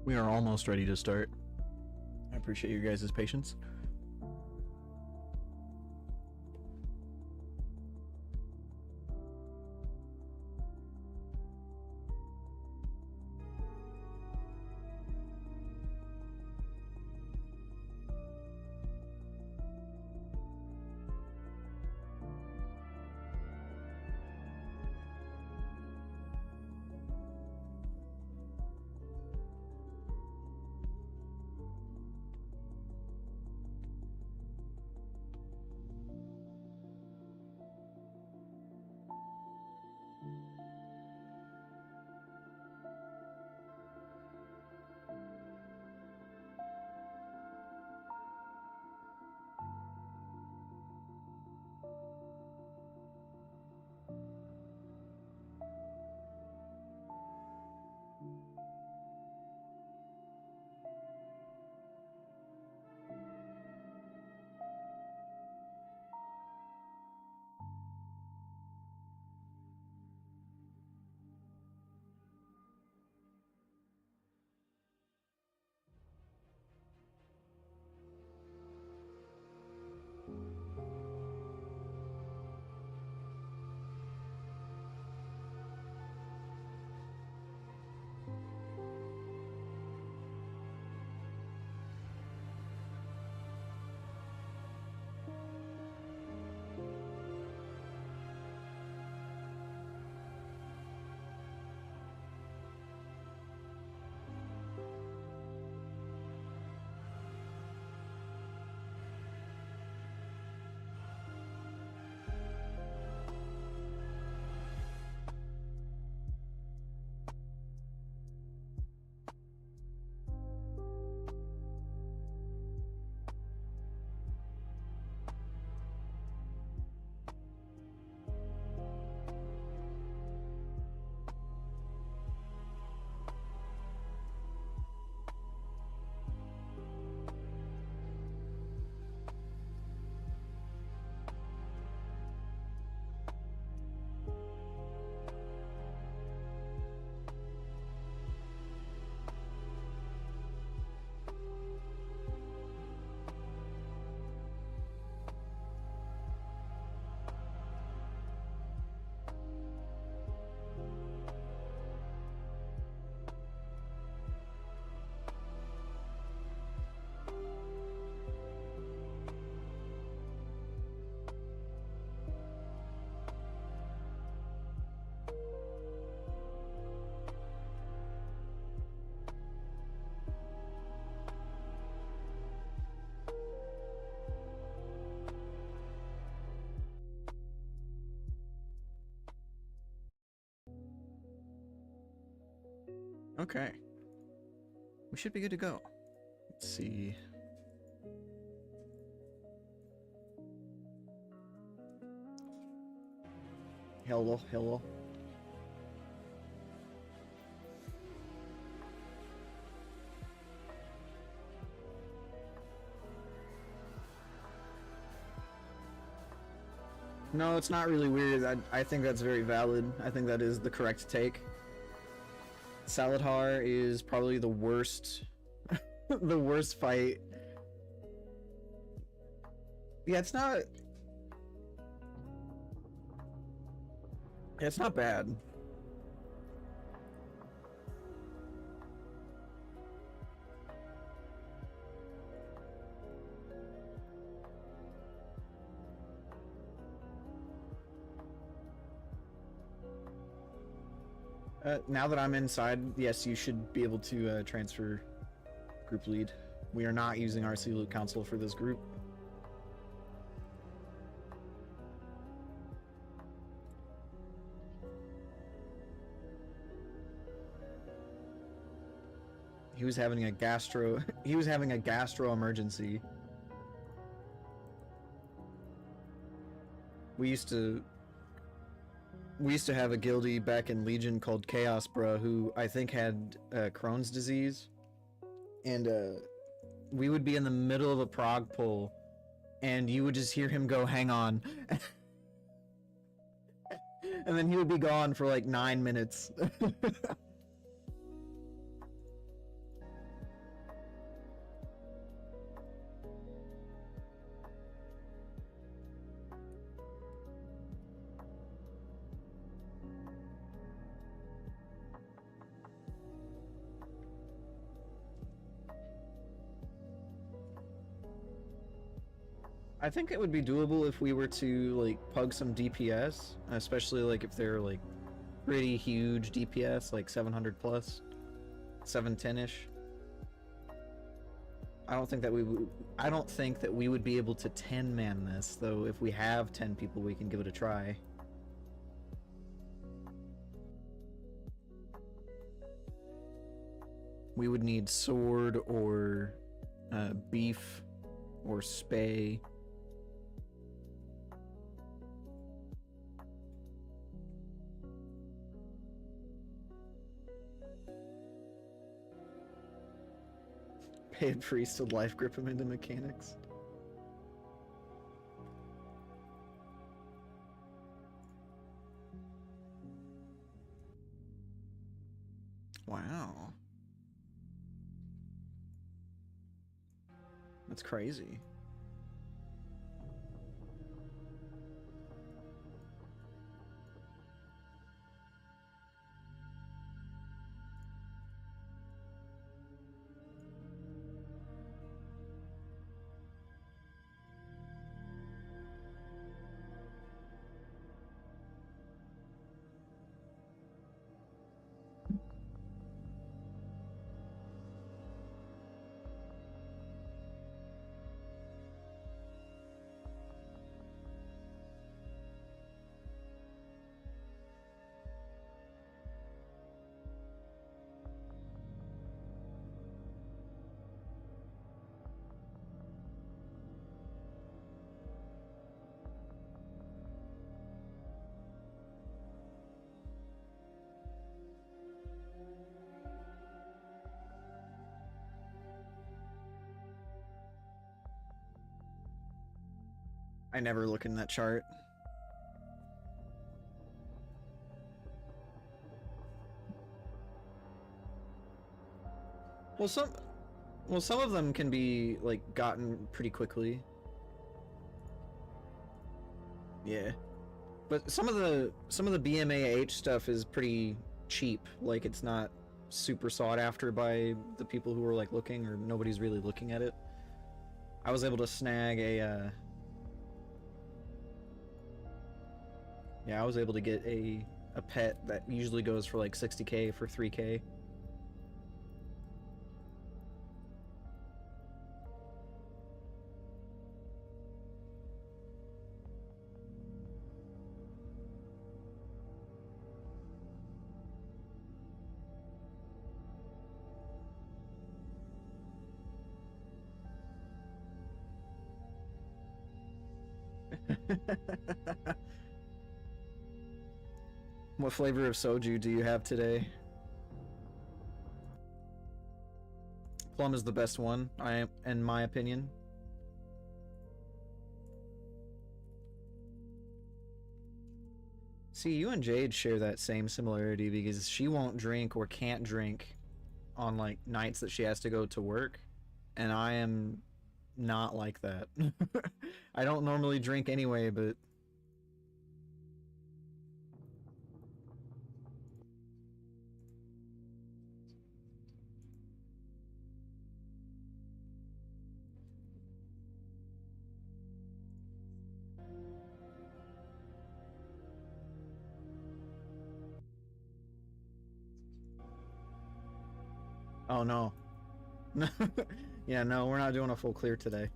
We are almost ready to start. I appreciate your guys' patience. Okay. We should be good to go. Let's see. Hello, hello. No, it's not really weird. I think that's very valid. I think that is the correct take. Saladhar is probably the worst the worst fight. Yeah, it's not bad. Now that I'm inside, yes, you should be able to transfer group lead. We are not using RC Loot Council for this group. He was having a gastro emergency. We used to have a guildie back in Legion called Chaos Bruh who I think had Crohn's disease, and we would be in the middle of a prog pull and you would just hear him go, "Hang on." And then he would be gone for like 9 minutes. I think it would be doable if we were to like pug some DPS, especially like if they're like pretty huge DPS, like 700 plus, 710-ish. I don't think that we would be able to 10-man this, though. If we have 10 people, we can give it a try. We would need sword or beef or spay. Pay a priest to life grip him into mechanics. Wow. That's crazy. I never look in that chart. Well, some of them can be like gotten pretty quickly. Yeah. But some of the BMAH stuff is pretty cheap. Like, it's not super sought after by the people who are like looking, or nobody's really looking at it. I was able to snag a yeah, I was able to get a pet that usually goes for like 60k for 3k. What flavor of soju do you have today? Plum is the best one, in my opinion. See, you and Jade share that same similarity because she won't drink or can't drink on like nights that she has to go to work, and I am not like that. I don't normally drink anyway, but oh no. Yeah, no, we're not doing a full clear today.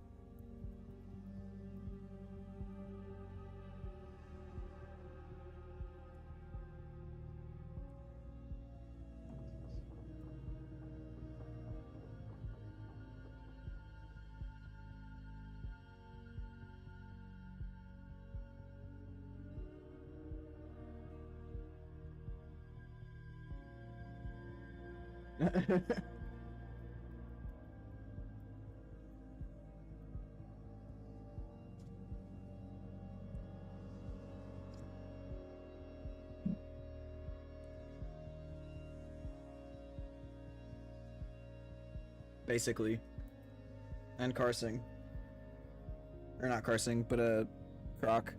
Basically. And Carsing. Or not Carsing, but Croc.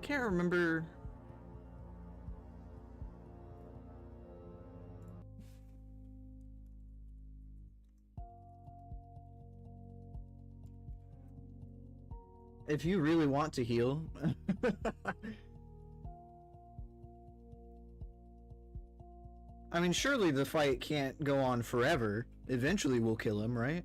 can't remember. If you really want to heal. I mean, surely the fight can't go on forever. Eventually we'll kill him, right?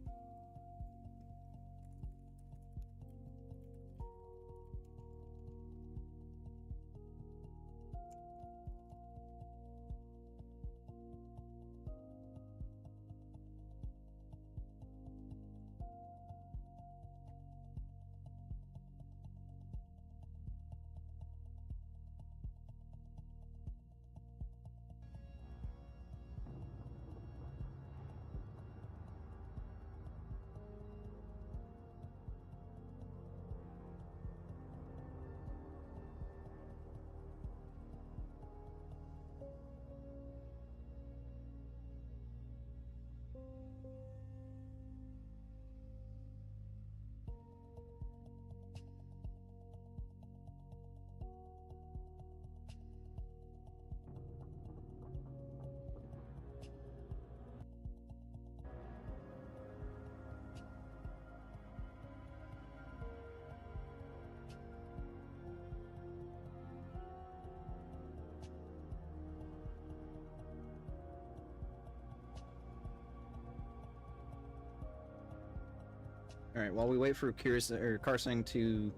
Alright, while we wait for Karsang to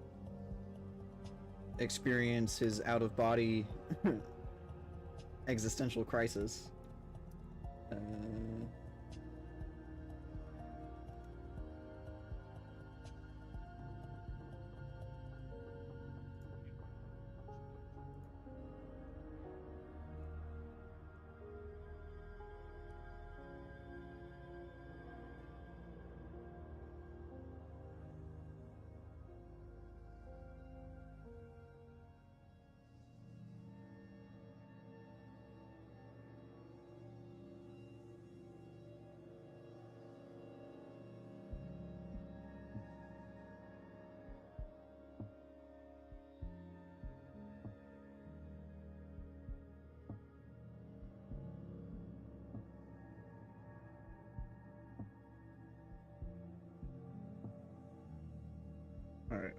experience his out-of-body existential crisis. Alright.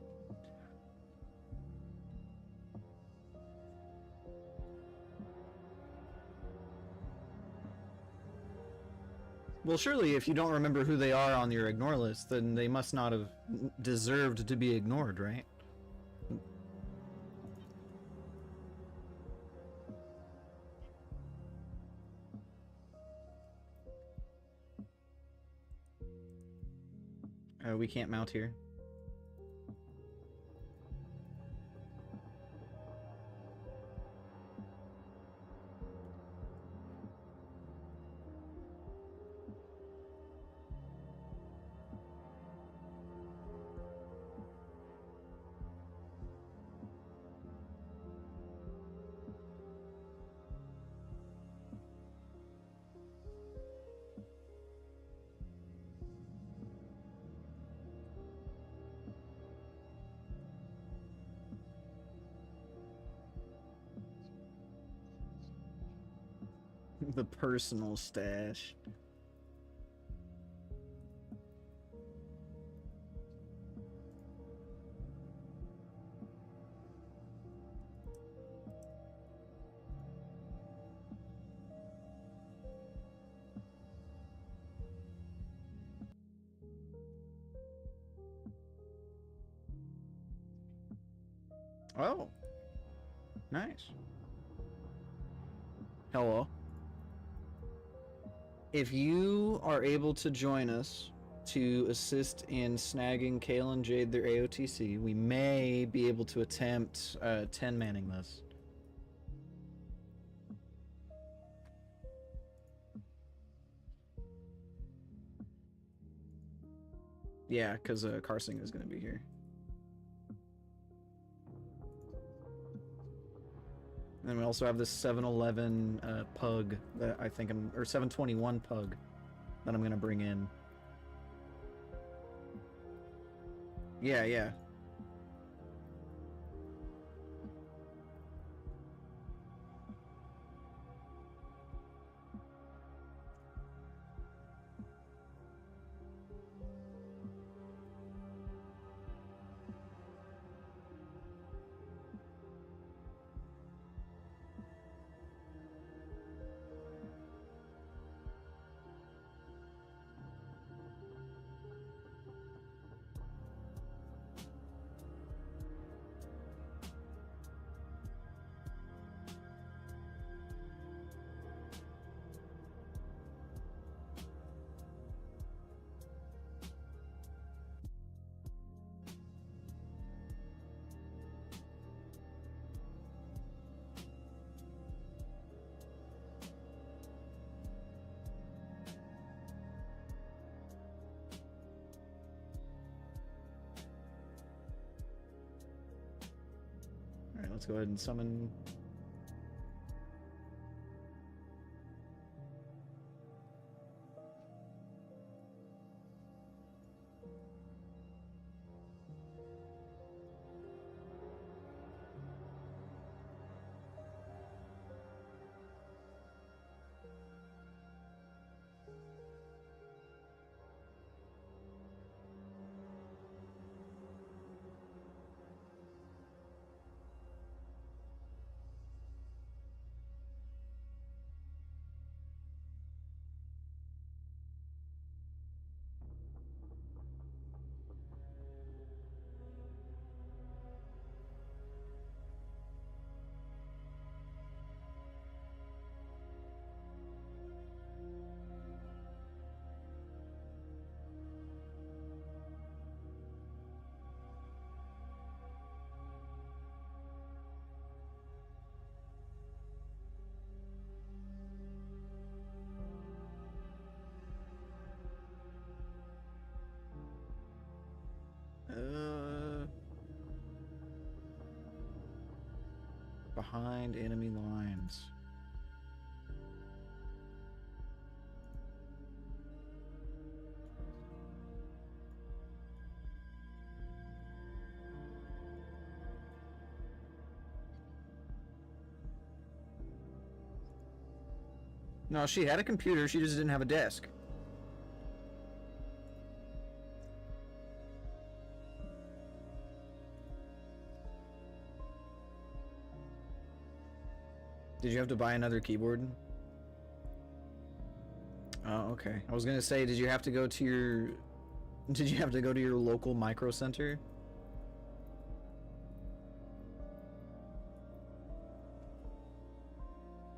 Well, surely if you don't remember who they are on your ignore list, then they must not have deserved to be ignored, right? We can't mount here. The personal stash. Oh. Nice. Hello. If you are able to join us to assist in snagging Kale and Jade their AOTC, we may be able to attempt 10-manning this. Yeah, because Karsang is going to be here. And we also have this 711 pug that I think or 721 pug that I'm gonna bring in. Yeah, yeah. Let's go ahead and summon. Behind enemy lines. No, she had a computer, she just didn't have a desk. Did you have to buy another keyboard? Oh, okay. I was gonna say, did you have to go to your local micro center?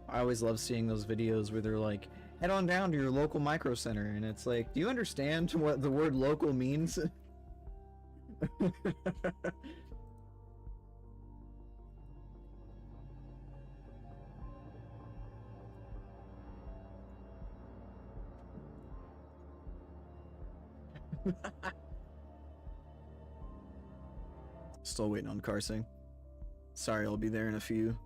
I always love seeing those videos where they're like, head on down to your local micro center, and it's like, do you understand what the word local means? Still waiting on Carsing. Sorry, I'll be there in a few.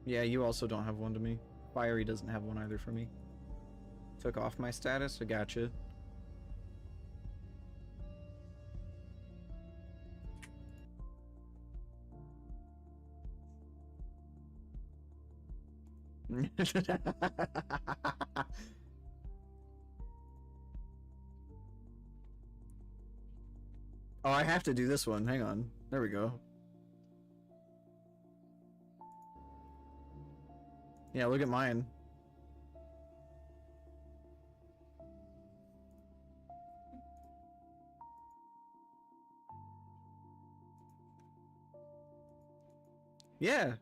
Yeah, you also don't have one to me. Fiery doesn't have one either for me. Took off my status, I gotcha. Oh, I have to do this one. Hang on. There we go. Yeah, look at mine. Yeah.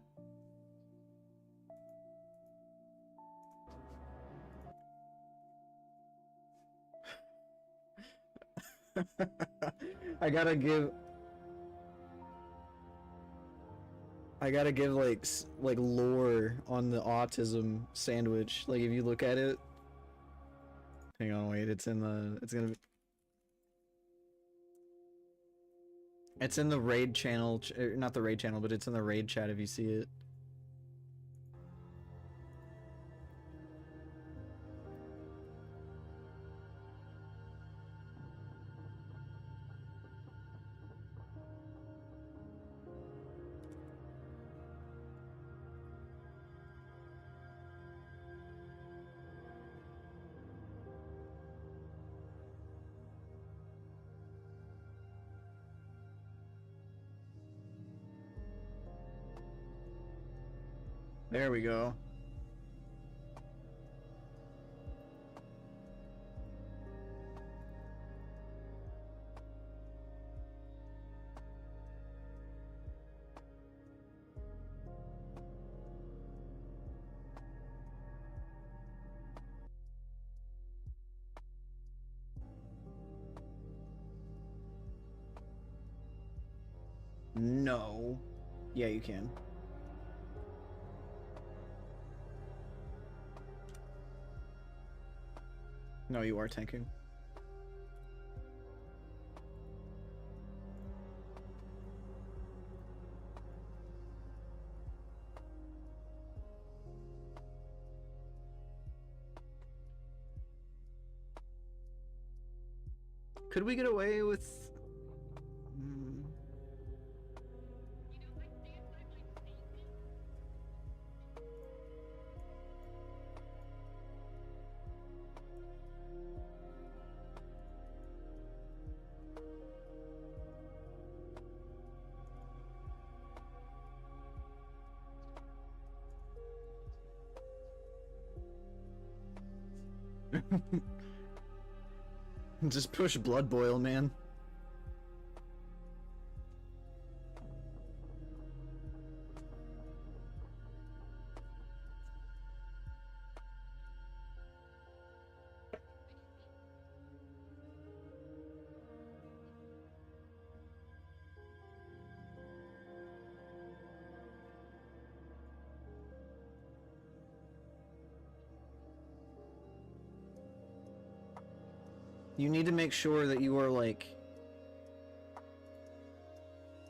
I gotta give like lore on the autism sandwich. Like if you look at it, hang on, wait, it's in the raid channel, not the raid channel, but it's in the raid chat if you see it. There we go. No. Yeah, you can. No, you are tanking. Could we get away with... Just push Blood Boil, man. You need to make sure that you are like...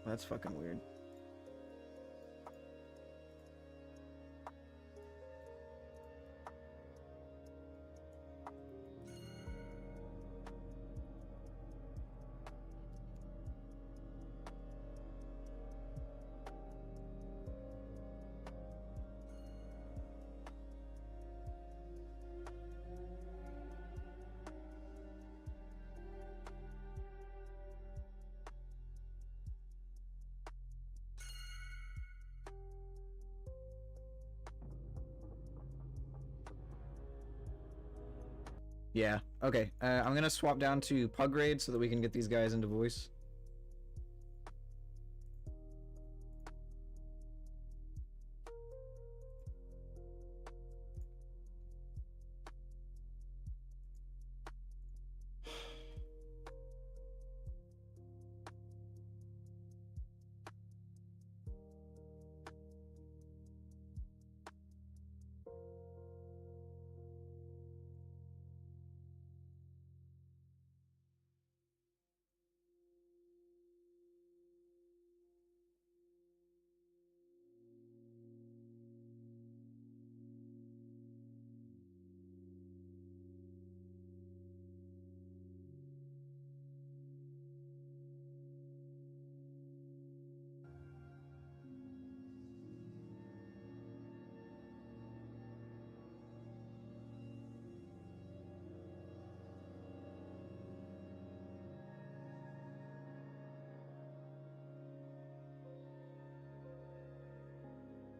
That's fucking weird. Yeah, okay. I'm gonna swap down to Pug Raid so that we can get these guys into voice.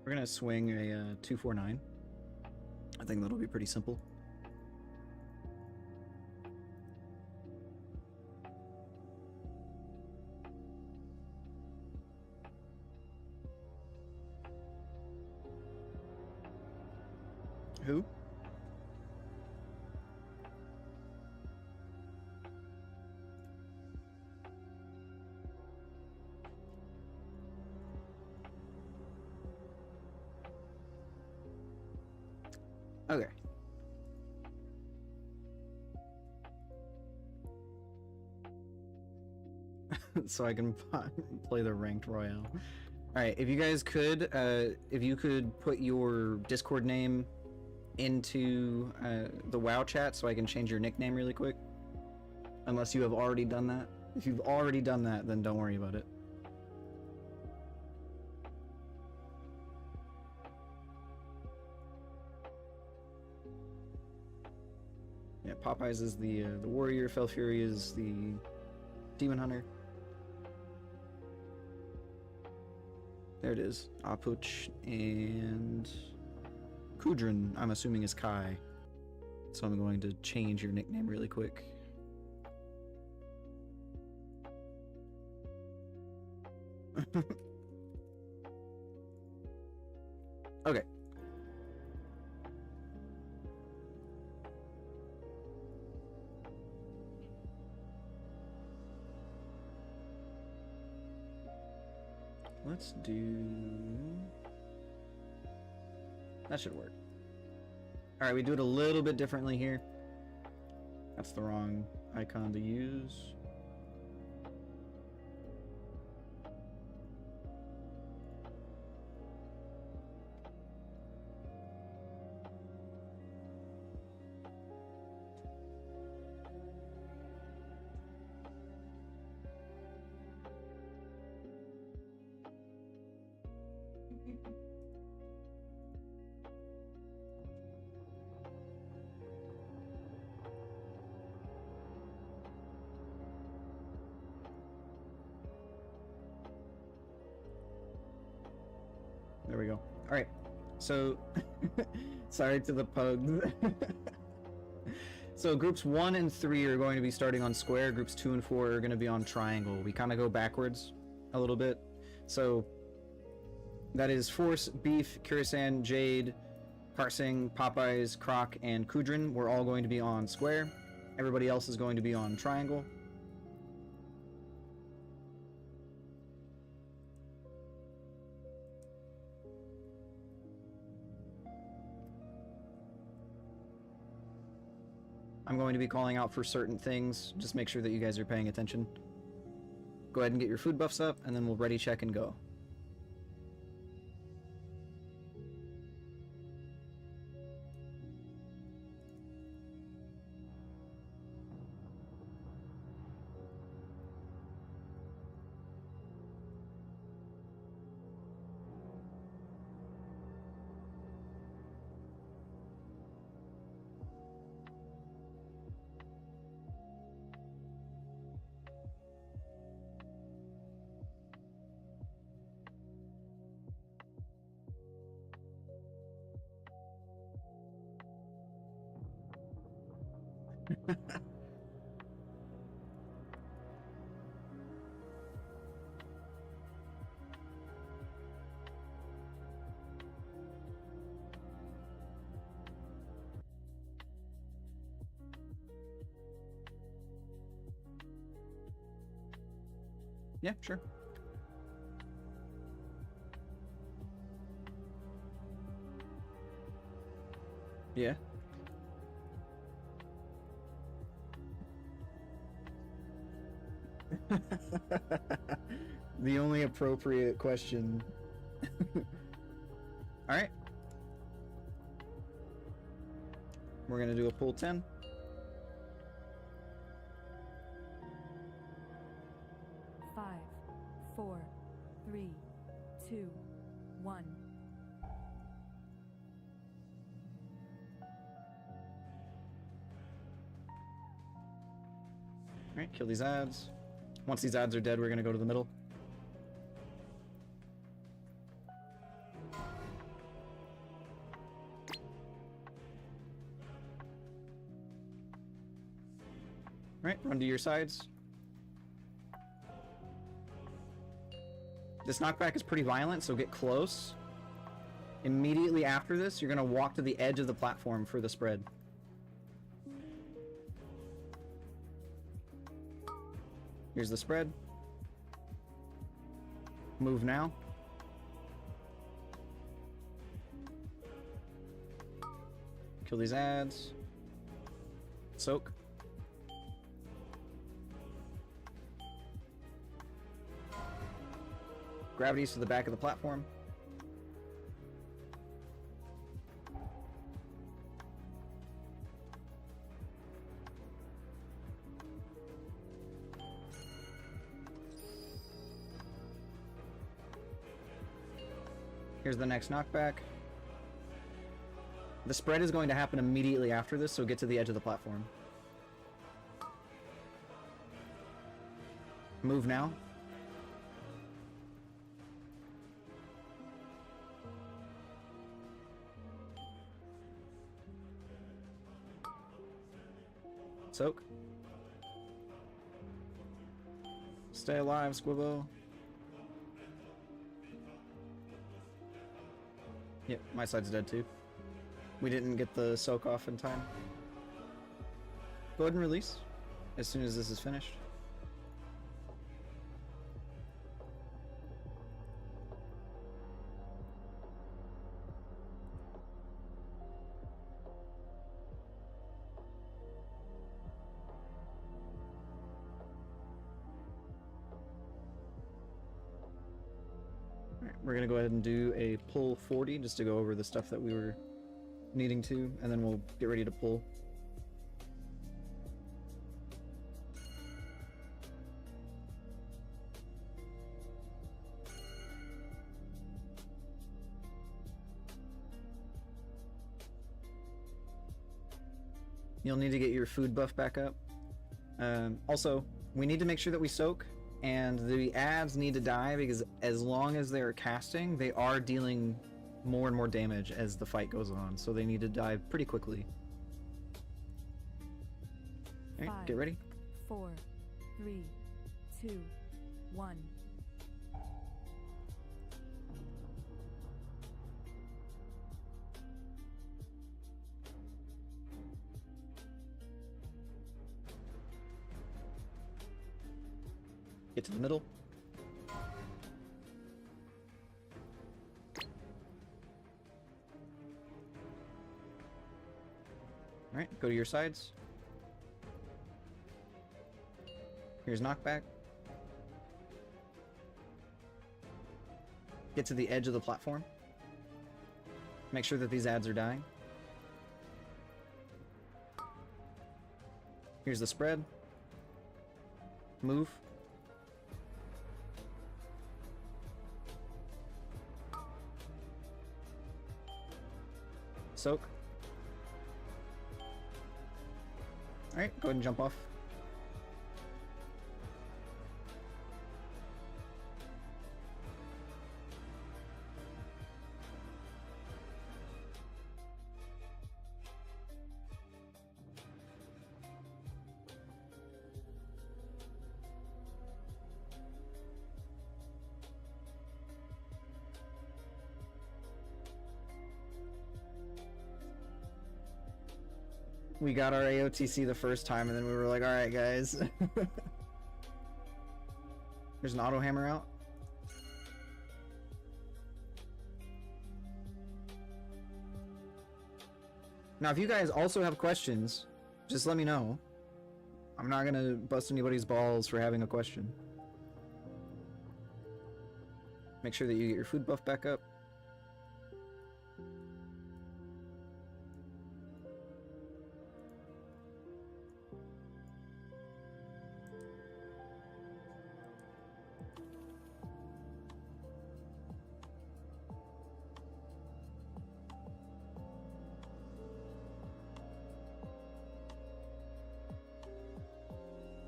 We're gonna swing a 249. I think that'll be pretty simple. Who? Okay. So I can play the ranked royale. Alright, if you guys could, if you could put your Discord name into the WoW chat so I can change your nickname really quick. Unless you have already done that. If you've already done that, then don't worry about it. Yeah, Popeyes is the warrior, Fel Fury is the demon hunter. There it is. Apuch and Kudrin, I'm assuming, is Kai. So I'm going to change your nickname really quick. Okay. Let's do... That should work. Alright, we do it a little bit differently here. That's the wrong icon to use. There we go. Alright, so, sorry to the pugs. So groups 1 and 3 are going to be starting on square, groups 2 and 4 are going to be on triangle. We kind of go backwards a little bit. So, that is Force, Beef, Kurasan, Jade, Parsing, Popeyes, Croc, and Kudrin. We're all going to be on square. Everybody else is going to be on triangle. I'm going to be calling out for certain things. Just make sure that you guys are paying attention. Go ahead and get your food buffs up, and then we'll ready, check, and go. Yeah, sure. Yeah. The only appropriate question. Alright. We're gonna do a pull 10. Five, 4, 3, 2, 1. Alright, kill these ads. Once these ads are dead, we're gonna go to the middle. Alright, run to your sides. This knockback is pretty violent, so get close. Immediately after this, you're gonna walk to the edge of the platform for the spread. Here's the spread. Move now. Kill these ads. Soak. Gravity's to the back of the platform. Here's the next knockback. The spread is going to happen immediately after this, so get to the edge of the platform. Move now. Soak. Stay alive, Squibbo. Yep, my side's dead too. We didn't get the soak off in time. Go ahead and release as soon as this is finished. we're gonna go ahead and do a pull 40 just to go over the stuff that we were needing to, and then we'll get ready to pull. You'll need to get your food buff back up. Also, we need to make sure that we soak, and the ads need to die because as long as they're casting, they are dealing more and more damage as the fight goes on, so they need to die pretty quickly. Alright, get ready. 4, 3, 2, 1. Get to the middle. Alright, go to your sides. Here's knockback. Get to the edge of the platform. Make sure that these ads are dying. Here's the spread. Move. Soak. Alright, go ahead and jump off. We got our AOTC the first time, and then we were like, alright guys. There's an auto hammer out. Now, if you guys also have questions, just let me know. I'm not gonna bust anybody's balls for having a question. Make sure that you get your food buff back up.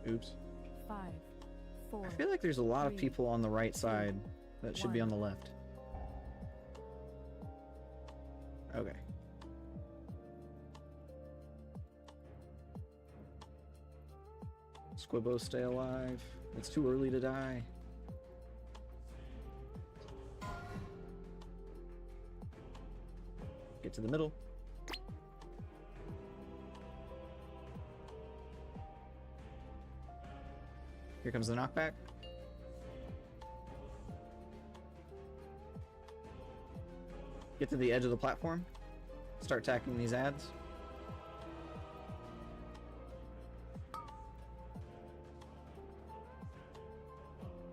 Oops. 5, 4. I feel like there's a lot of 3, people on the right side that should be on the left. Okay. Squibbo, stay alive. It's too early to die. Get to the middle. Here comes the knockback. Get to the edge of the platform. Start attacking these ads.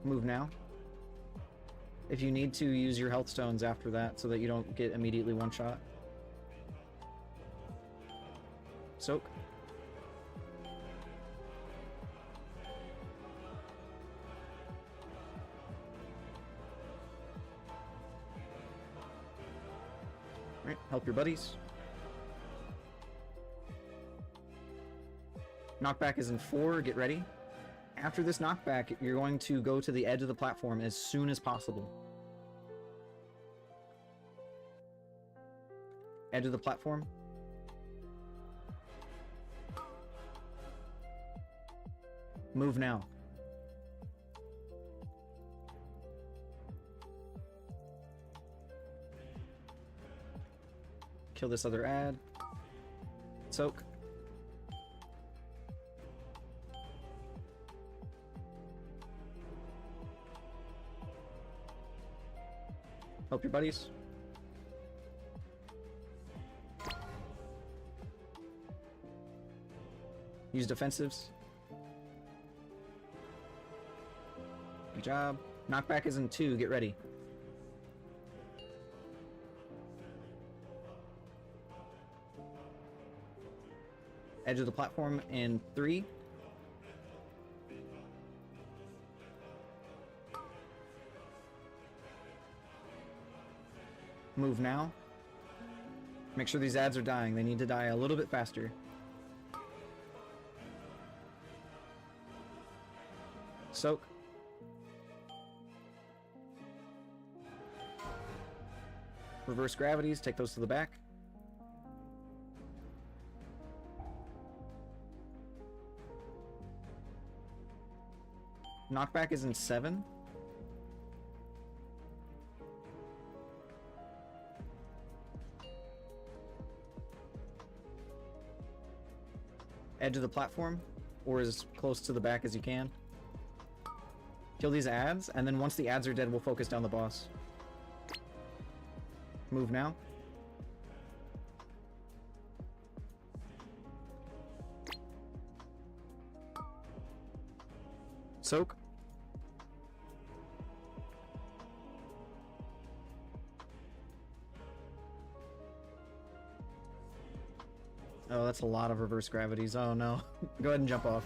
Move now. If you need to, use your health stones after that so that you don't get immediately one shot. Soak. Alright, help your buddies. Knockback is in 4, get ready. After this knockback, you're going to go to the edge of the platform as soon as possible. Edge of the platform. Move now. Kill this other ad. Soak. Help your buddies. Use defensives. Good job. Knockback is in 2, get ready. Edge of the platform in 3. Move now. Make sure these ads are dying. They need to die a little bit faster. Soak. Reverse gravities, take those to the back. Knockback is in 7. Edge of the platform, or as close to the back as you can. Kill these ads, and then once the ads are dead, we'll focus down the boss. Move now. Soak. Oh, that's a lot of reverse gravities. Oh no. Go ahead and jump off.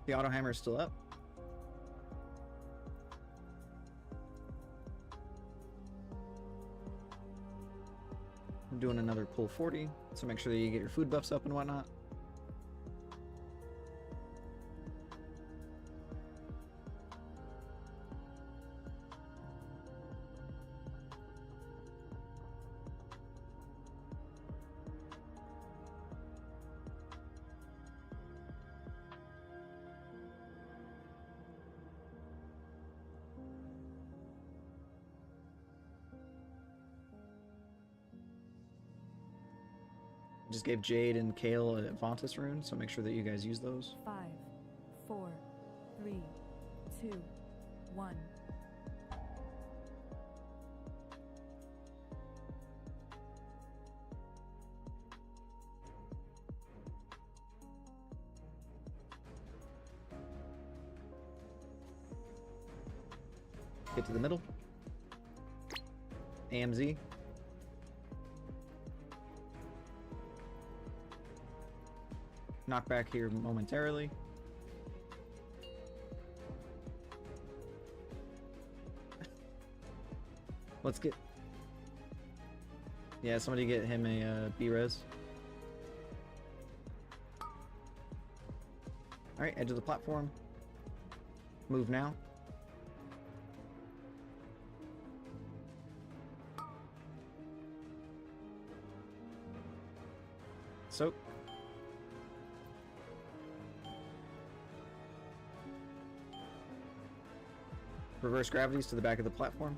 The auto hammer is still up. I'm doing another pull 40, so make sure that you get your food buffs up and whatnot. Just gave Jade and Kale a Vantus rune, so make sure that you guys use those. 5, 4, 3, 2, 1. Get to the middle. AMZ. Knockback here momentarily. Let's get... Yeah, somebody get him a B-res. Alright, edge of the platform. Move now. Soak. Reverse gravities to the back of the platform.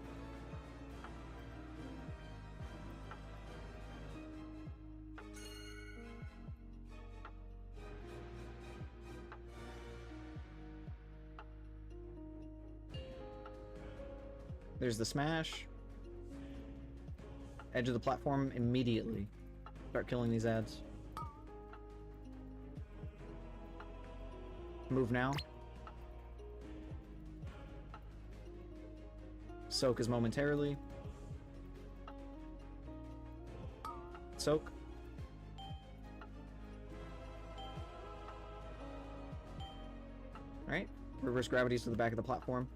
There's the smash. Edge of the platform immediately. Start killing these ads. Move now. Soak is momentarily. Soak. Alright. Reverse gravities to the back of the platform.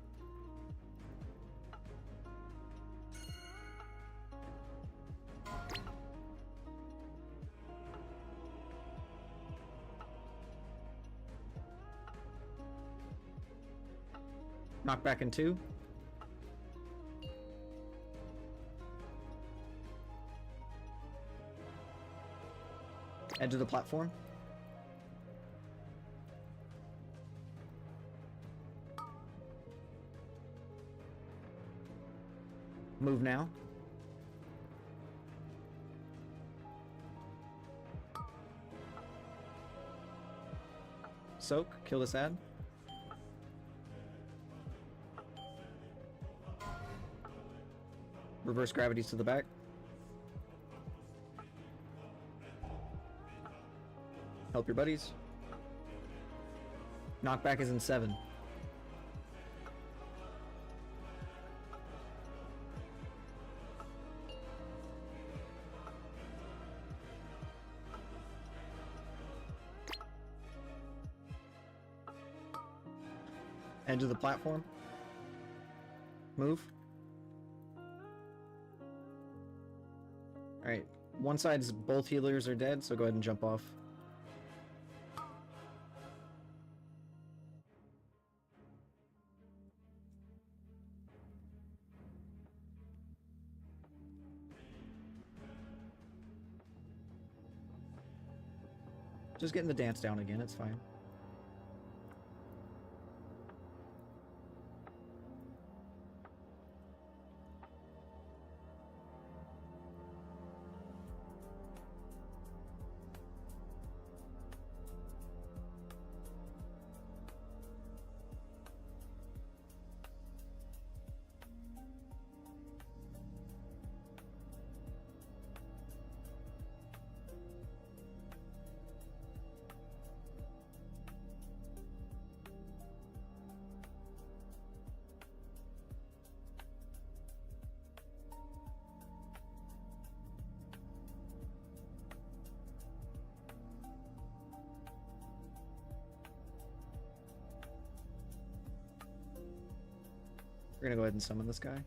Knock back in 2. Edge of the platform. Move now. Soak, kill this ad. Reverse gravities to the back. Help your buddies. Knockback is in 7. Edge of the platform. Move. Alright, one side's both healers are dead, so go ahead and jump off. Just getting the dance down again, it's fine. We're gonna go ahead and summon this guy.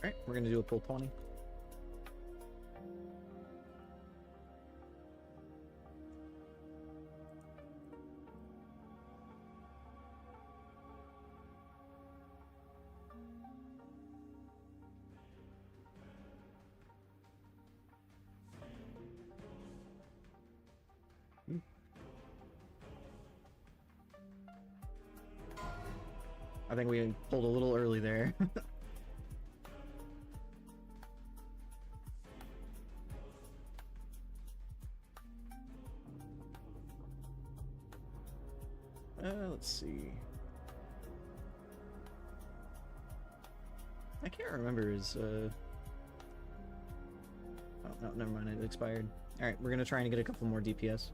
Alright, we're gonna do a pull 20. I think we pulled a little early there. Let's see. I can't remember his, Oh, no, never mind, it expired. Alright, we're gonna try and get a couple more DPS.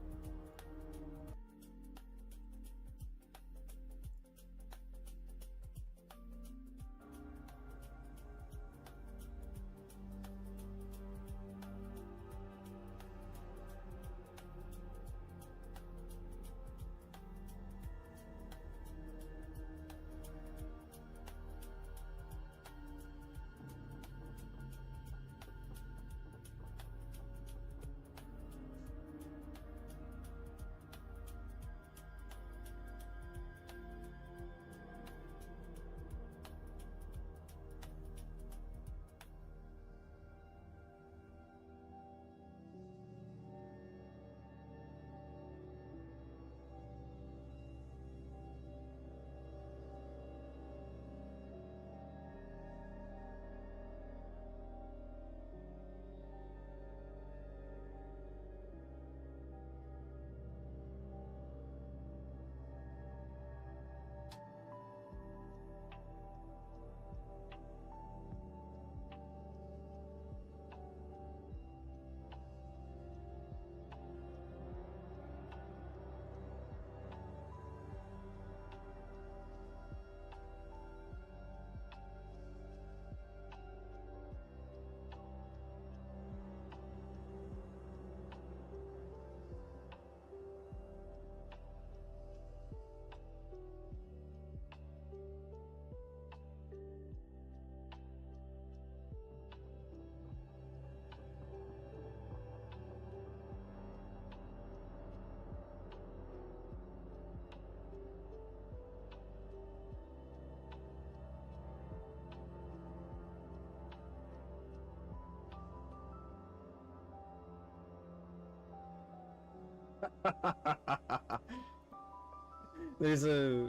There's a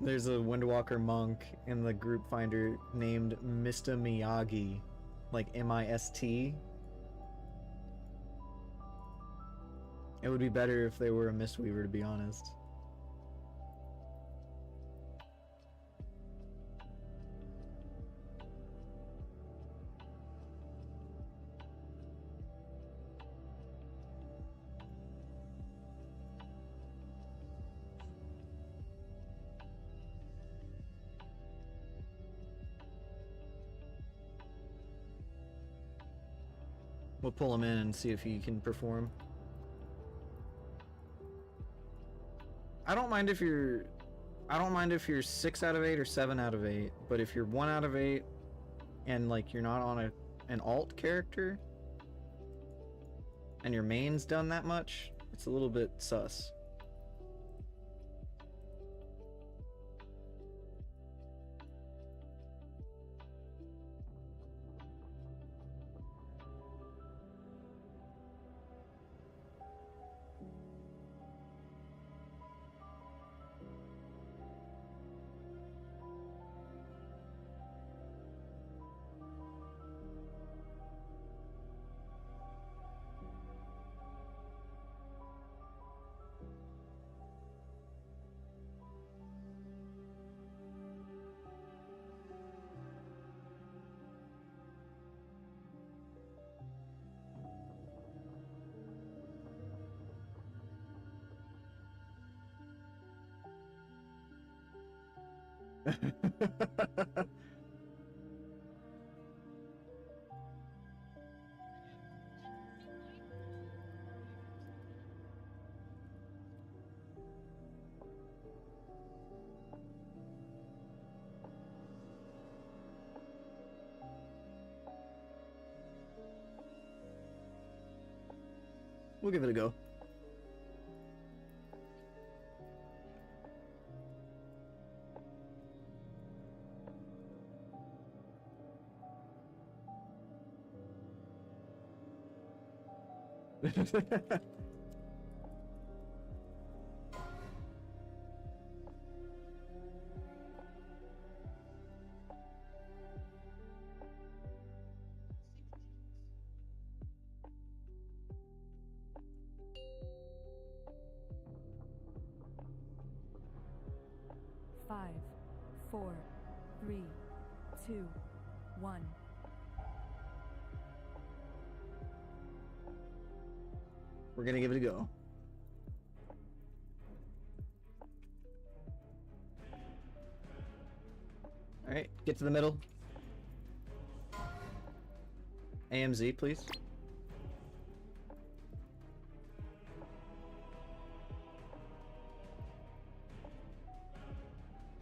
there's a Windwalker monk in the group finder named Mr. Miyagi, like M-I-S-T. It would be better if they were a Mistweaver, to be honest. We'll pull him in and see if he can perform. I don't mind if you're 6 out of 8 or 7 out of 8, but if you're 1 out of 8 and like you're not on an alt character and your main's done that much, it's a little bit sus. We'll give it a go. Five, four, three, two, one. We're gonna give it a go. Alright, get to the middle. AMZ, please.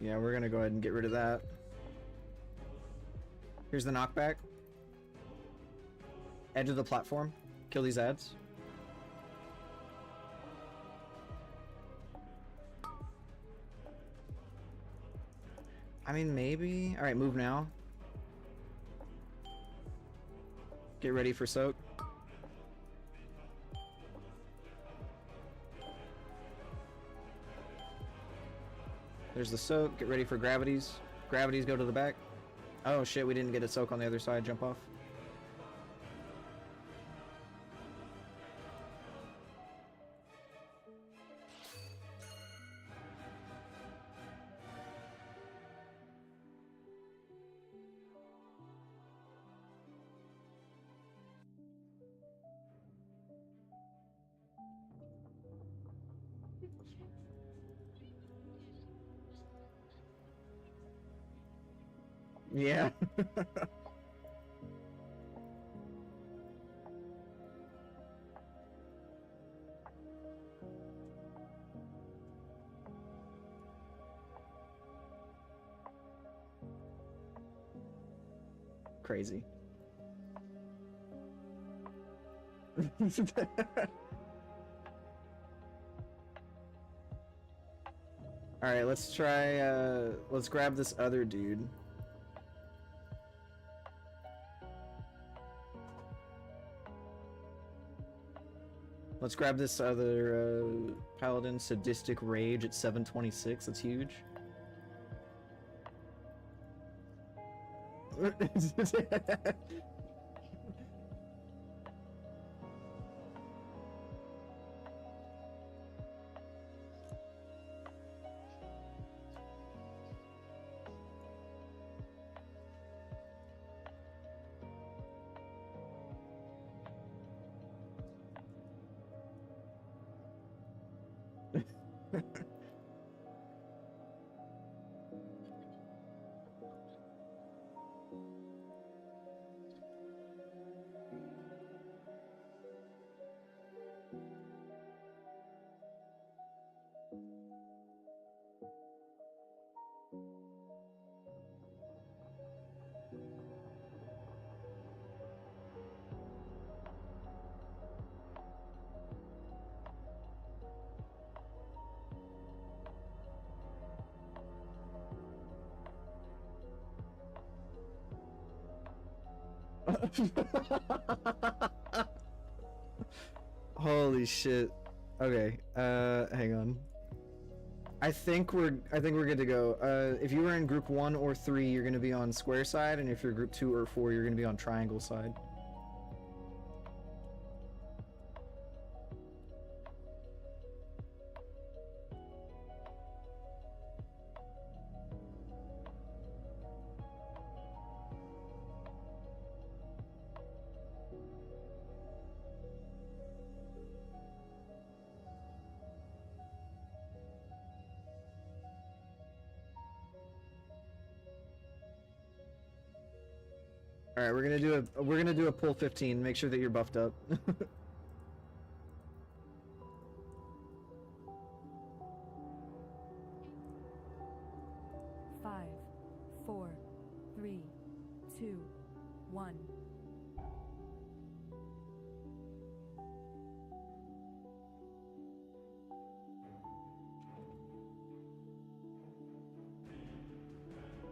Yeah, we're gonna go ahead and get rid of that. Here's the knockback. Edge of the platform. Kill these ads. I mean, maybe. Alright, move now. Get ready for soak. There's the soak. Get ready for gravities. Gravities go to the back. Oh shit, we didn't get a soak on the other side. Jump off. Yeah. Crazy. Alright, let's try, let's grab this other dude. Let's grab this other Paladin Sadistic Rage at 726. That's huge. Holy shit. Okay, hang on. I think we're good to go. If you were in group 1 or 3, you're gonna be on square side, and if you're group 2 or 4, you're gonna be on triangle side. All right, we're gonna do a pull 15. Make sure that you're buffed up. Five, 4, 3, 2, 1.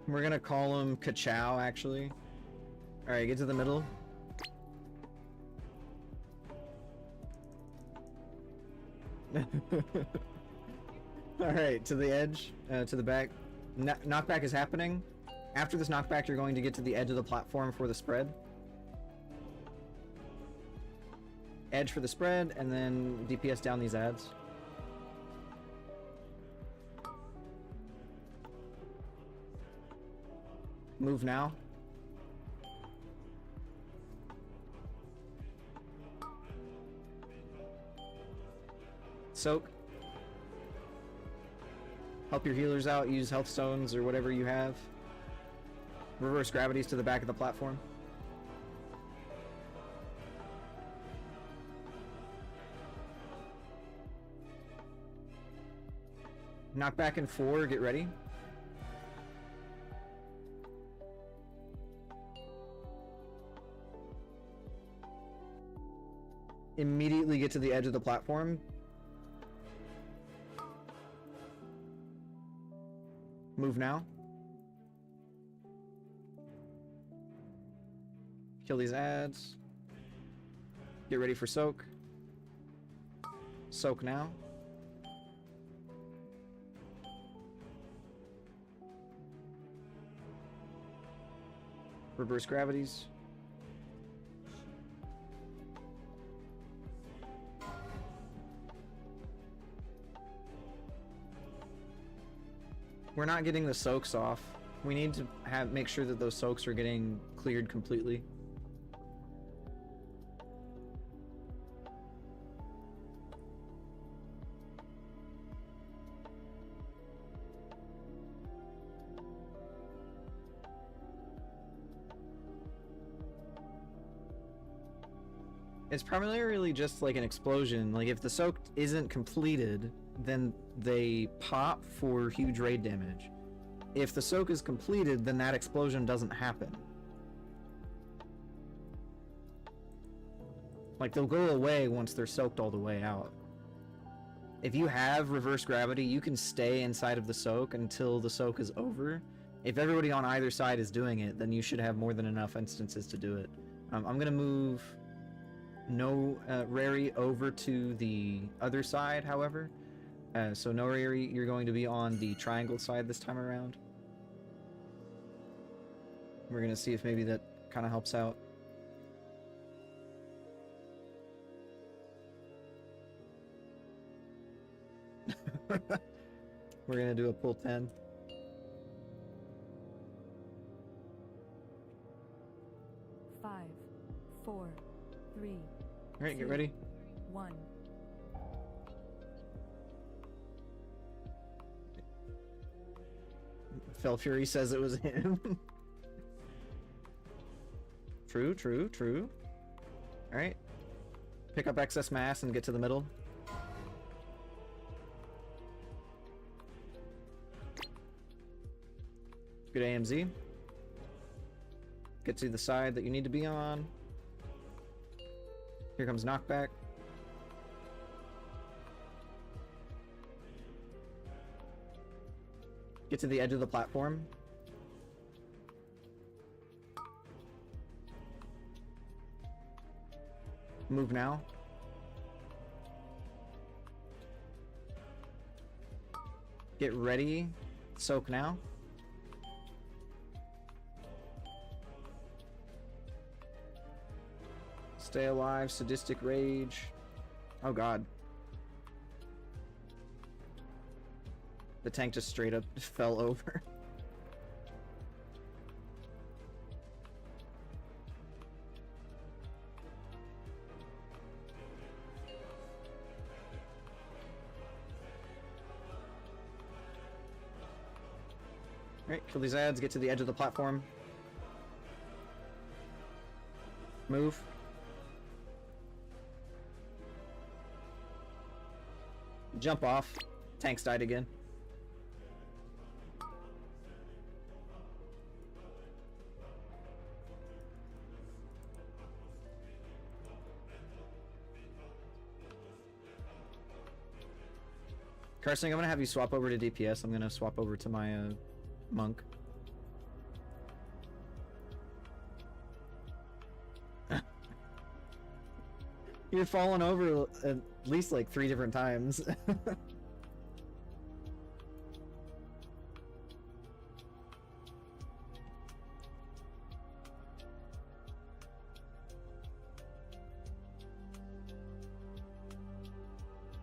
We're gonna call him Ka-chow, actually. All right, get to the middle. All right, to the edge, to the back. Knockback is happening. After this knockback, you're going to get to the edge of the platform for the spread. Edge for the spread, and then DPS down these ads. Move now. Soak. Help your healers out, use health stones or whatever you have. Reverse gravities to the back of the platform. Knock back in 4, get ready. Immediately get to the edge of the platform. Move now. Kill these ads. Get ready for soak. Soak now. Reverse gravities. We're not getting the soaks off. We need to make sure that those soaks are getting cleared completely. It's primarily just like an explosion. Like if the soak isn't completed, then they pop for huge raid damage. If the soak is completed, then that explosion doesn't happen. Like they'll go away once they're soaked all the way out. If you have reverse gravity, you can stay inside of the soak until the soak is over. If everybody on either side is doing it, then you should have more than enough instances to do it. I'm gonna move No Rary over to the other side, however. So no Rary, you're going to be on the triangle side this time around. We're going to see if maybe that kind of helps out. We're going to do a pull 10. Five, four, three. Alright, get ready. 1. Fell Fury says it was him. True, true, true. Alright. Pick up excess mass and get to the middle. Good AMZ. Get to the side that you need to be on. Here comes knockback. Get to the edge of the platform. Move now. Get ready. Soak now. Stay alive. Sadistic rage. Oh god. The tank just straight up fell over. Alright, kill these ads, get to the edge of the platform. Move. Jump off. Tanks died again. Carson, I'm gonna have you swap over to DPS. I'm gonna swap over to my monk. You're falling over at least like 3 different times. Let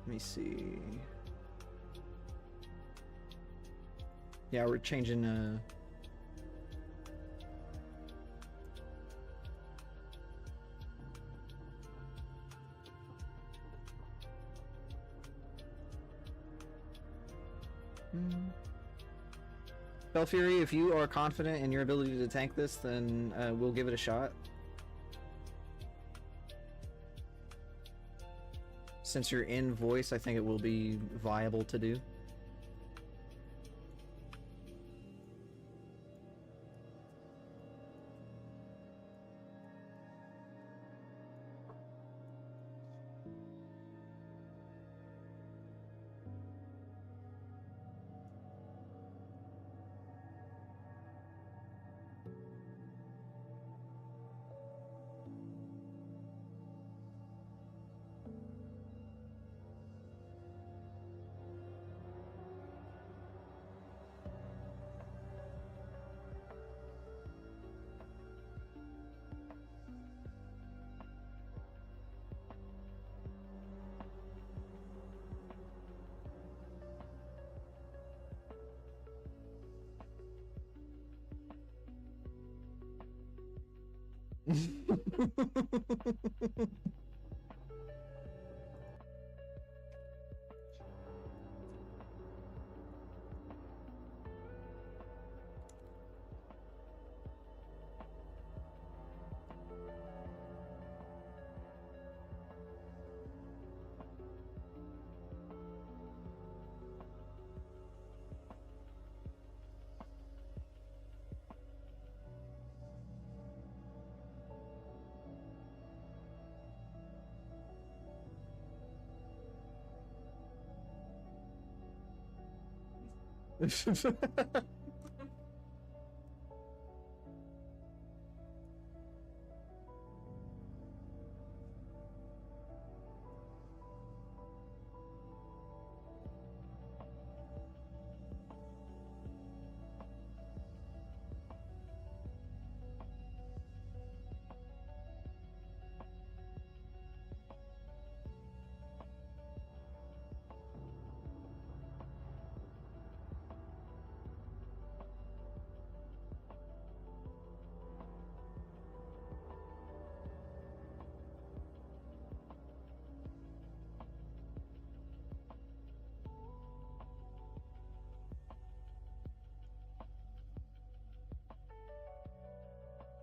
me see. Yeah, we're changing Fell Fury, if you are confident in your ability to tank this, then we'll give it a shot. Since you're in voice, I think it will be viable to do.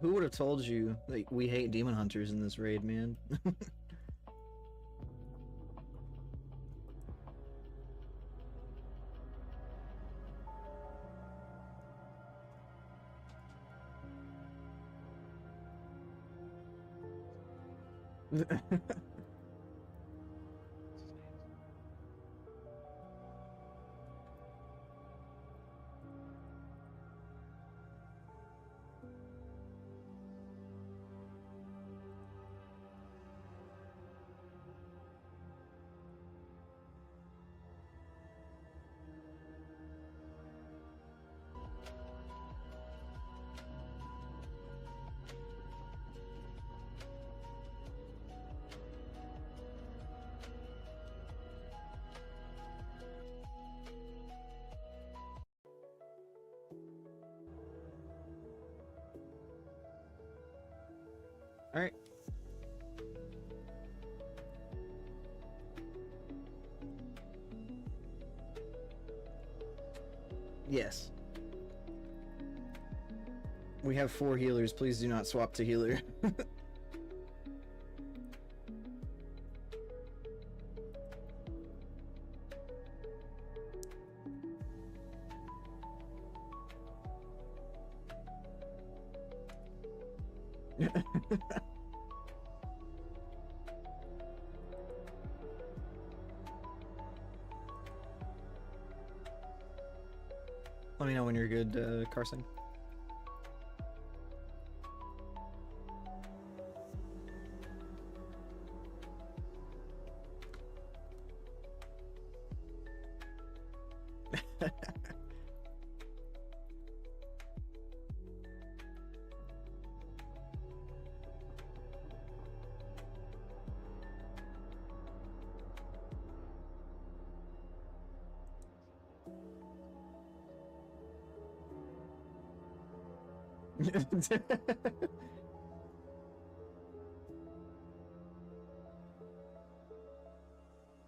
Who would have told you that we hate demon hunters in this raid, man? Alright. Yes. We have 4 healers. Please do not swap to healer. Let me know when you're good, Carson.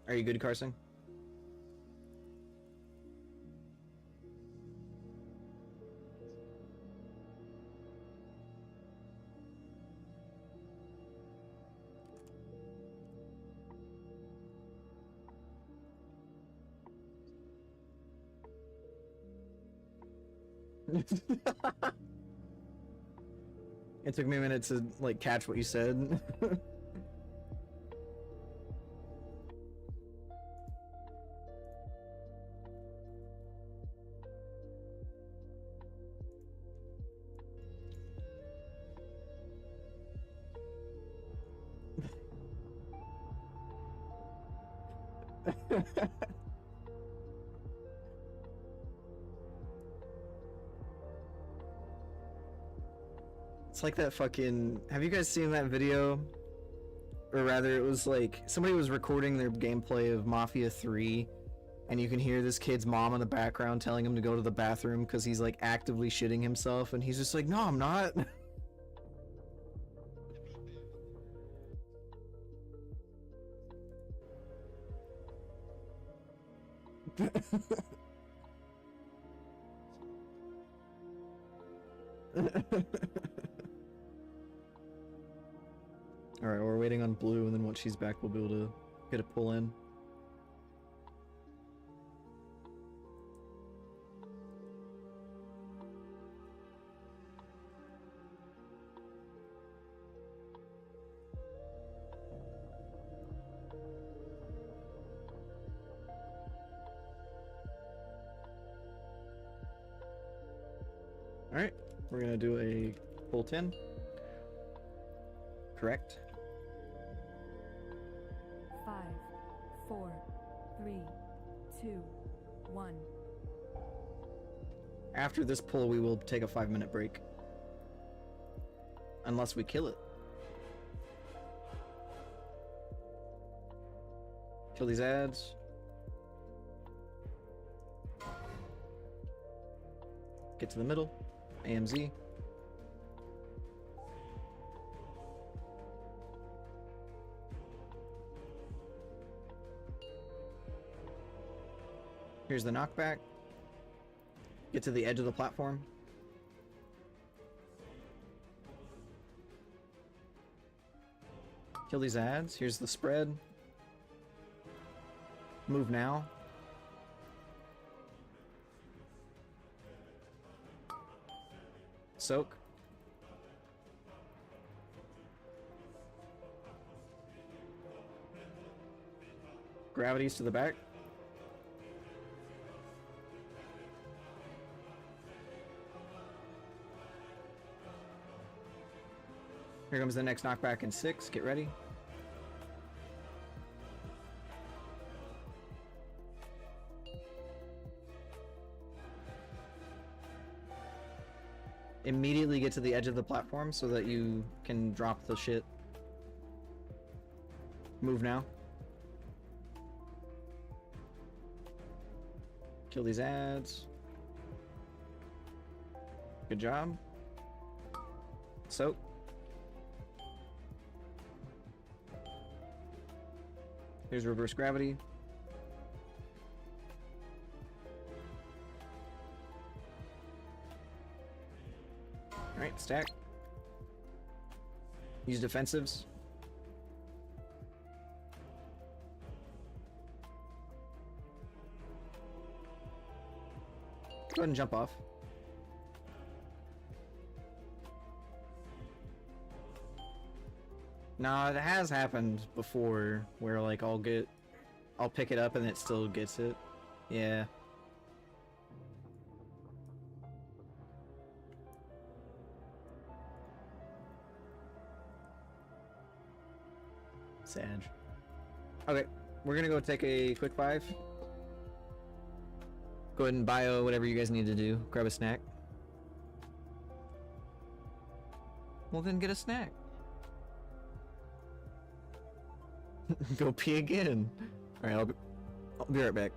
Are you good, Carson? It took me a minute to like catch what you said. It's like that fucking... Have you guys seen that video? Or rather, it was like... Somebody was recording their gameplay of Mafia 3, and you can hear this kid's mom in the background telling him to go to the bathroom because he's like actively shitting himself, and he's just like, no, I'm not. Alright, we're waiting on Blue, and then once she's back, we'll be able to get a pull in. Alright, we're gonna do a pull 10. Correct. 5, 4, 3, 2, 1. After this pull, we will take a 5-minute break. Unless we kill it. Kill these ads. Get to the middle. AMZ. Here's the knockback. Get to the edge of the platform. Kill these ads. Here's the spread. Move now. Soak. Gravities to the back. Here comes the next knockback in 6. Get ready. Immediately get to the edge of the platform so that you can drop the shit. Move now. Kill these ads. Good job. Soak. Here's reverse gravity. Alright, stack. Use defensives. Go ahead and jump off. No, it has happened before where like I'll pick it up and it still gets it. Yeah. Sag. Okay, we're gonna go take a quick 5. Go ahead and bio whatever you guys need to do. Grab a snack. Well then get a snack. Go pee again. Alright, I'll be right back.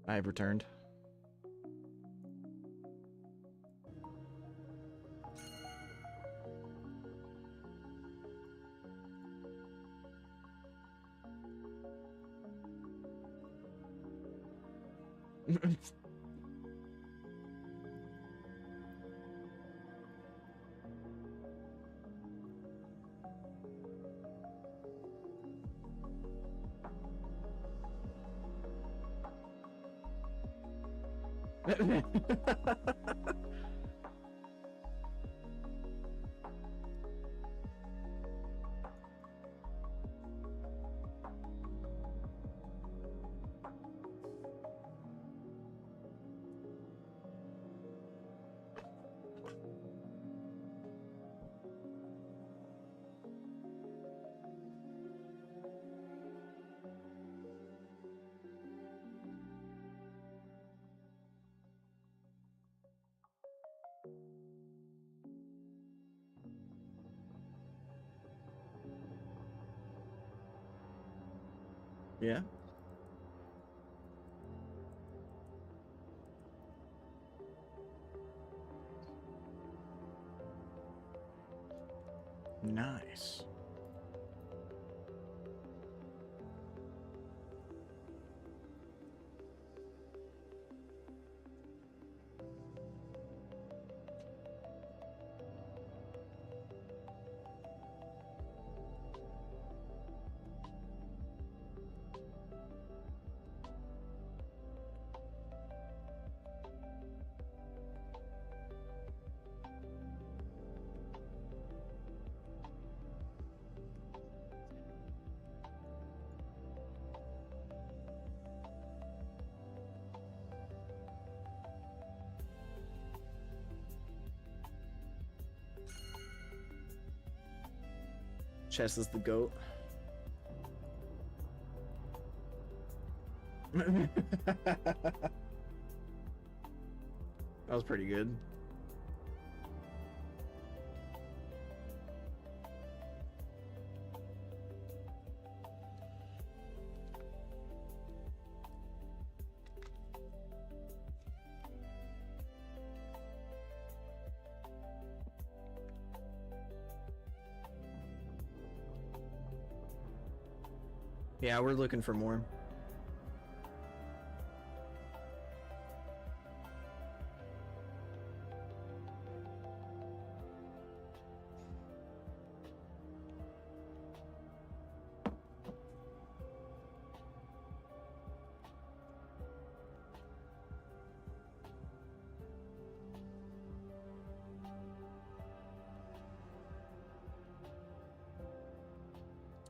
I have returned. Yeah. Nice. Chess is the goat. That was pretty good. Yeah, we're looking for more.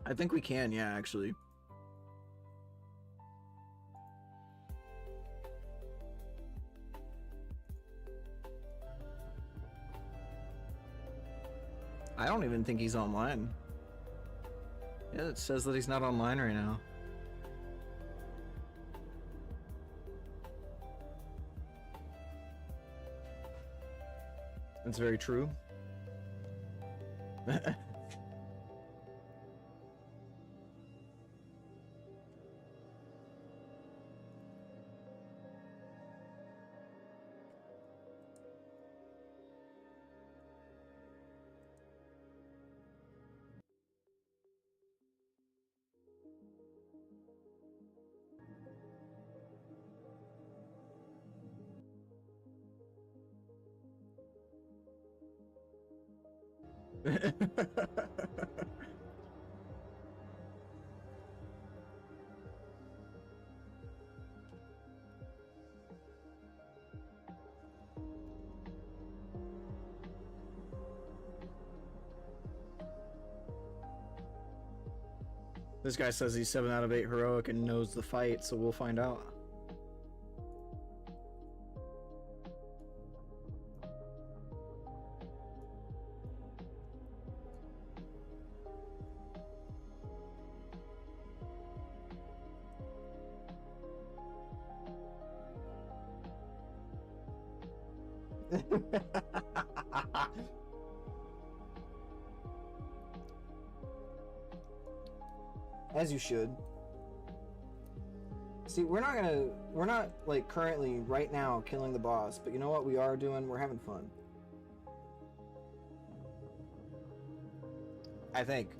I think we can, yeah, actually. I don't even think he's online. Yeah, it says that he's not online right now. That's very true. This guy says he's 7 out of 8 heroic and knows the fight, so we'll find out. As you should. See, we're not like currently right now killing the boss, but you know what we are doing? We're having fun. I think.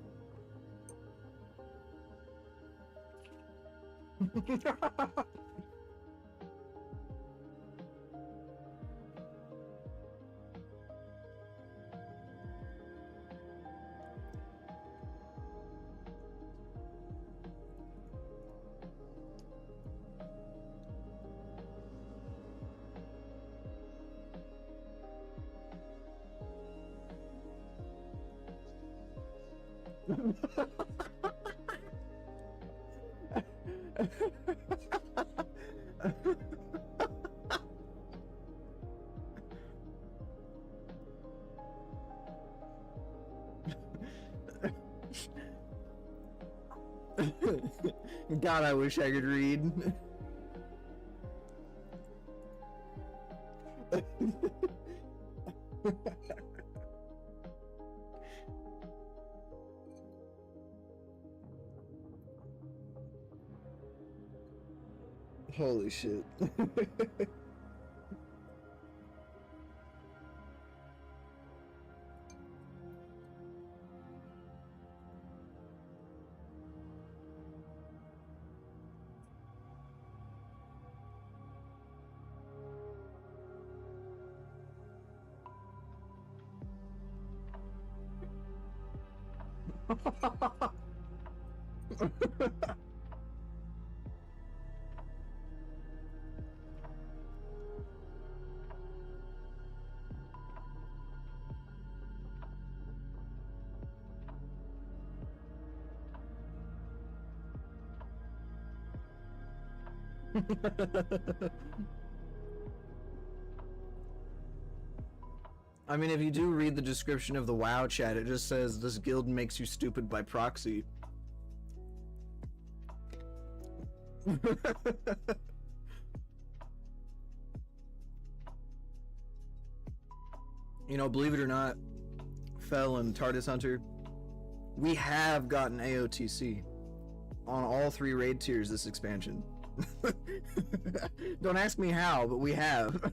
God, I wish I could read. Holy shit. I mean, if you do read the description of the WoW chat, it just says this guild makes you stupid by proxy. You know, believe it or not, Fel and TARDIS Hunter, we have gotten AOTC on all 3 raid tiers this expansion. Don't ask me how, but we have.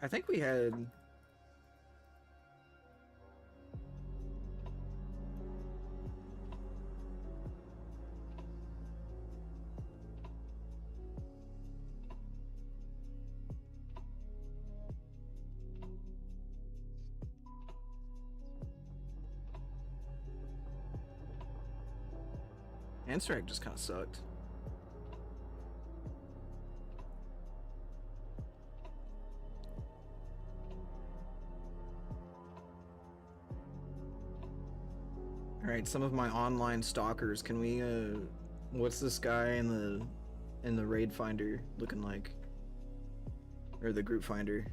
I think we had... Anstrack just kind of sucked. Alright, some of my online stalkers, can we, what's this guy in the raid finder looking like? Or the group finder?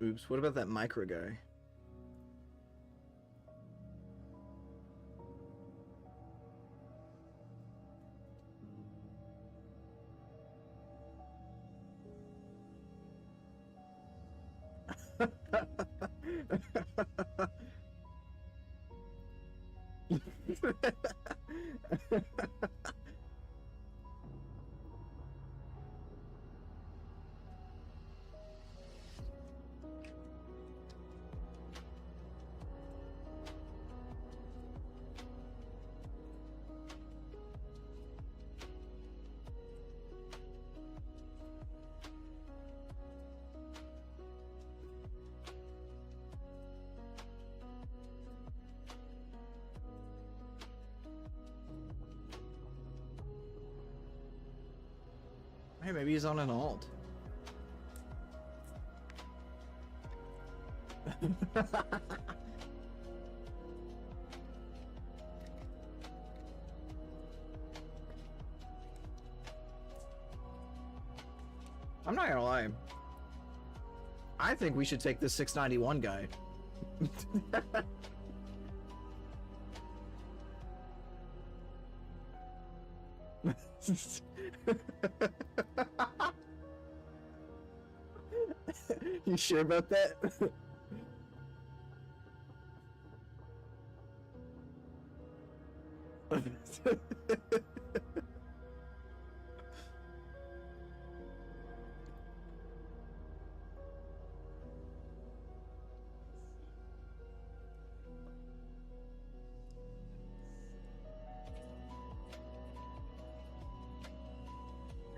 Oops, what about that micro guy? Hey, maybe he's on an alt. I'm not gonna lie. I think we should take this 691 guy. You sure about that?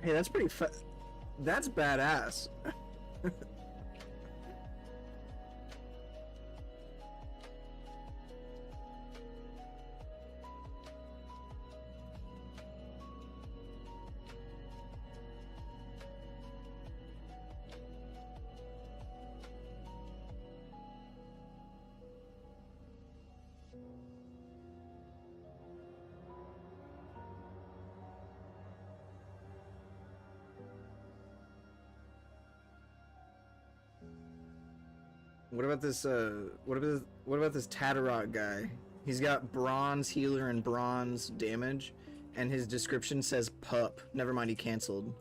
Hey, that's pretty that's badass. What about this what about this Tatarot guy? He's got bronze healer and bronze damage, and his description says pup. Never mind, he canceled.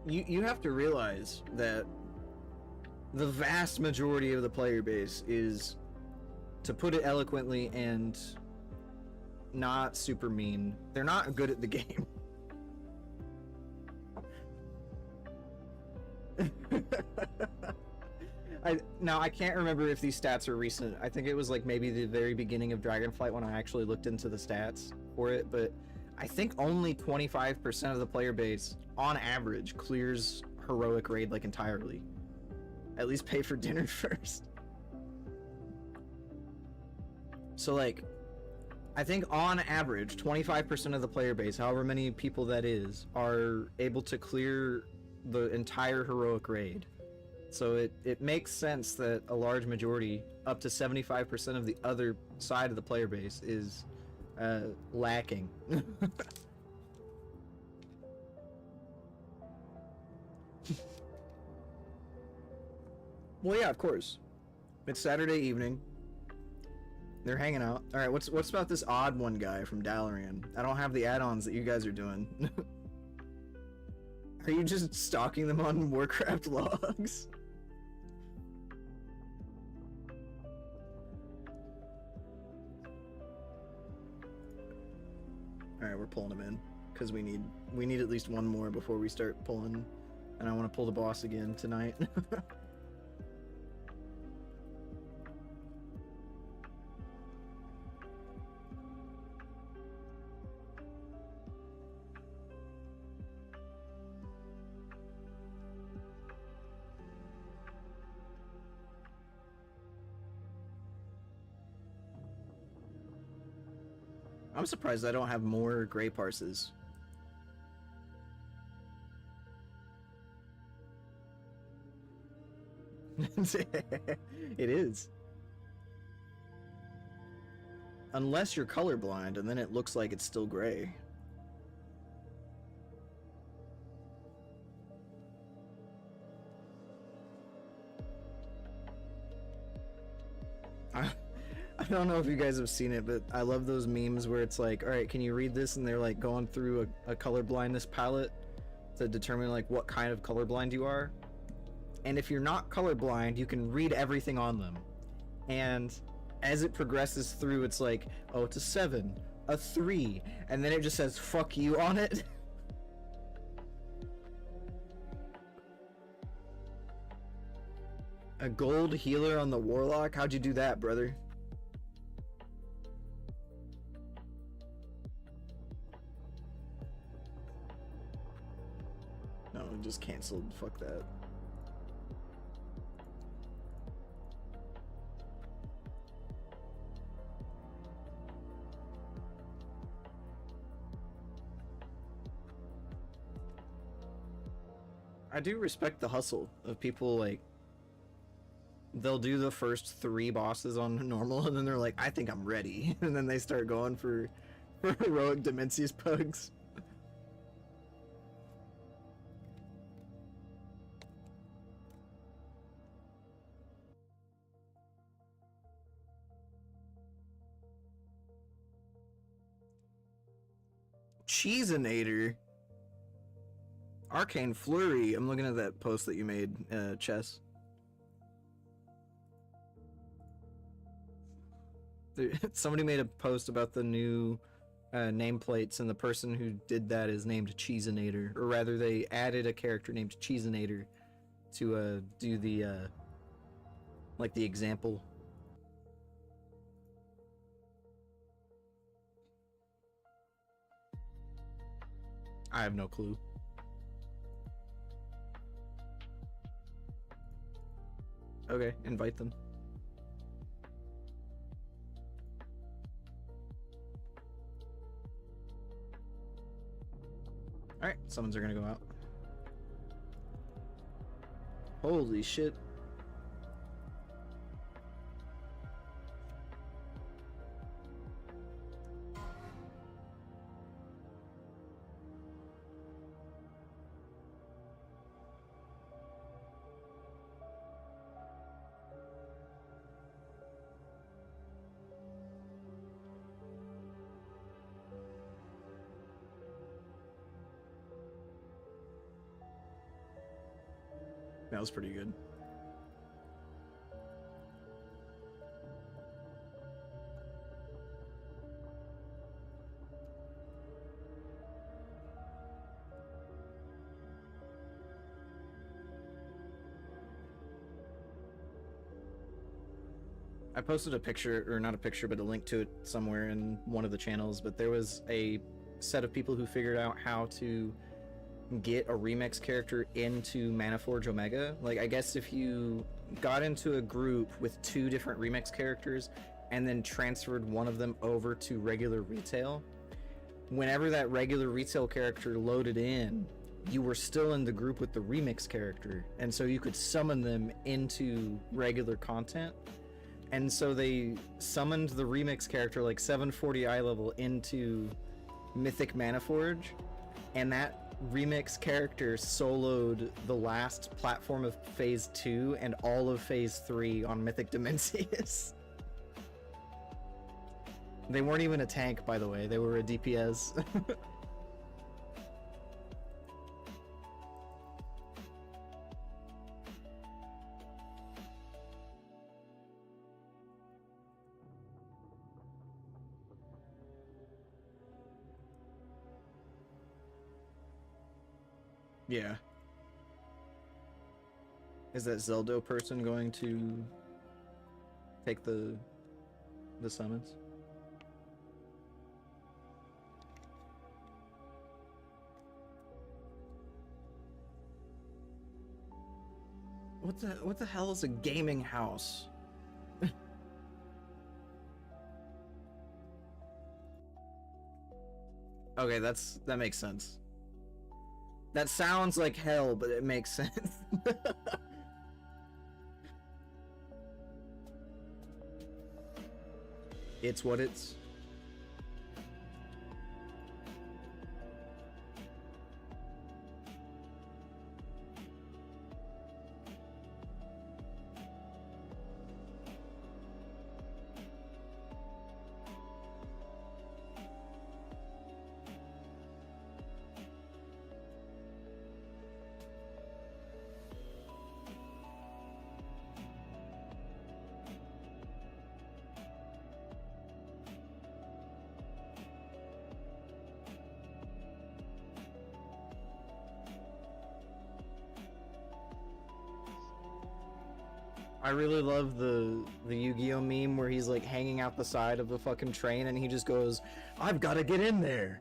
You have to realize that the vast majority of the player base is, to put it eloquently and not super mean, they're not good at the game. I can't remember if these stats are recent. I think it was like maybe the very beginning of Dragonflight when I actually looked into the stats for it, but I think only 25% of the player base, on average, clears heroic raid like entirely. At least pay for dinner first. So like, I think on average, 25% of the player base, however many people that is, are able to clear the entire heroic raid. So it makes sense that a large majority, up to 75% of the other side of the player base, is lacking. Well, yeah, of course. It's Saturday evening. They're hanging out. All right, what's about this odd one guy from Dalaran? I don't have the add-ons that you guys are doing. Are you just stalking them on Warcraft logs? All right, we're pulling him in because we need at least one more before we start pulling, and I want to pull the boss again tonight. I'm surprised I don't have more gray parses. It is. Unless you're colorblind, and then it looks like it's still gray. I don't know if you guys have seen it, but I love those memes where it's like, all right, can you read this? And they're like going through a color blindness palette to determine like what kind of colorblind you are. And if you're not colorblind, you can read everything on them. And as it progresses through, it's like, oh, it's a 7, a 3, and then it just says fuck you on it. A gold healer on the warlock? How'd you do that, brother? No, it just canceled. Fuck that. I do respect the hustle of people like they'll do the first 3 bosses on normal, and then they're like, I think I'm ready. And then they start going for heroic Demencius pugs. Cheesinator. Arcane Flurry. I'm looking at that post that you made, Chess. Somebody made a post about the new nameplates, and the person who did that is named Cheesinator. Or rather, they added a character named Cheesinator to do the like the example. I have no clue. Okay, invite them. Alright, summons are gonna go out. Holy shit. That was pretty good. I posted a picture, or not a picture, but a link to it somewhere in one of the channels, but there was a set of people who figured out how to get a remix character into Manaforge Omega. Like, I guess if you got into a group with 2 different remix characters and then transferred one of them over to regular retail, whenever that regular retail character loaded in, you were still in the group with the remix character, and so you could summon them into regular content. And so they summoned the remix character, like 740 eye level, into Mythic Manaforge, and that remix character soloed the last platform of Phase 2 and all of Phase 3 on Mythic Demencius. They weren't even a tank, by the way, they were a DPS. Yeah. Is that Zeldo person going to take the summons? What the hell is a gaming house? Okay, that makes sense. That sounds like hell, but it makes sense. It's what it's. I really love the Yu-Gi-Oh meme where he's like hanging out the side of the fucking train and he just goes, I've gotta get in there.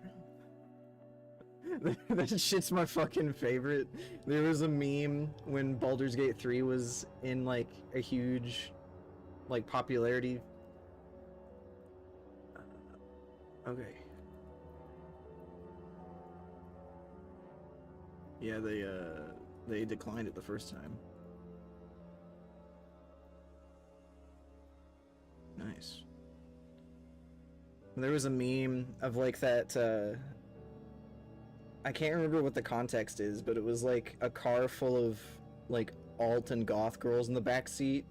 That shit's my fucking favorite. There was a meme when Baldur's Gate 3 was in like a huge like popularity. Okay. Yeah, they declined it the first time. Nice. There was a meme of like that, I can't remember what the context is, but it was like a car full of like alt and goth girls in the back seat,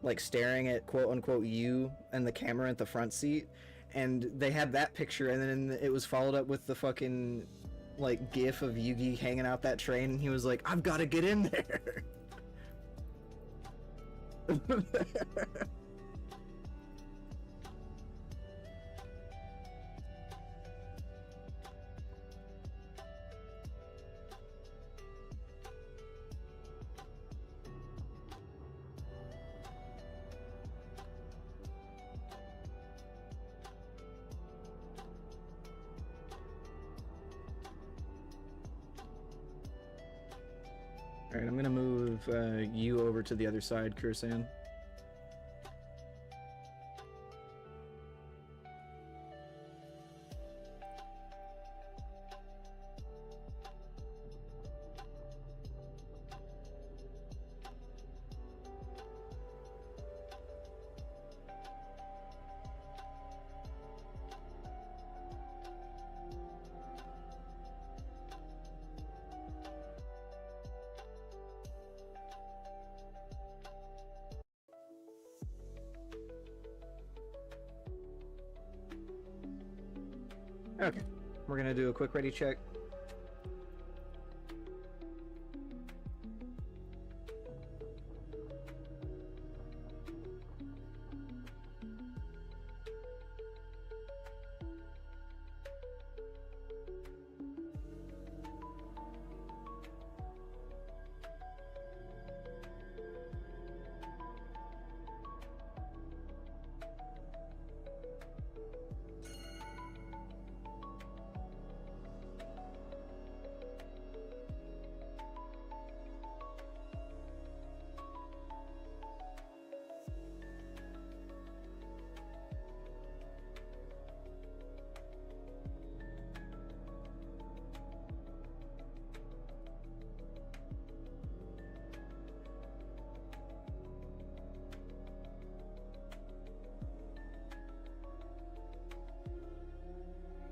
like staring at quote unquote you and the camera at the front seat, and they had that picture, and then it was followed up with the fucking like gif of Yugi hanging out that train, and he was like, I've got to get in there. Alright, I'm gonna move you over to the other side, Kursan. Okay, we're gonna do a quick ready check.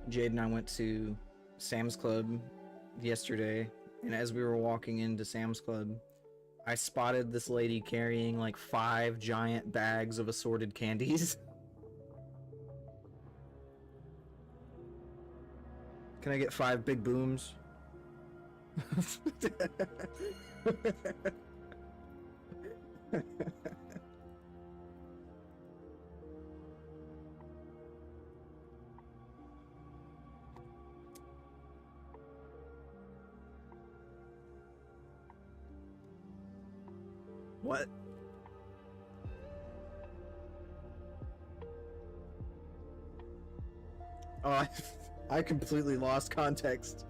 Jade and I went to Sam's Club yesterday, and as we were walking into Sam's Club, I spotted this lady carrying like 5 giant bags of assorted candies. Can I get 5 big booms? What? Oh, I completely lost context.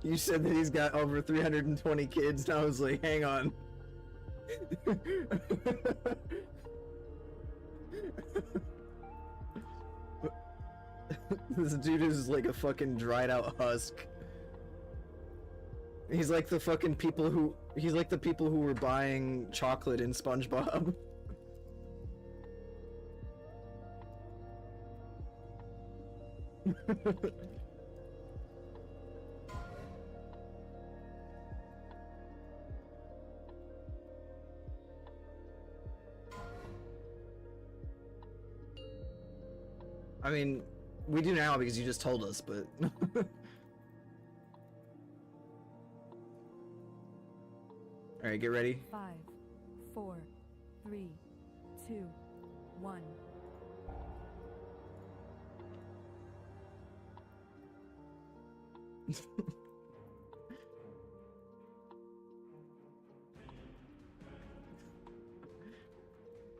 You said that he's got over 320 kids, and I was like, hang on. This dude is like a fucking dried out husk. He's like the fucking people who... He's like the people who were buying chocolate in SpongeBob. I mean, we do now because you just told us, but... Alright, get ready. 5, 4, 3, 2, 1.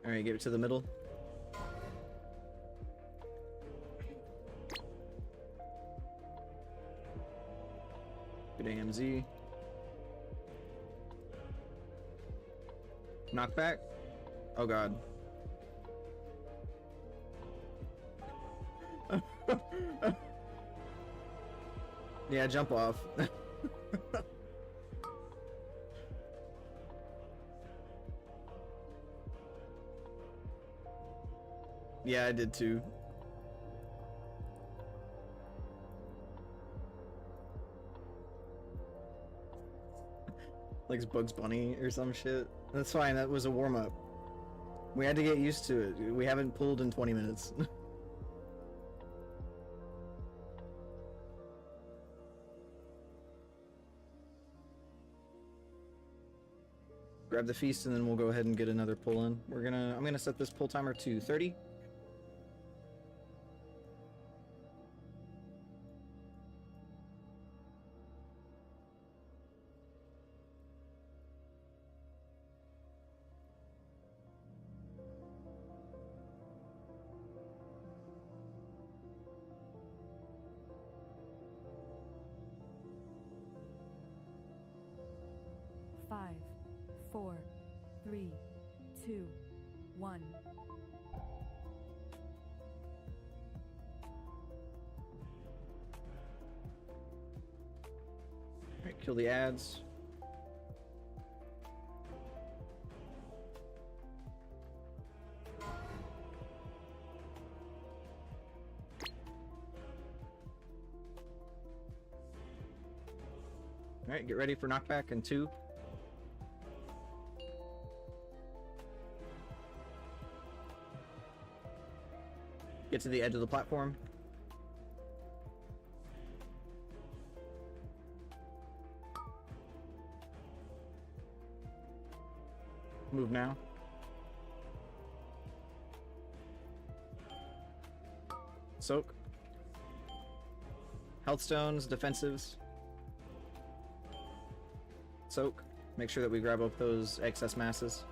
Alright, get it to the middle. Good AMZ. Knockback? Oh god. Yeah, jump off. Yeah, I did too. Like Bugs Bunny or some shit. That's fine, that was a warm-up. We had to get used to it. We haven't pulled in 20 minutes. Grab the feast and then we'll go ahead and get another pull in. I'm gonna set this pull timer to 30. Five, four, three, two, one. Alright, kill the ads. Alright, get ready for knockback in 2. Get to the edge of the platform. Move now. Soak. Health stones, defensives. Soak. Make sure that we grab up those excess masses.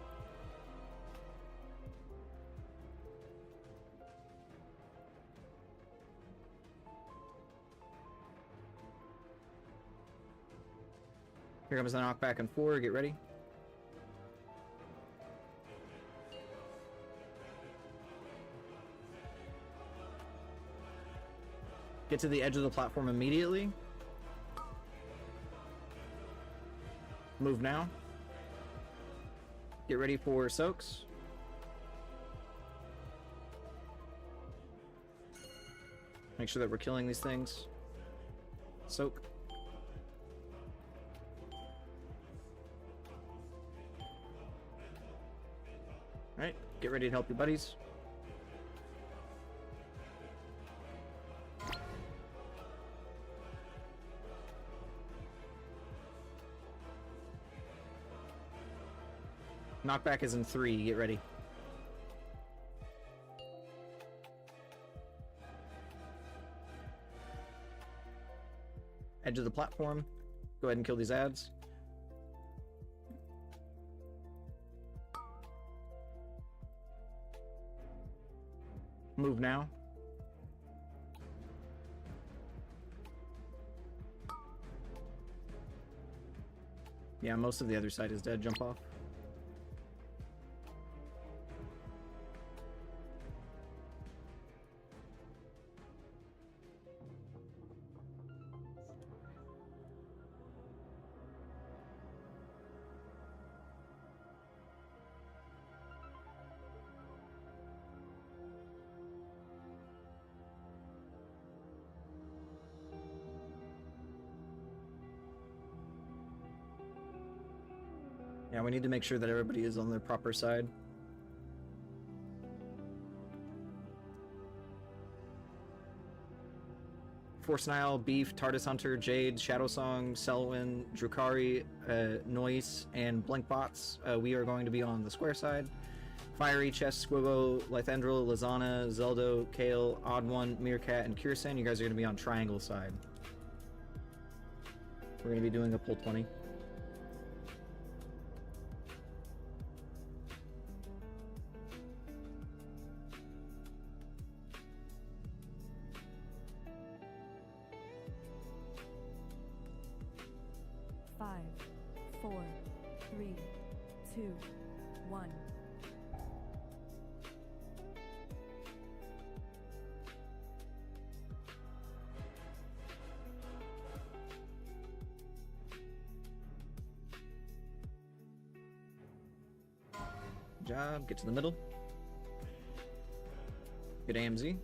Here comes the knockback in 4, get ready. Get to the edge of the platform immediately. Move now. Get ready for soaks. Make sure that we're killing these things. Soak. Alright, get ready to help your buddies. Knockback is in 3, get ready. Edge of the platform. Go ahead and kill these ads. Move now. Yeah, most of the other side is dead. Jump off. Yeah, we need to make sure that everybody is on their proper side. Force Nile, Beef, TARDIS Hunter, Jade, Shadowsong, Selwyn, Drukari, Noise, and Blinkbots. We are going to be on the square side. Fiery, Chess, Squiggo, Lythendril, Lizana, Zeldo, Kale, Odd One, Meerkat, and Kirsan. You guys are going to be on triangle side. We're going to be doing a pull 20. Five, four, three, two, one. Good job. Get to the middle. Good AMZ.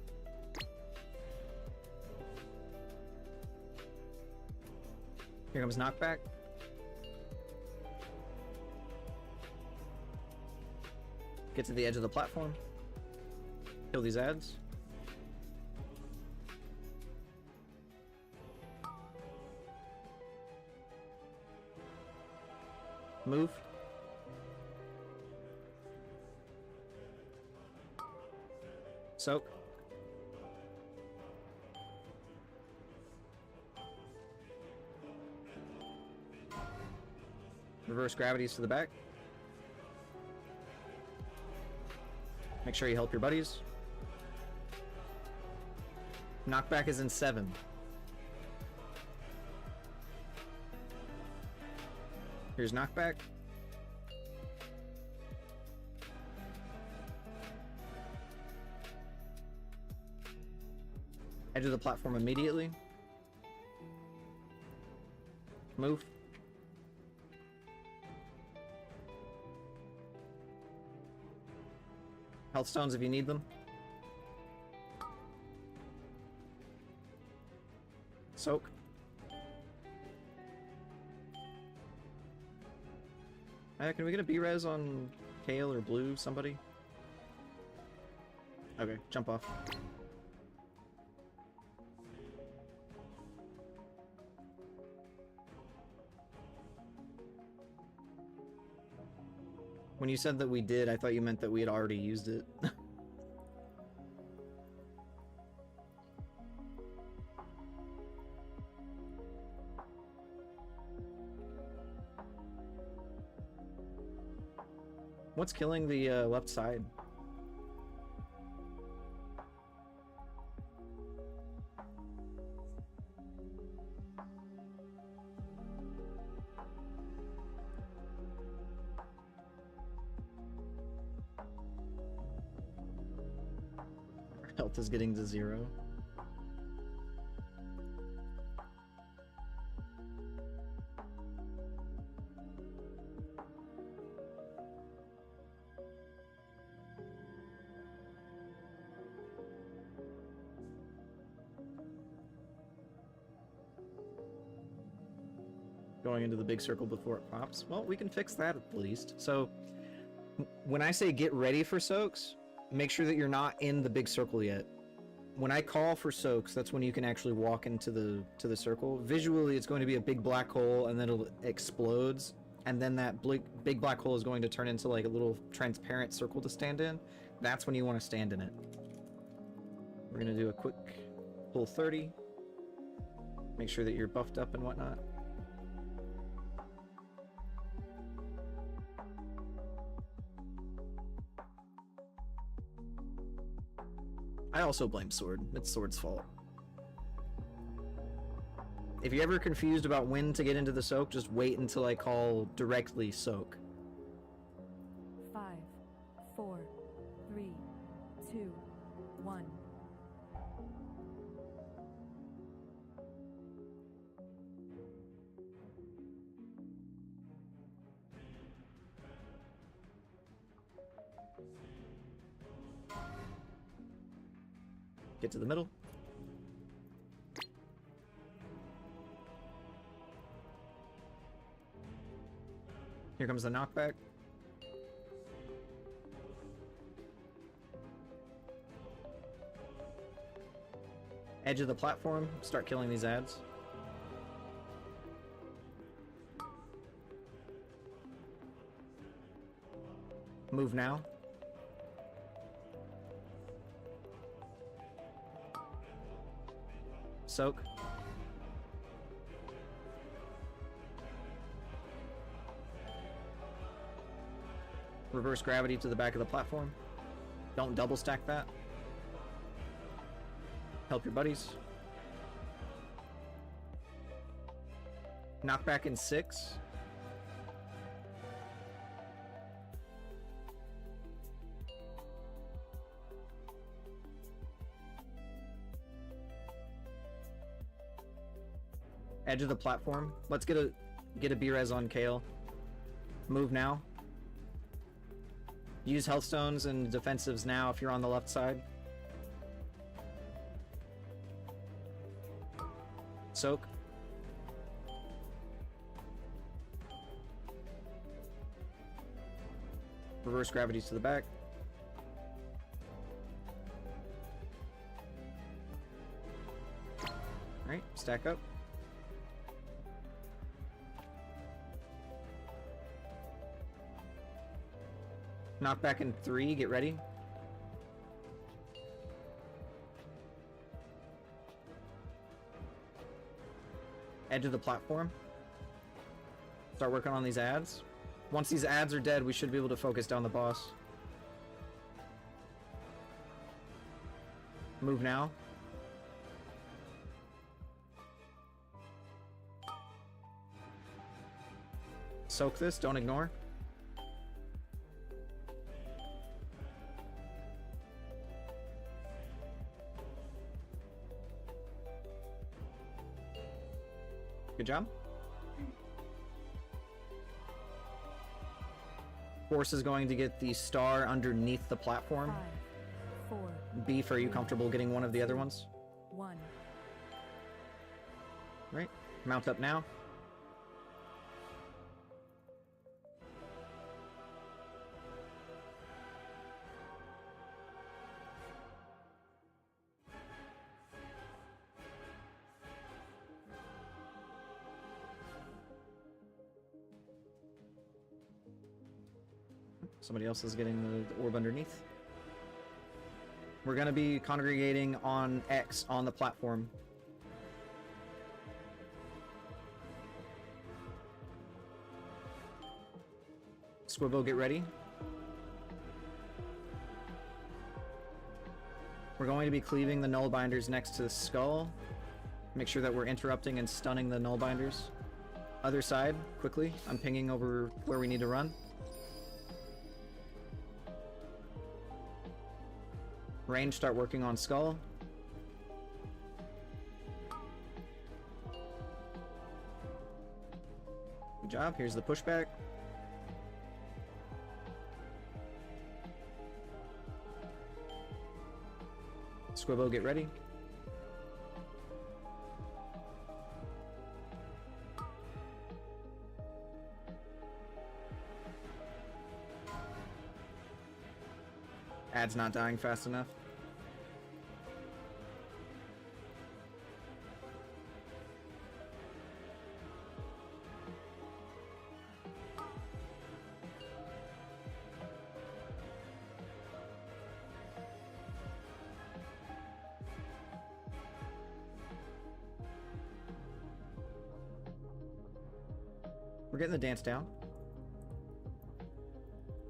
Here comes knockback. Get to the edge of the platform. Kill these ads. Move. Soak. Reverse gravities to the back. Make sure you help your buddies. Knockback is in 7. Here's knockback. Edge of the platform immediately. Move. Health stones if you need them. Soak. Can we get a B-res on Kale or Blue, somebody? Okay, jump off. When you said that we did, I thought you meant that we had already used it. What's killing the left side? Health is getting to 0. Going into the big circle before it pops. Well, we can fix that at least. So when I say get ready for soaks, make sure that you're not in the big circle yet. When I call for soaks, that's when you can actually walk into the circle. Visually, it's going to be a big black hole, and then it explodes, and then that big black hole is going to turn into like a little transparent circle to stand in. That's when you want to stand in it. We're gonna do a quick pull 30. Make sure that you're buffed up and whatnot. I also blame Sword. It's Sword's fault. If you're ever confused about when to get into the soak, just wait until I call directly soak. 5, 4, 3, 2, 1. Get to the middle. Here comes the knockback. Edge of the platform. Start killing these ads. Move now. Soak. Reverse gravity to the back of the platform. Don't double stack that. Help your buddies. Knockback in 6. Edge of the platform. Let's get a B-res on Kale. Move now. Use health stones and defensives now if you're on the left side. soak. Reverse gravities to the back. Alright, stack up. Knock back in 3, get ready. Edge of the platform. Start working on these ads. Once these ads are dead, we should be able to focus down the boss. Move now. Soak this, don't ignore. Good job. Force is going to get the star underneath the platform. 5, 4, Beef, are you comfortable getting one of the other ones? 1. Right. Mount up now. Somebody else is getting the orb underneath. We're going to be congregating on X on the platform. Squibbo, get ready. We're going to be cleaving the nullbinders next to the skull. Make sure that we're interrupting and stunning the nullbinders. Other side, quickly. I'm pinging over where we need to run. Range, start working on skull. Good job. Here's the pushback. Squibbo, get ready. Ad's not dying fast enough. We're getting the dance down.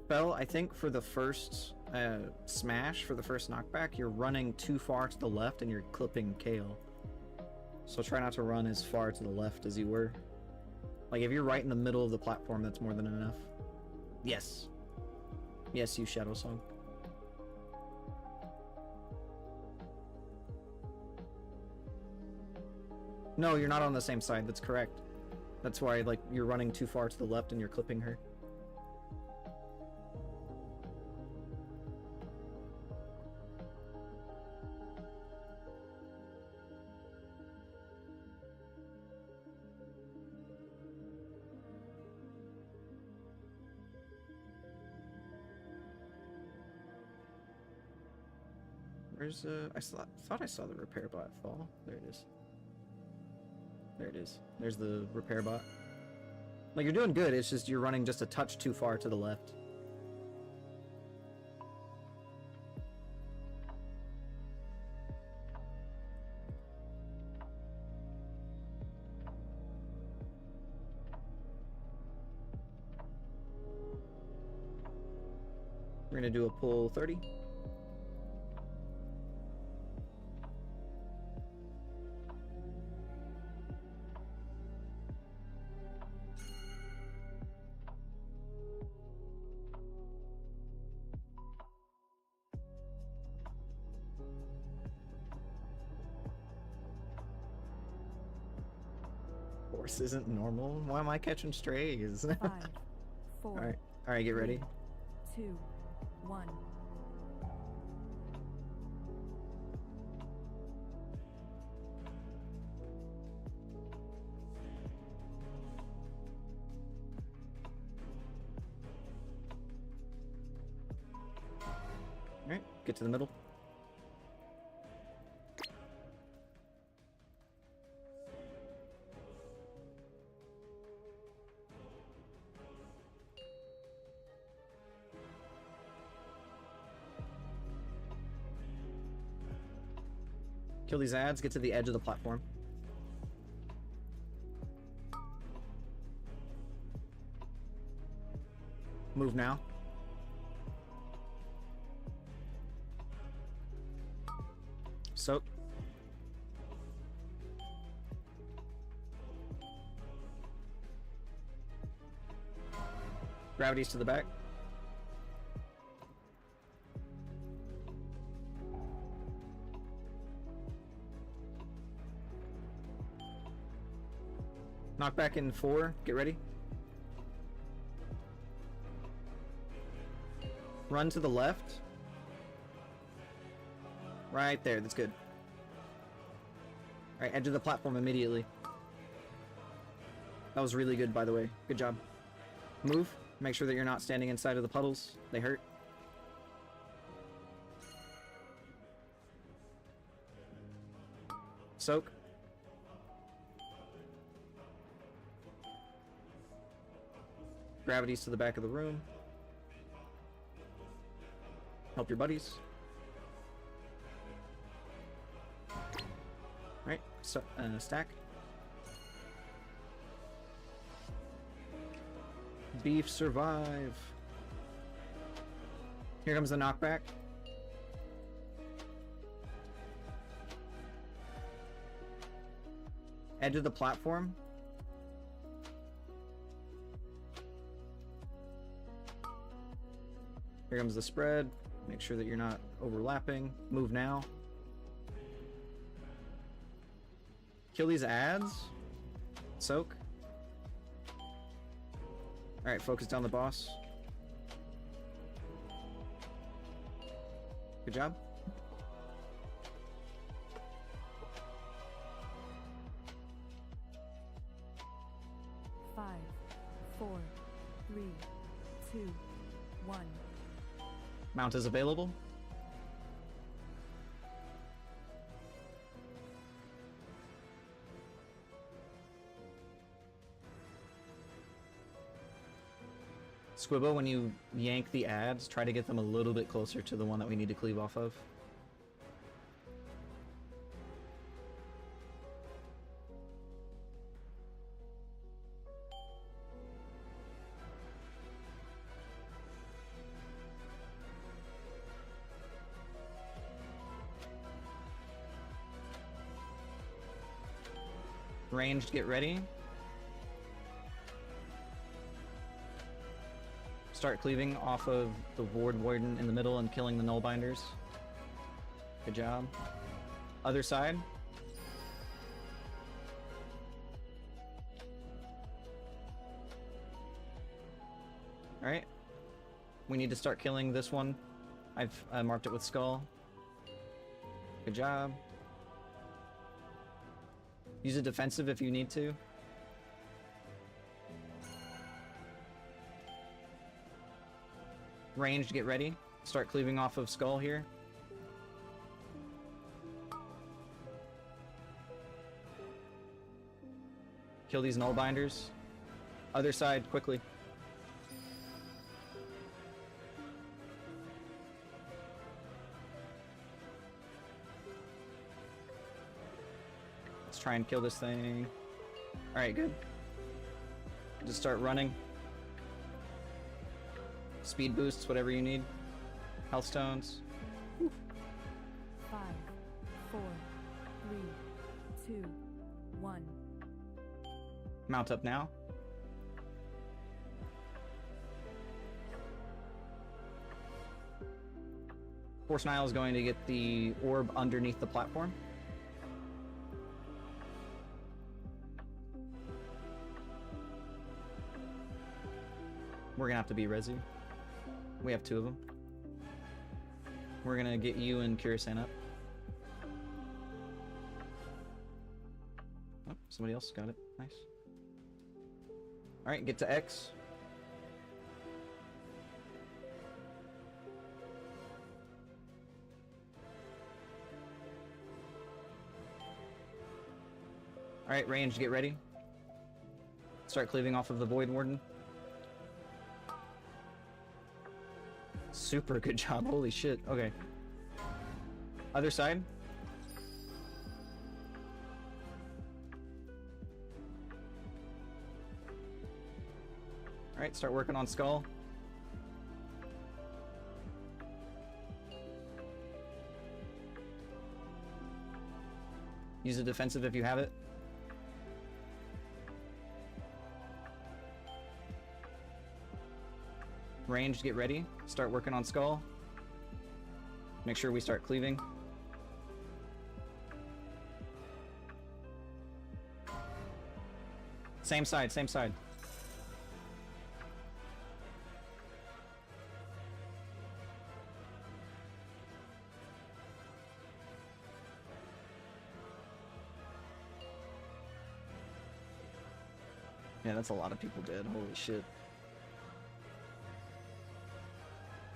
Bell, I think for the first smash, for the first knockback, you're running too far to the left and you're clipping Kale. So try not to run as far to the left as you were. Like, if you're right in the middle of the platform, that's more than enough. Yes. Yes, you Shadow Song. No, you're not on the same side, that's correct. That's why, like, you're running too far to the left and you're clipping her. Where's thought I saw the repair bot fall. There it is. There it is. There's the repair bot. Like, you're doing good, it's just you're running just a touch too far to the left. We're gonna do a pull 30. Horse isn't normal. Why am I catching strays? 5, 4. All right, get ready. 2, 1. Alright, get to the middle. Kill these ads, get to the edge of the platform. Move now. Soak. Gravity's to the back. Knock back in 4. Get ready. Run to the left. Right there. That's good. Alright, edge of the platform immediately. That was really good, by the way. Good job. Move. Make sure that you're not standing inside of the puddles. They hurt. Soak. Gravity's to the back of the room. Help your buddies. Alright, so, stack. Beef survive. Here comes the knockback. Edge of the platform. Here comes the spread. Make sure that you're not overlapping. Move now. Kill these ads. Soak. Alright, focus down the boss. Good job. Five, 4, 3, 2, 1. Mount is available. Squibbo, when you yank the ads, try to get them a little bit closer to the one that we need to cleave off of. Ranged, get ready. Start cleaving off of the Ward Warden in the middle and killing the Nullbinders. Good job. Other side. Alright. We need to start killing this one. I've marked it with skull. Good job. Use a defensive if you need to. Ranged, get ready. Start cleaving off of skull here. Kill these Nullbinders. Other side, quickly. Let's try and kill this thing. Alright, good. Just start running. Speed boosts, whatever you need. Health stones. 5, 4, 3, 2, 1. Mount up now. Force Nile is going to get the orb underneath the platform. We're gonna have to be Resi. We have 2 of them. We're gonna get you and Kirasan up. Oh, somebody else got it. Nice. Alright, get to X. Alright, range, get ready. Start cleaving off of the Void Warden. Super good job, holy shit. Okay. Other side. Alright, start working on Skull. Use a defensive if you have it. Ranged, get ready. Start working on Skull. Make sure we start cleaving. Same side, same side. Yeah, that's a lot of people dead. Holy shit.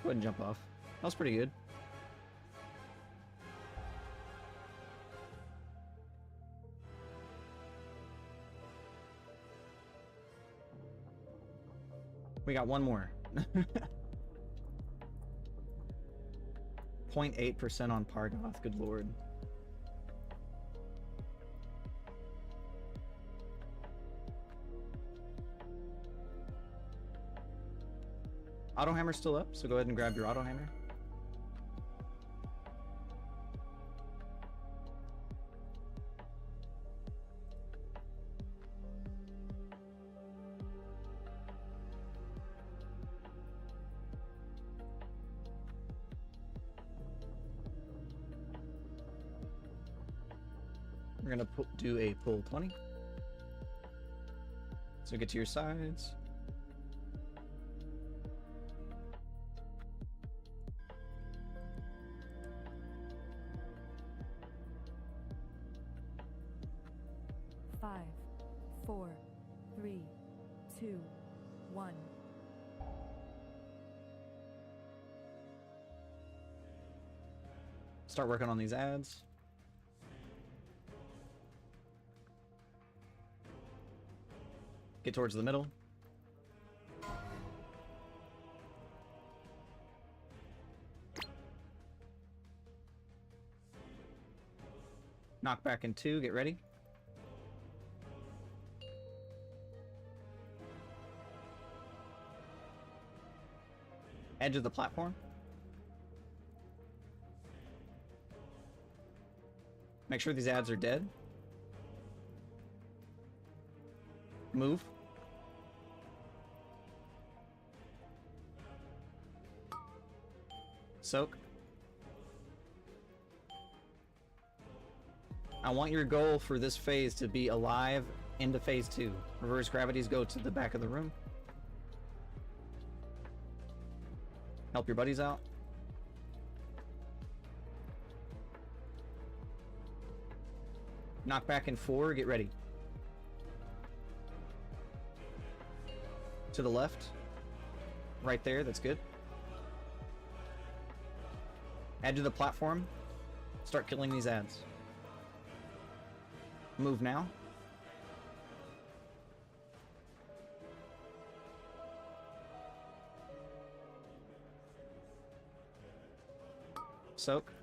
Go ahead and jump off. That was pretty good. We got one more. 0.8% on Pargoth, good lord. Auto hammer's still up, so go ahead and grab your auto hammer. We're gonna do a pull 20. So get to your sides. Five, four, three, two, one. Start working on these ads. Get towards the middle. Knock back in 2, get ready. Edge of the platform. Make sure these ads are dead. Move. Soak. I want your goal for this phase to be alive into phase 2. Reverse gravities go to the back of the room. Help your buddies out. Knock back in 4, get ready. To the left. Right there, that's good. Edge of the platform. Start killing these ads. Move now. Soak.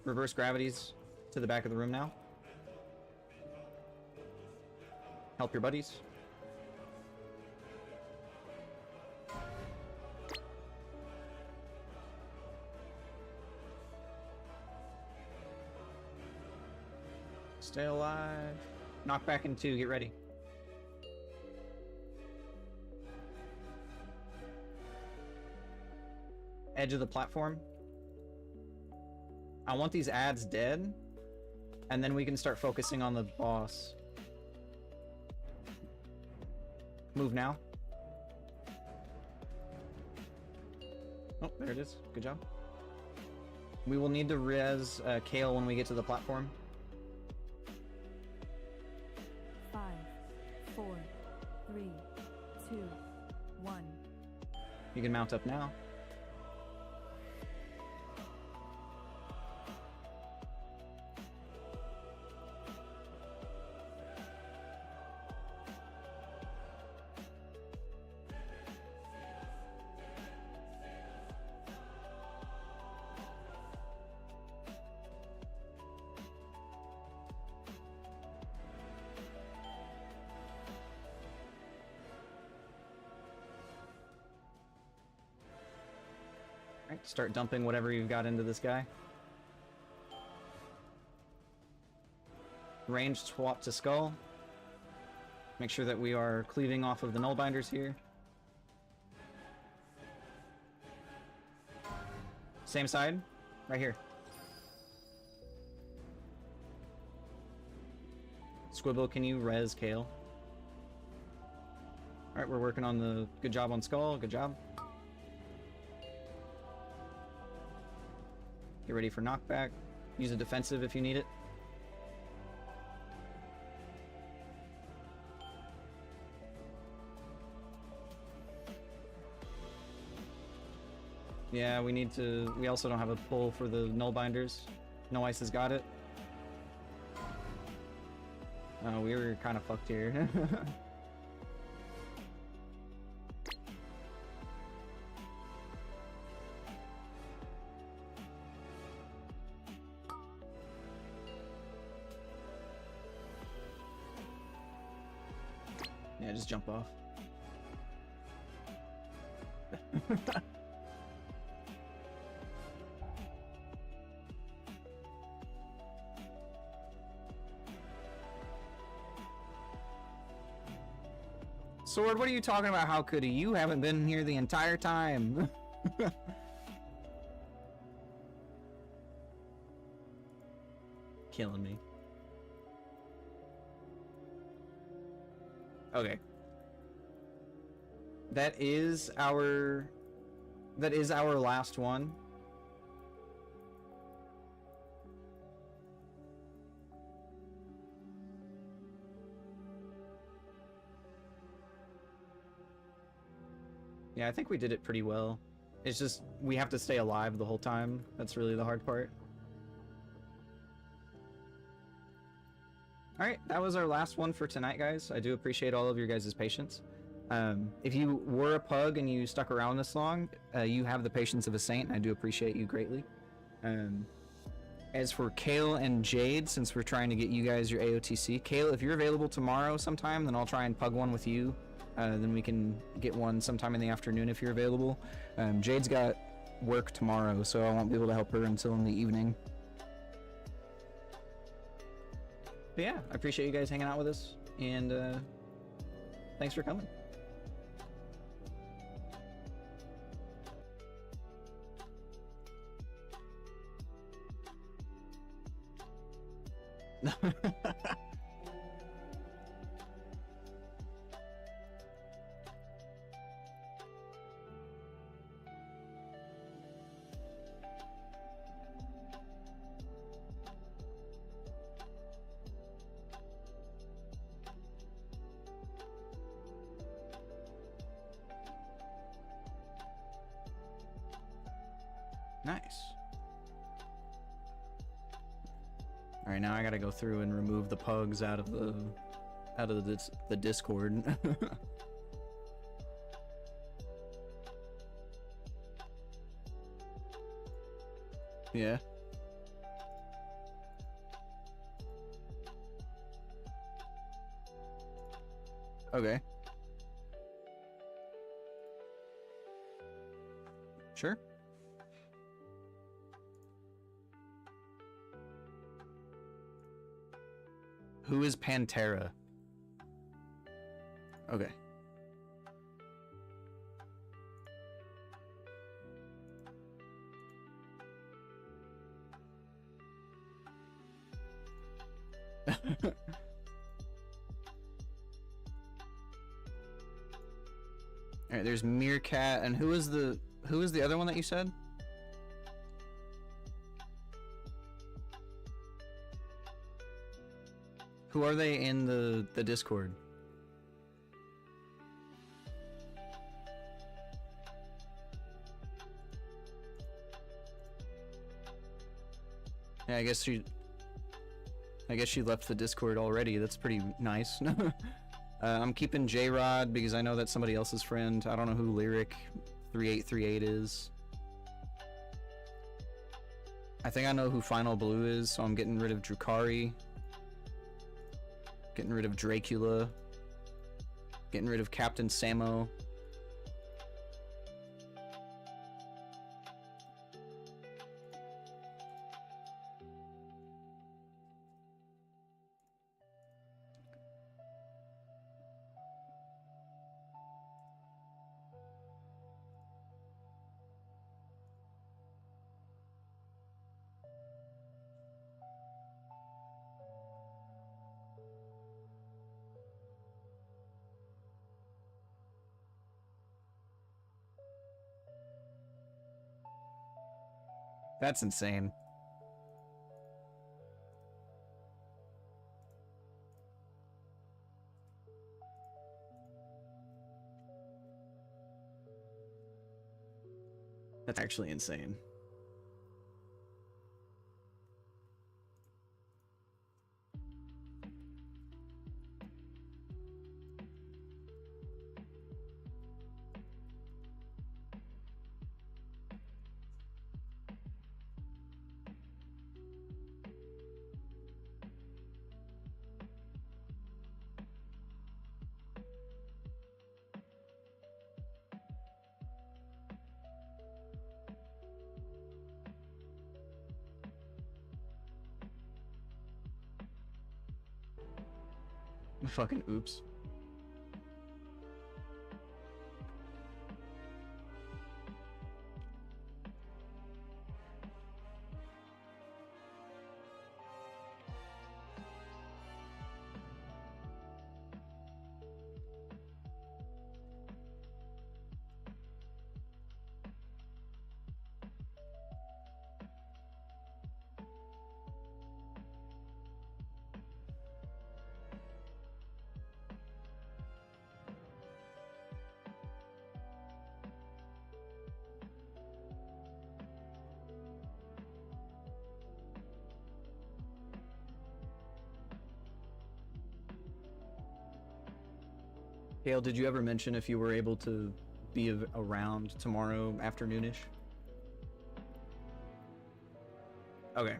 Reverse gravities to the back of the room now. Help your buddies. Stay alive. Knock back in 2, get ready. Edge of the platform. I want these ads dead, and then we can start focusing on the boss. Move now. Oh, there it is. Good job. We will need to res Kale when we get to the platform. 5, 4, 3, 2, 1. You can mount up now. Alright, start dumping whatever you've got into this guy. Range swap to skull. Make sure that we are cleaving off of the nullbinders here. Same side, right here. Squibble, can you res Kale? Alright, we're working on the good job on skull, good job. Get ready for knockback. Use a defensive if you need it. Yeah, we need to... We also don't have a pull for the nullbinders. No Ice has got it. Oh, we were kind of fucked here. Yeah, just jump off. Sword, what are you talking about? How could he? You haven't been here the entire time. Killing me. Okay. That is our last one. Yeah, I think we did it pretty well. It's just, we have to stay alive the whole time. That's really the hard part. Alright, that was our last one for tonight, guys. I do appreciate all of your guys' patience. If you were a pug and you stuck around this long, you have the patience of a saint, and I do appreciate you greatly. As for Kale and Jade, since we're trying to get you guys your AOTC, Kale, if you're available tomorrow sometime, then I'll try and pug one with you. Then we can get one sometime in the afternoon if you're available. Jade's got work tomorrow, so I won't be able to help her until in the evening. But yeah, I appreciate you guys hanging out with us, and thanks for coming. Nice. All right, now I gotta go through and remove the pugs out of the Discord. Yeah. Okay. Sure. Who is Pantera? Okay. All right, there's Meerkat, and who is the other one that you said? Who are they in the Discord? Yeah, I guess she left the Discord already. That's pretty nice. I'm keeping J-Rod because I know that's somebody else's friend. I don't know who Lyric 3838 is. I think I know who Final Blue is, so I'm getting rid of Drukari. Getting rid of Dracula. Getting rid of Captain Samo. That's insane. That's actually insane. Fucking oops. Kale, did you ever mention if you were able to be around tomorrow afternoonish? Okay.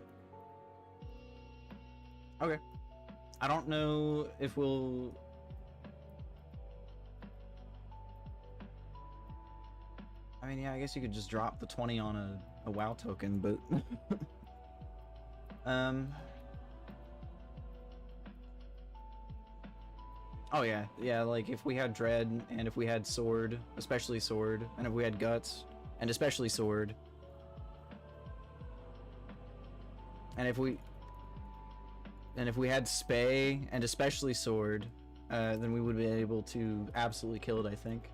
Okay. I don't know if we'll... I mean, yeah, I guess you could just drop the 20 on a WoW token, but... Oh yeah, yeah, like if we had Dread, and if we had Sword, especially Sword, and if we had Guts, and especially Sword, and if we had Spay, and especially Sword, then we would be able to absolutely kill it, I think.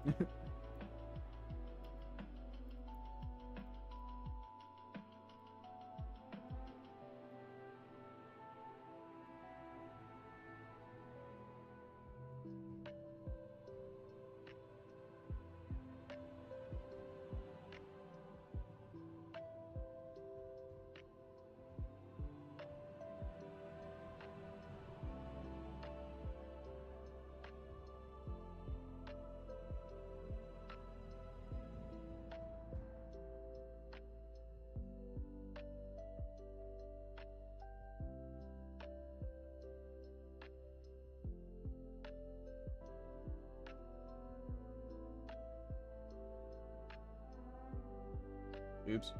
Oops.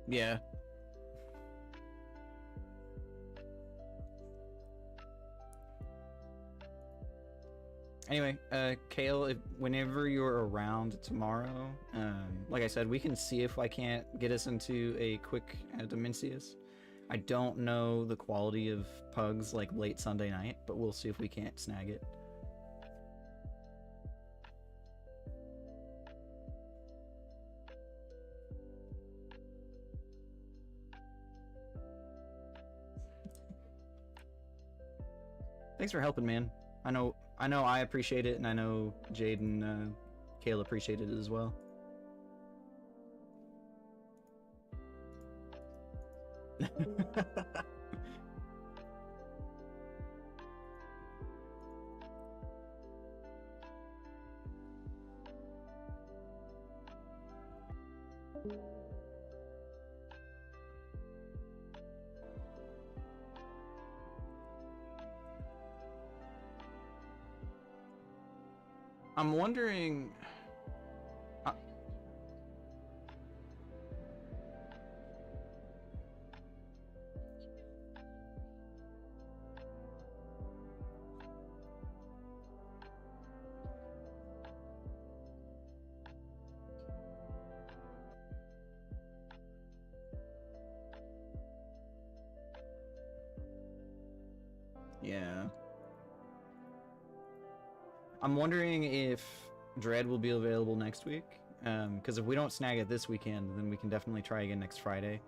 Yeah. Anyway, Kale, whenever you're around tomorrow, like I said, we can see if I can't get us into a quick Dimensius. I don't know the quality of pugs like late Sunday night, but we'll see if we can't snag it. Thanks for helping, man. I know I appreciate it, and I know Jade and Kale appreciate it as well. I'm wondering... Yeah. I'm wondering if Dread will be available next week. Because if we don't snag it this weekend, then we can definitely try again next Friday.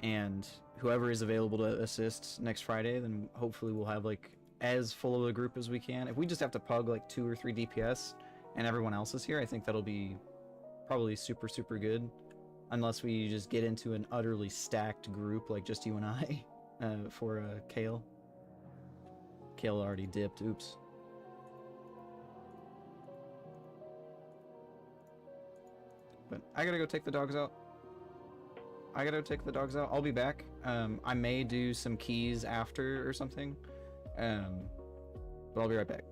And whoever is available to assist next Friday, then hopefully we'll have like as full of a group as we can. If we just have to pug like 2 or 3 DPS and everyone else is here, I think that'll be probably super, super good. Unless we just get into an utterly stacked group like just you and I for Kale. Kale already dipped, oops. But I gotta go take the dogs out. I'll be back. I may do some keys after or something. But I'll be right back.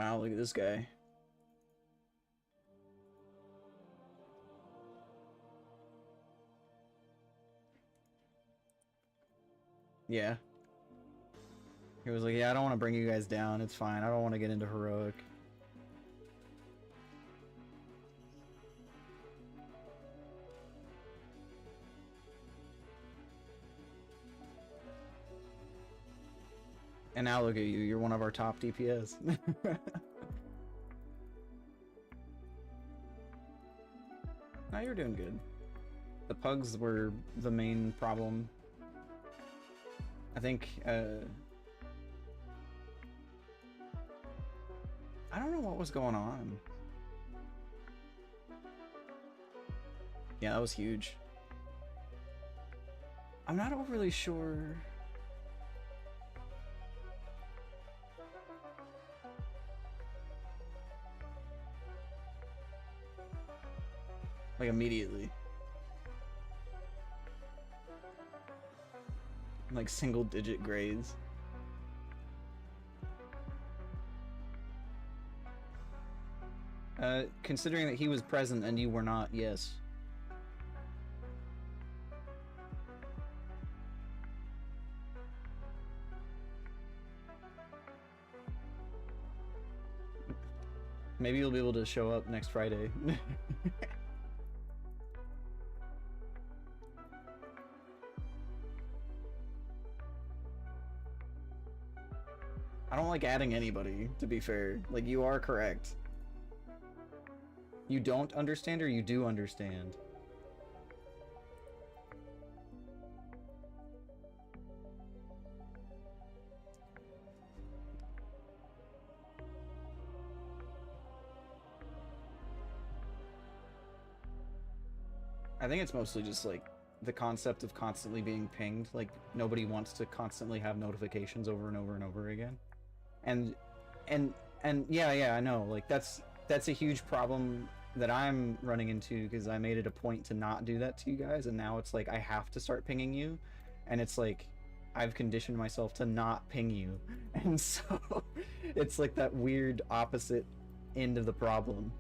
Wow, look at this guy. Yeah. He was like, yeah, I don't want to bring you guys down. It's fine. I don't want to get into heroic. And now look at you. You're one of our top DPS. Now you're doing good. The pugs were the main problem. I think, I don't know what was going on. Yeah, that was huge. I'm not overly sure. Like immediately. Like single digit grades. Considering that he was present and you were not, yes. Maybe you'll be able to show up next Friday. I don't like adding anybody, to be fair. Like, you are correct. You don't understand or you do understand? I think it's mostly just like the concept of constantly being pinged. Like, nobody wants to constantly have notifications over and over and over again. And yeah, I know. Like, that's a huge problem that I'm running into, because I made it a point to not do that to you guys, and now it's like I have to start pinging you, and it's like I've conditioned myself to not ping you, and so it's like that weird opposite end of the problem.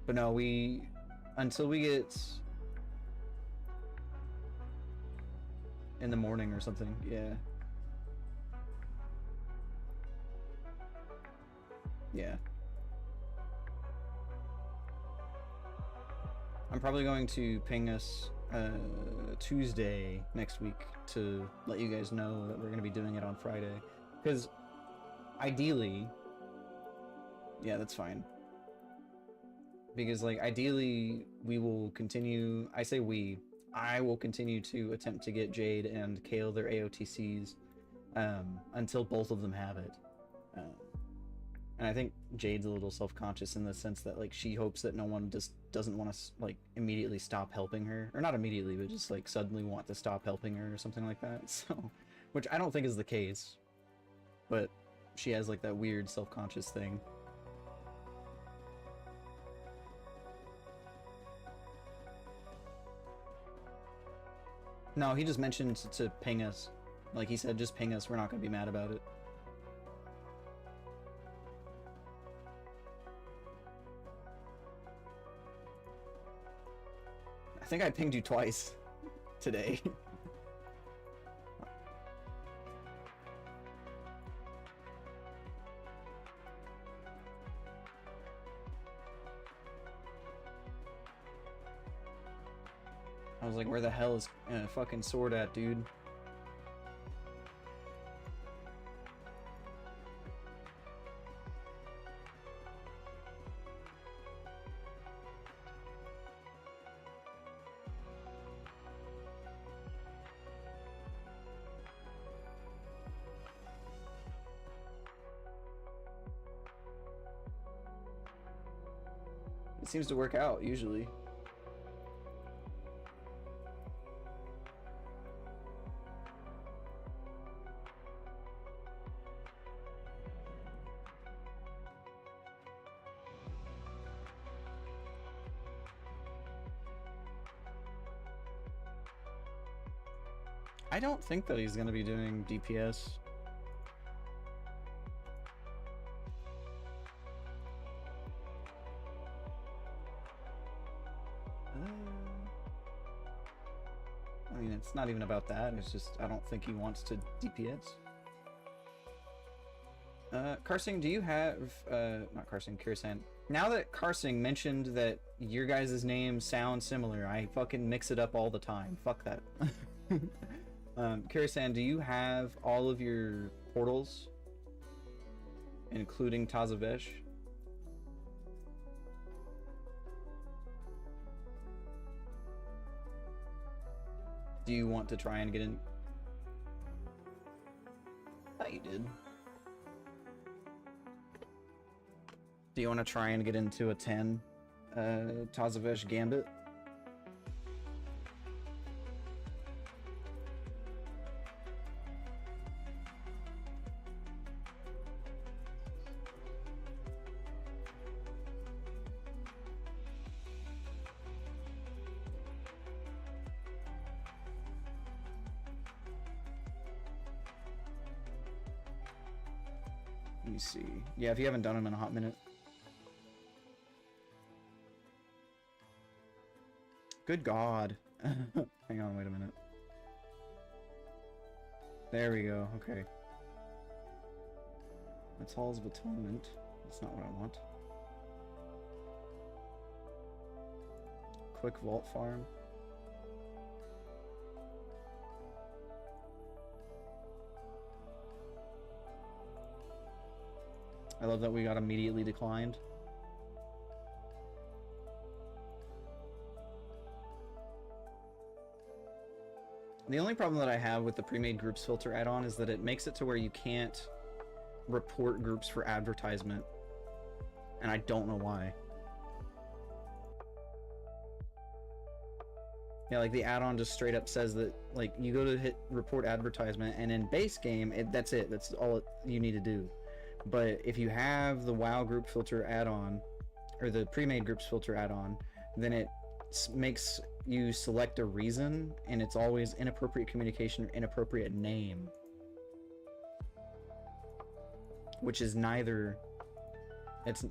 But no, until we get in the morning or something, yeah. Yeah. I'm probably going to ping us Tuesday next week to let you guys know that we're going to be doing it on Friday. Because ideally, yeah, that's fine. Because, like, ideally, we will continue, I will continue to attempt to get Jade and Kale their AOTCs until both of them have it. And I think Jade's a little self-conscious in the sense that, like, she hopes that no one just doesn't want to, like, immediately stop helping her. Or not immediately, but just, like, suddenly want to stop helping her or something like that. So, which I don't think is the case. But she has, like, that weird self-conscious thing. No, he just mentioned to ping us. Like, he said, just ping us, we're not going to be mad about it. I think I pinged you twice today. I was like, where the hell is fucking sword at, dude? It seems to work out, usually. I don't think that he's going to be doing DPS. mean, it's not even about that. It's just I don't think he wants to DPS. Karsing, do you have not Karsing, Kirsan? Now that Karsing mentioned that your guys' names sound similar, I fucking mix it up all the time. Fuck that. Kirasan, do you have all of your portals, including Tazavesh? Do you want to try and get in? I thought you did. Do you want to try and get into a 10 Tazavesh Gambit? Let me see. Yeah, if you haven't done them in a hot minute. Good God. Hang on, wait a minute. There we go, okay. That's Halls of Atonement. That's not what I want. Quick Vault Farm. I love that we got immediately declined. The only problem that I have with the pre-made groups filter add-on is that it makes it to where you can't report groups for advertisement. And I don't know why. Yeah, like the add-on just straight up says that, like, you go to hit report advertisement, and in base game, that's it. That's all you need to do. But if you have the WoW group filter add-on, or the pre-made groups filter add-on, then it makes you select a reason, and it's always inappropriate communication or inappropriate name. Which is neither... It's...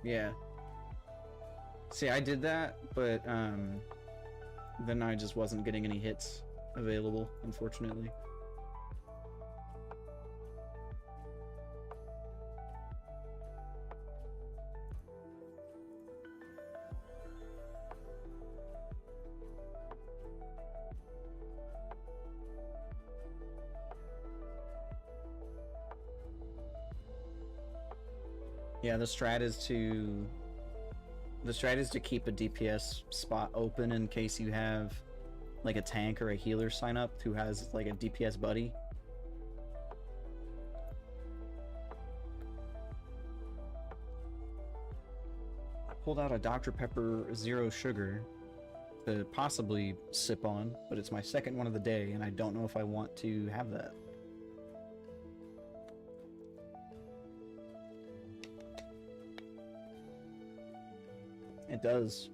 Yeah. See, I did that, but then I just wasn't getting any hits available, unfortunately. Yeah, the strat is to keep a DPS spot open in case you have like a tank or a healer sign up who has like a DPS buddy. I pulled out a Dr. Pepper Zero Sugar to possibly sip on, but it's my second one of the day and I don't know if I want to have that. It does.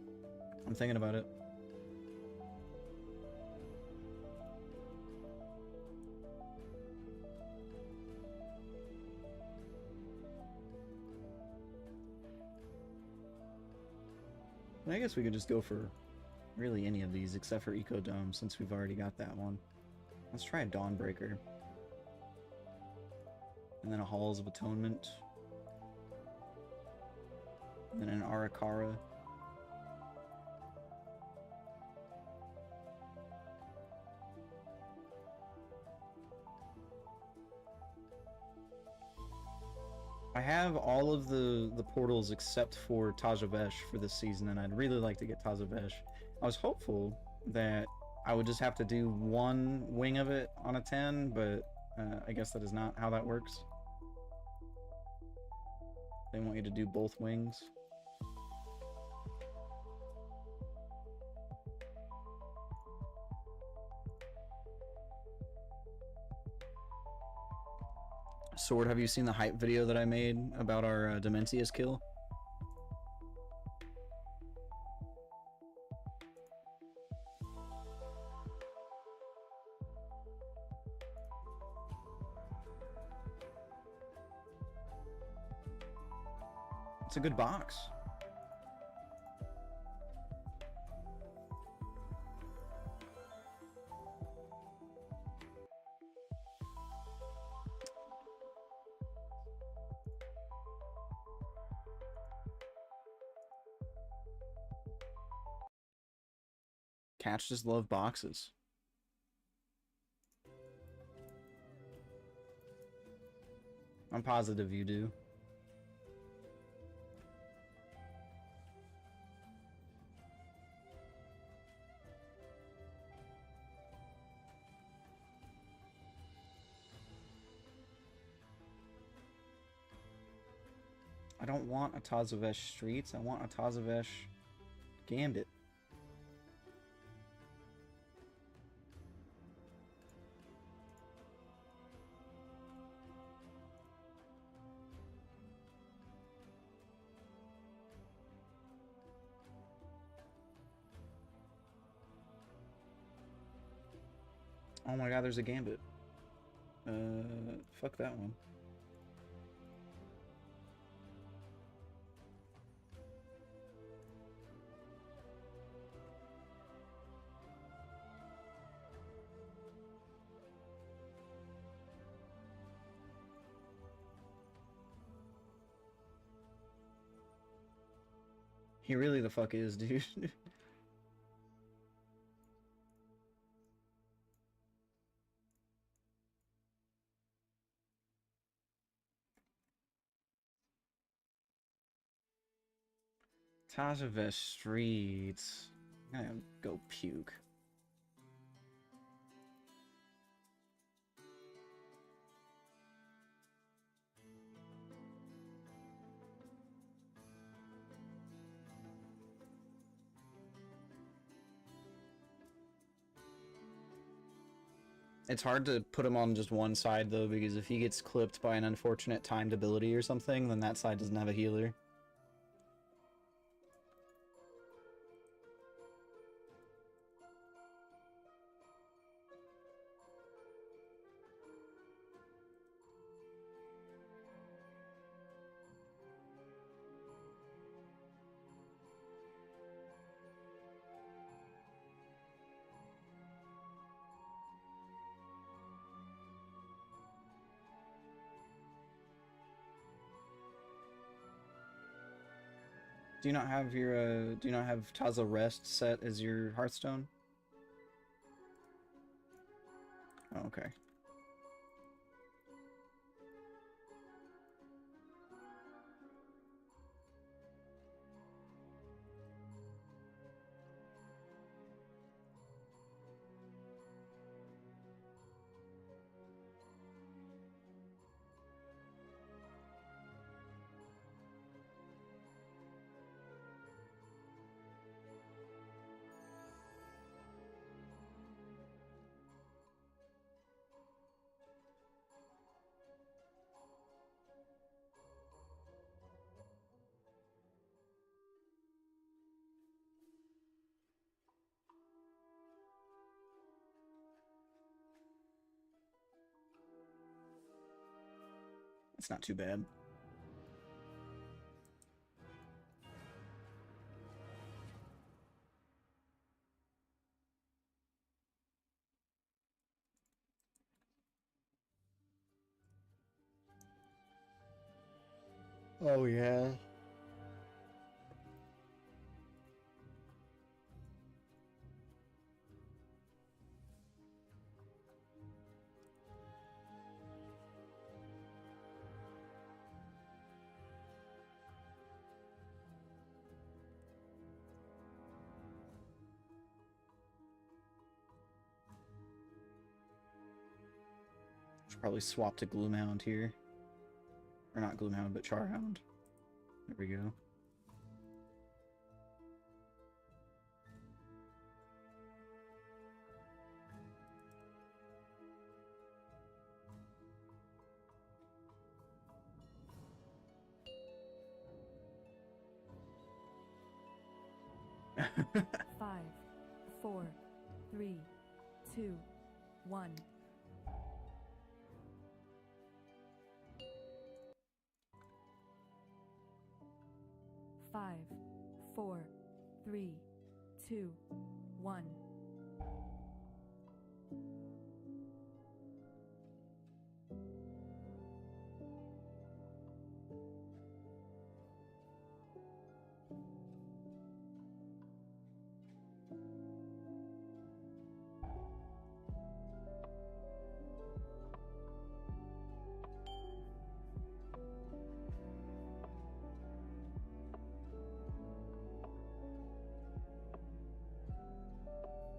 I'm thinking about it. I guess we could just go for really any of these except for Ecodome since we've already got that one. Let's try a Dawnbreaker. And then a Halls of Atonement. And then an Arakara. I have all of the portals except for Tazavesh for this season, and I'd really like to get Tazavesh. I was hopeful that I would just have to do one wing of it on a 10, but I guess that is not how that works. They want you to do both wings. Sword, have you seen the hype video that I made about our Dementius kill? It's a good box. Cats just love boxes. I'm positive you do. I don't want a Tazavesh Streets, I want a Tazavesh Gambit. Oh my god, there's a Gambit. Fuck that one. He really the fuck is, dude. Tazavesh Streets. I'm gonna go puke. It's hard to put him on just one side, though, because if he gets clipped by an unfortunate timed ability or something, then that side doesn't have a healer. Do you not have your, do you not have Taza Rest set as your Hearthstone? Oh, okay. It's not too bad. Oh, yeah. Should probably swap to Gloomhound here. Or not Gloomhound, but Charhound. There we go. Five, four, three, two, one. 5, 4, 3, 2, 1.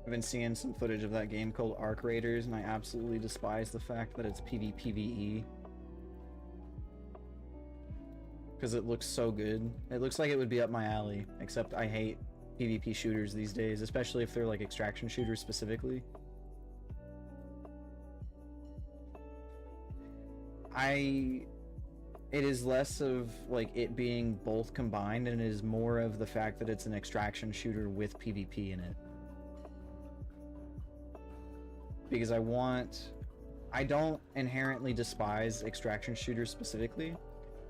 I've been seeing some footage of that game called Arc Raiders, and I absolutely despise the fact that it's PvPvE. Because it looks so good. It looks like it would be up my alley, except I hate PvP shooters these days, especially if they're like extraction shooters specifically. It is less of like it being both combined, and it is more of the fact that it's an extraction shooter with PvP in it. Because I don't inherently despise extraction shooters specifically.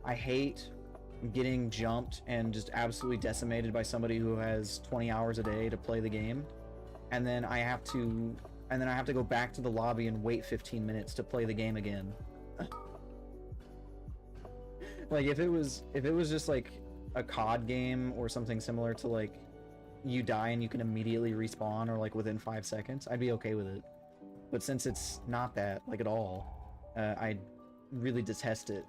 I hate getting jumped and just absolutely decimated by somebody who has 20 hours a day to play the game, and then I have to go back to the lobby and wait 15 minutes to play the game again. Like if it was just like a COD game or something similar to like you die and you can immediately respawn or like within 5 seconds, I'd be okay with it. But since it's not that, like, at all, I really detest it.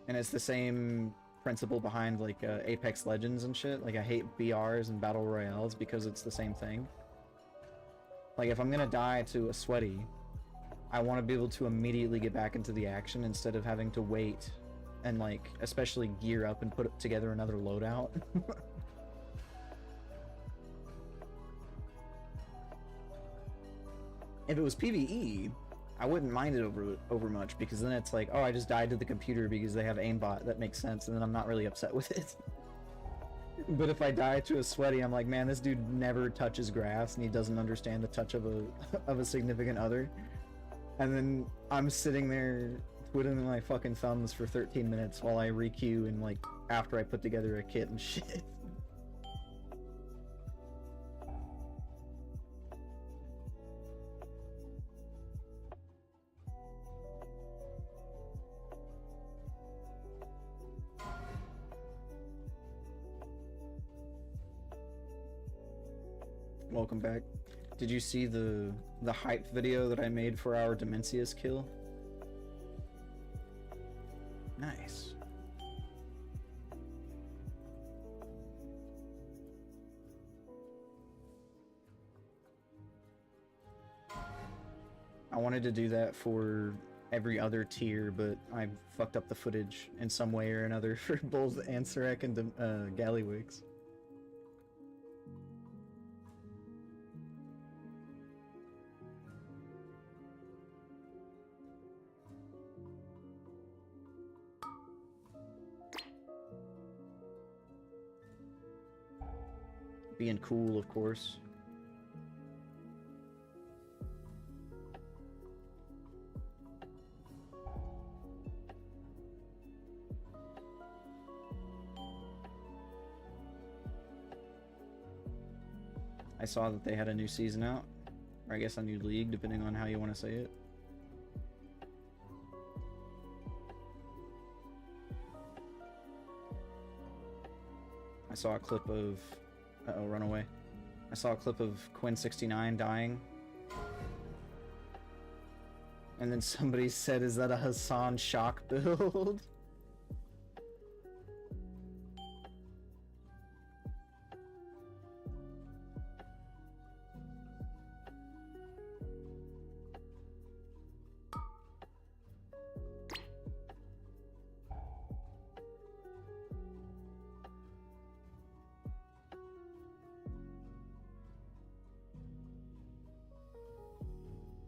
And it's the same principle behind, like, Apex Legends and shit. Like, I hate BRs and Battle Royales because it's the same thing. Like, if I'm gonna die to a sweaty, I want to be able to immediately get back into the action instead of having to wait and like especially gear up and put together another loadout. If it was PvE, I wouldn't mind it over much, because then it's like, oh, I just died to the computer because they have aimbot. That makes sense, and then I'm not really upset with it. But if I die to a sweaty, I'm like, man, this dude never touches grass and he doesn't understand the touch of a significant other. And then I'm sitting there twiddling my fucking thumbs for 13 minutes while I requeue and like after I put together a kit and shit. Welcome back. Did you see the hype video that I made for our Demencius kill? Nice. I wanted to do that for every other tier, but I fucked up the footage in some way or another for both Ansurek and Gallywigs. Being cool, of course. I saw that they had a new season out, or I guess a new league, depending on how you want to say it. I saw a clip of... Uh-oh, run away. I saw a clip of Quinn69 dying. And then somebody said, is that a Hassan shock build?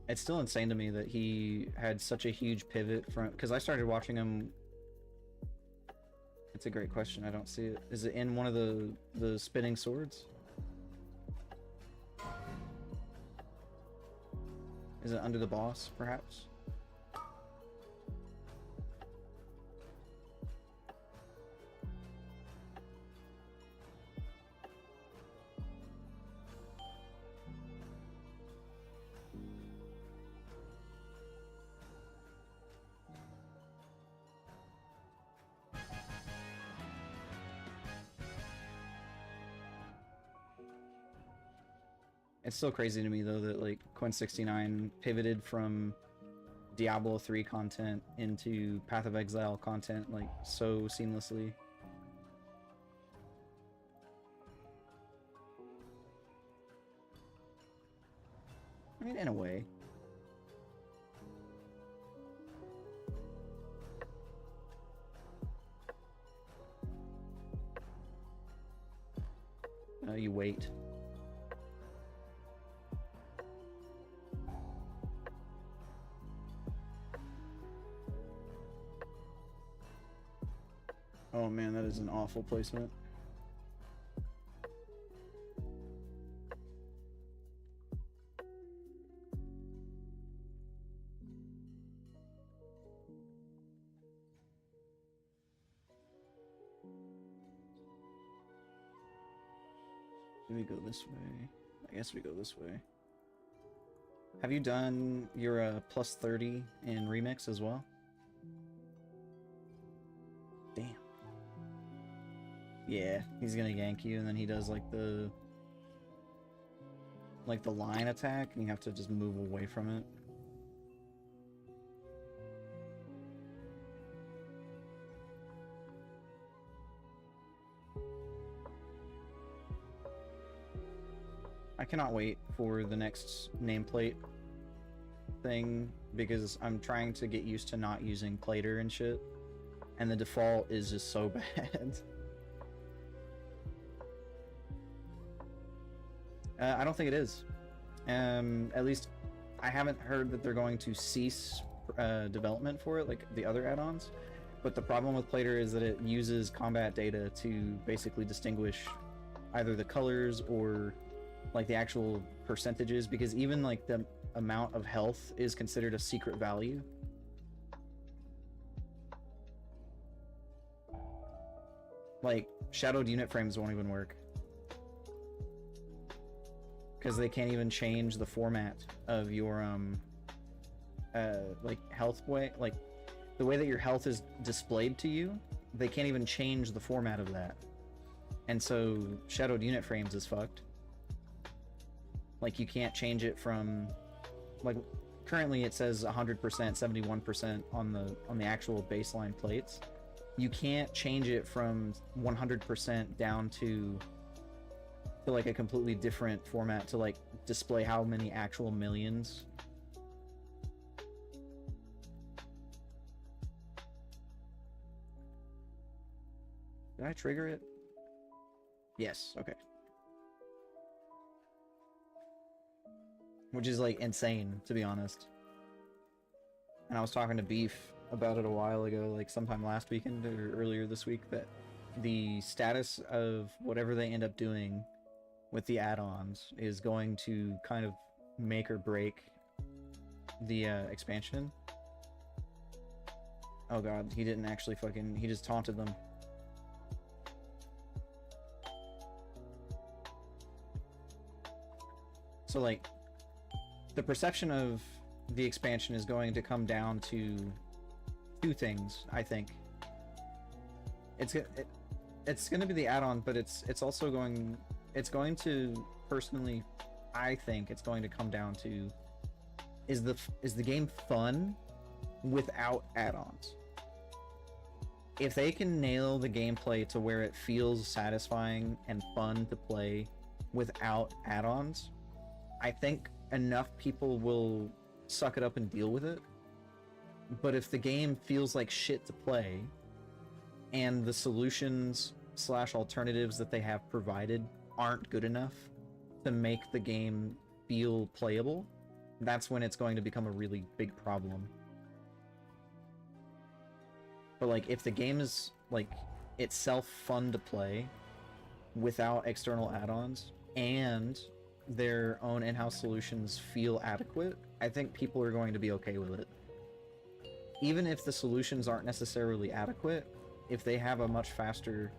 It's still insane to me that he had such a huge pivot from, because I started watching him. It's a great question. I don't see it. Is it in one of the spinning swords? Is it under the boss, perhaps? It's still crazy to me though that like Quen69 pivoted from Diablo 3 content into Path of Exile content like so seamlessly. I mean, in a way. You wait. Oh man, that is an awful placement. Do we go this way? I guess we go this way. Have you done your plus 30 in Remix as well? Damn. Yeah, he's gonna yank you, and then he does like the line attack, and you have to just move away from it. I cannot wait for the next nameplate thing because I'm trying to get used to not using Clater and shit, and the default is just so bad. I don't think it is. At least I haven't heard that they're going to cease development for it, like the other add-ons. But the problem with Plater is that it uses combat data to basically distinguish either the colors or like the actual percentages, because even like the amount of health is considered a secret value. Like shadowed unit frames won't even work because they can't even change the format of your like health way, like the way that your health is displayed to you. They can't even change the format of that, and so shadowed unit frames is fucked. Like you can't change it from, like currently it says 100%, 71% on the actual baseline plates. You can't change it from 100% down to like a completely different format to like display how many actual millions. Did I trigger it? Yes, okay. Which is like insane, to be honest. And I was talking to Beef about it a while ago, like sometime last weekend or earlier this week, that the status of whatever they end up doing with the add-ons is going to kind of make or break the expansion. Oh god, he didn't actually fucking, he just taunted them. So like, the perception of the expansion is going to come down to two things, I think. It's going to be the add-on, but it's also going to, personally, I think it's going to come down to is the game fun without add-ons. If they can nail the gameplay to where it feels satisfying and fun to play without add-ons, I think enough people will suck it up and deal with it. But if the game feels like shit to play and the solutions / alternatives that they have provided aren't good enough to make the game feel playable, that's when it's going to become a really big problem. But like, if the game is like itself fun to play without external add-ons and their own in-house solutions feel adequate, I think people are going to be okay with it. Even if the solutions aren't necessarily adequate, if they have a much faster,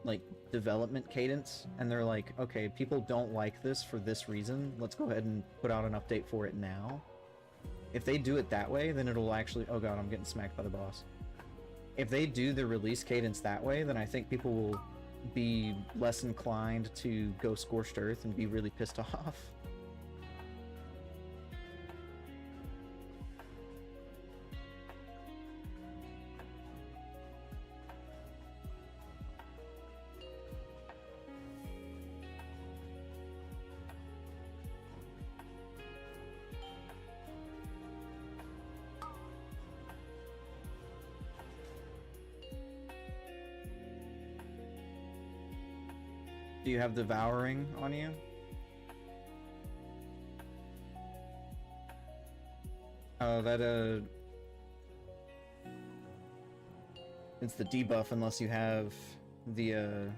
like, development cadence, and they're like, okay, people don't like this for this reason, let's go ahead and put out an update for it now. If they do it that way, then it'll actually... Oh god, I'm getting smacked by the boss. If they do the release cadence that way, then I think people will be less inclined to go Scorched Earth and be really pissed off. Do you have Devouring on you? Oh, that, it's the debuff unless you have the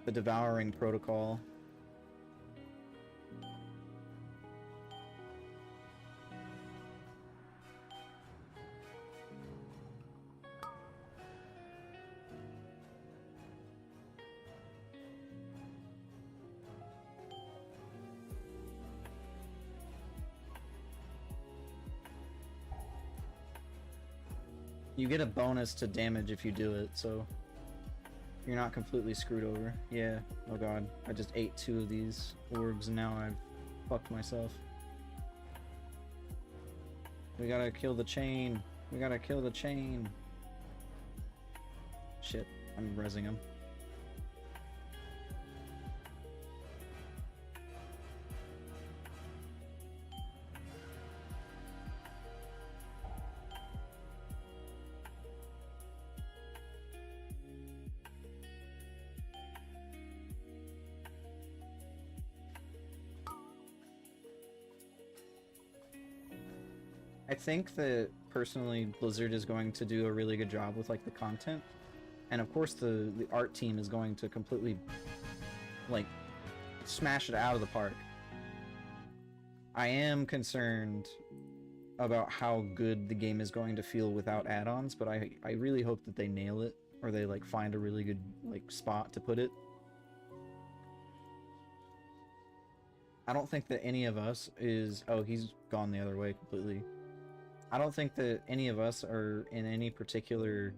Devouring protocol. You get a bonus to damage if you do it, so you're not completely screwed over. Yeah, oh god, I just ate 2 of these orbs and now I've fucked myself. We gotta kill the chain. We gotta kill the chain. Shit, I'm rezzing him. I think that personally Blizzard is going to do a really good job with like the content, and of course the art team is going to completely like smash it out of the park. I am concerned about how good the game is going to feel without add-ons, but I really hope that they nail it, or they like find a really good like spot to put it. I don't think that any of us is... Oh, he's gone the other way completely. I don't think that any of us are in any particular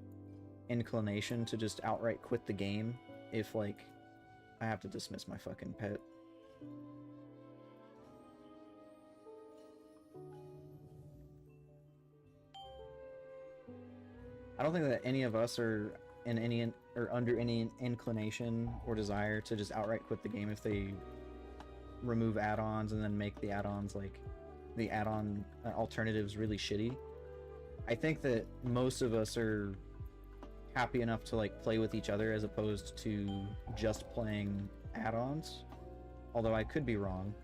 inclination to just outright quit the game if, like... I have to dismiss my fucking pet. I don't think that any of us are in any or under any inclination or desire to just outright quit the game if they remove add-ons and then make the add-ons like the add-on alternatives really shitty. I think that most of us are happy enough to like play with each other as opposed to just playing add-ons, although I could be wrong.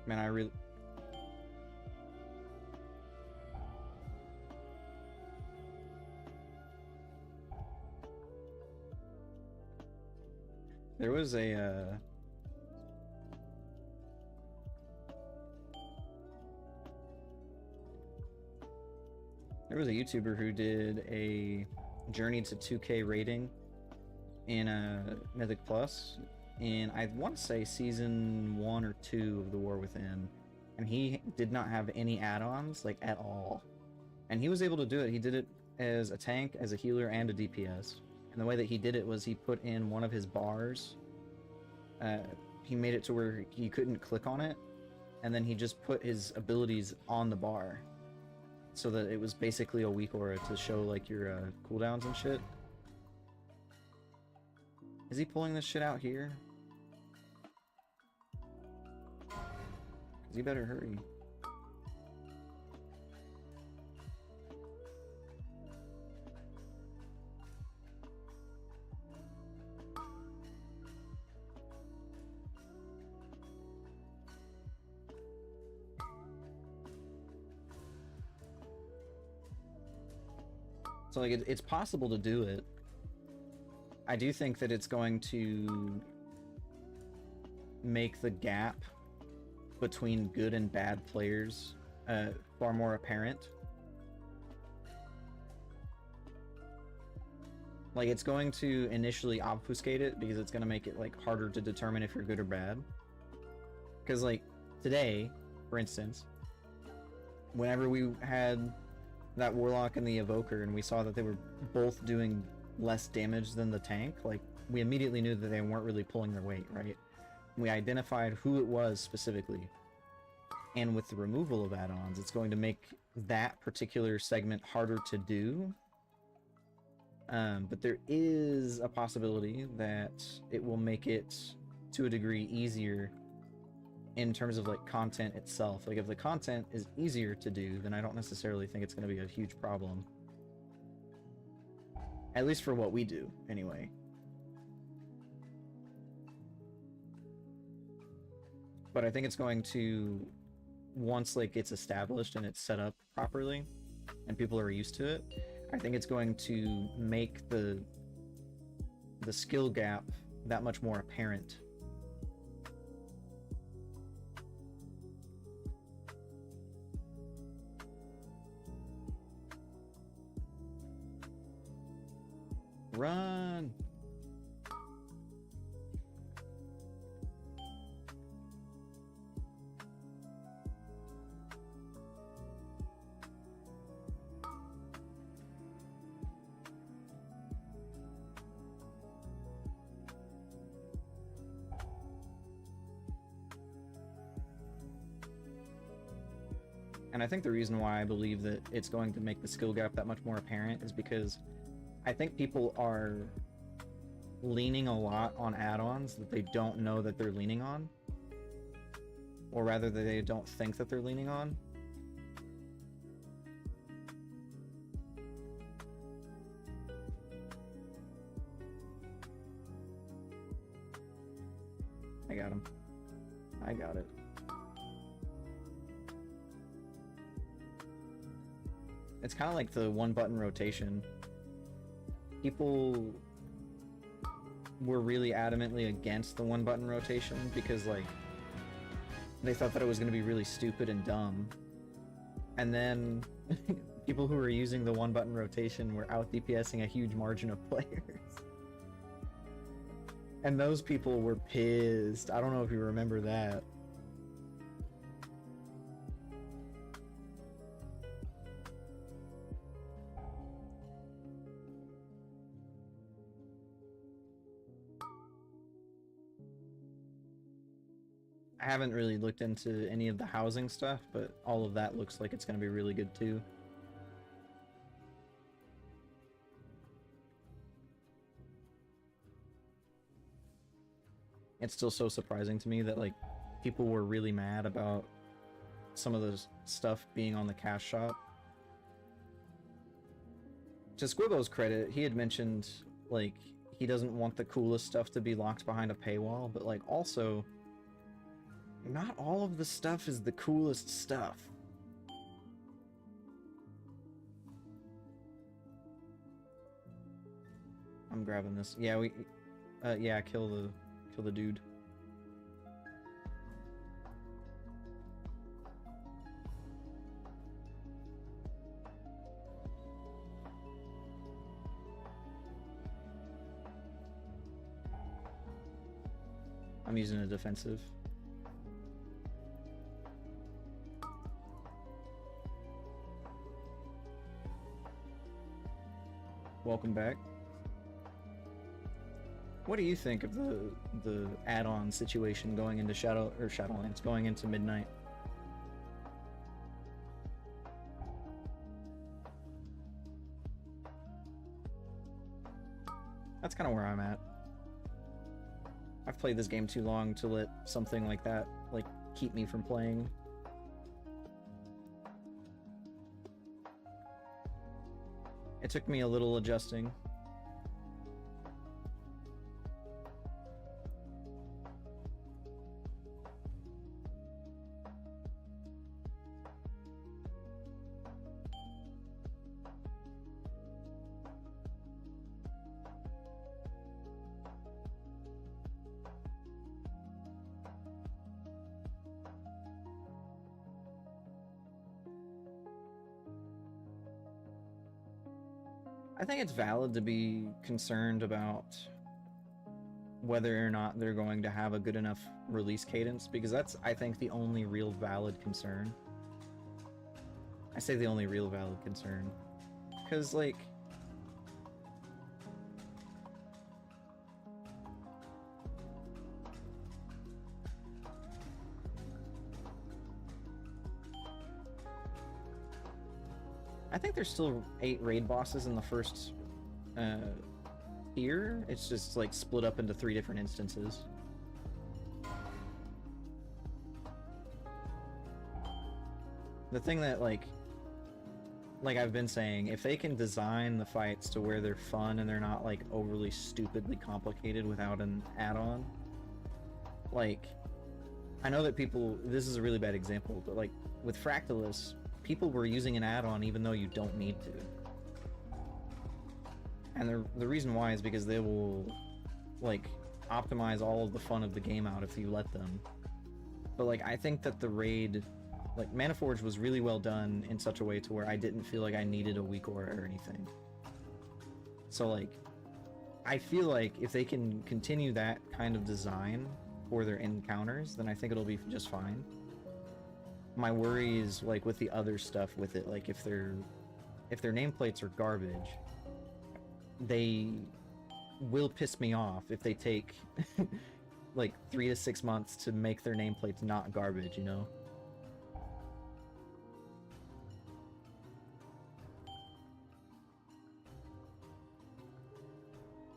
Man, I really... There was a, there was a YouTuber who did a journey to 2K rating in Mythic Plus, and I want to say season 1 or 2 of The War Within, and he did not have any add-ons, like, at all. And he was able to do it. He did it as a tank, as a healer, and a DPS. And the way that he did it was he put in one of his bars. He made it to where he couldn't click on it, and then he just put his abilities on the bar, so that it was basically a weak aura to show like your cooldowns and shit. Is he pulling this shit out here? 'Cause you better hurry. So like it's possible to do it. I do think that it's going to make the gap between good and bad players far more apparent. Like, it's going to initially obfuscate it because it's going to make it, like, harder to determine if you're good or bad. Because, like, today, for instance, whenever we had that Warlock and the Evoker and we saw that they were both doing less damage than the tank, like, we immediately knew that they weren't really pulling their weight, right? We identified who it was specifically. And with the removal of add-ons, it's going to make that particular segment harder to do. But there is a possibility that it will make it, to a degree, easier in terms of, like, content itself. Like, if the content is easier to do, then I don't necessarily think it's going to be a huge problem. At least for what we do, anyway. But I think it's going to, once, like, it's established and it's set up properly, and people are used to it, I think it's going to make the skill gap that much more apparent. Run! And I think the reason why I believe that it's going to make the skill gap that much more apparent is because I think people are leaning a lot on add-ons that they don't know that they're leaning on. Or rather, that they don't think that they're leaning on. I got him. I got it. It's kind of like the one-button rotation. People were really adamantly against the one-button rotation because, like, they thought that it was going to be really stupid and dumb. And then people who were using the one-button rotation were out DPSing a huge margin of players. And those people were pissed. I don't know if you remember that. I haven't really looked into any of the housing stuff, but all of that looks like it's going to be really good too. It's still so surprising to me that, like, people were really mad about some of the stuff being on the cash shop. To Squibbo's credit, he had mentioned, like, he doesn't want the coolest stuff to be locked behind a paywall, but, like, also, not all of the stuff is the coolest stuff. I'm grabbing this. Yeah, yeah, kill the dude. I'm using a defensive. Welcome back. What do you think of the add-on situation going into Shadowlands, going into Midnight? That's kind of where I'm at. I've played this game too long to let something like that, like, keep me from playing. It took me a little adjusting. I think it's valid to be concerned about whether or not they're going to have a good enough release cadence, because that's, I think, the only real valid concern. I say the only real valid concern. Because, like... I think there's still 8 raid bosses in the first tier. It's just like split up into 3 different instances. The thing that like I've been saying, if they can design the fights to where they're fun and they're not like overly stupidly complicated without an add-on, like, I know that people, this is a really bad example, but like with Fractalus, people were using an add-on even though you don't need to. And the reason why is because they will, like, optimize all of the fun of the game out if you let them. But, like, I think that the raid, like, Mana Forge was really well done in such a way to where I didn't feel like I needed a weak aura or anything. So, like, I feel like if they can continue that kind of design for their encounters, then I think it'll be just fine. My worry is, like, with the other stuff with it, like, if their nameplates are garbage, they will piss me off if they take like 3 to 6 months to make their nameplates not garbage, you know?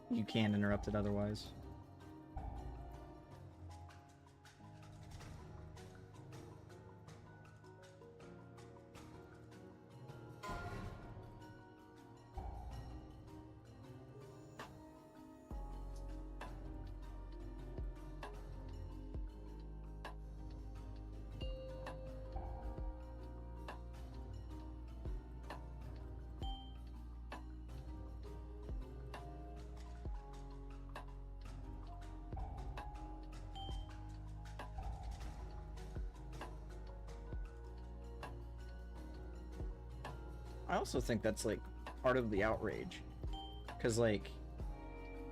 You can't interrupt it otherwise. I also think that's like part of the outrage, because like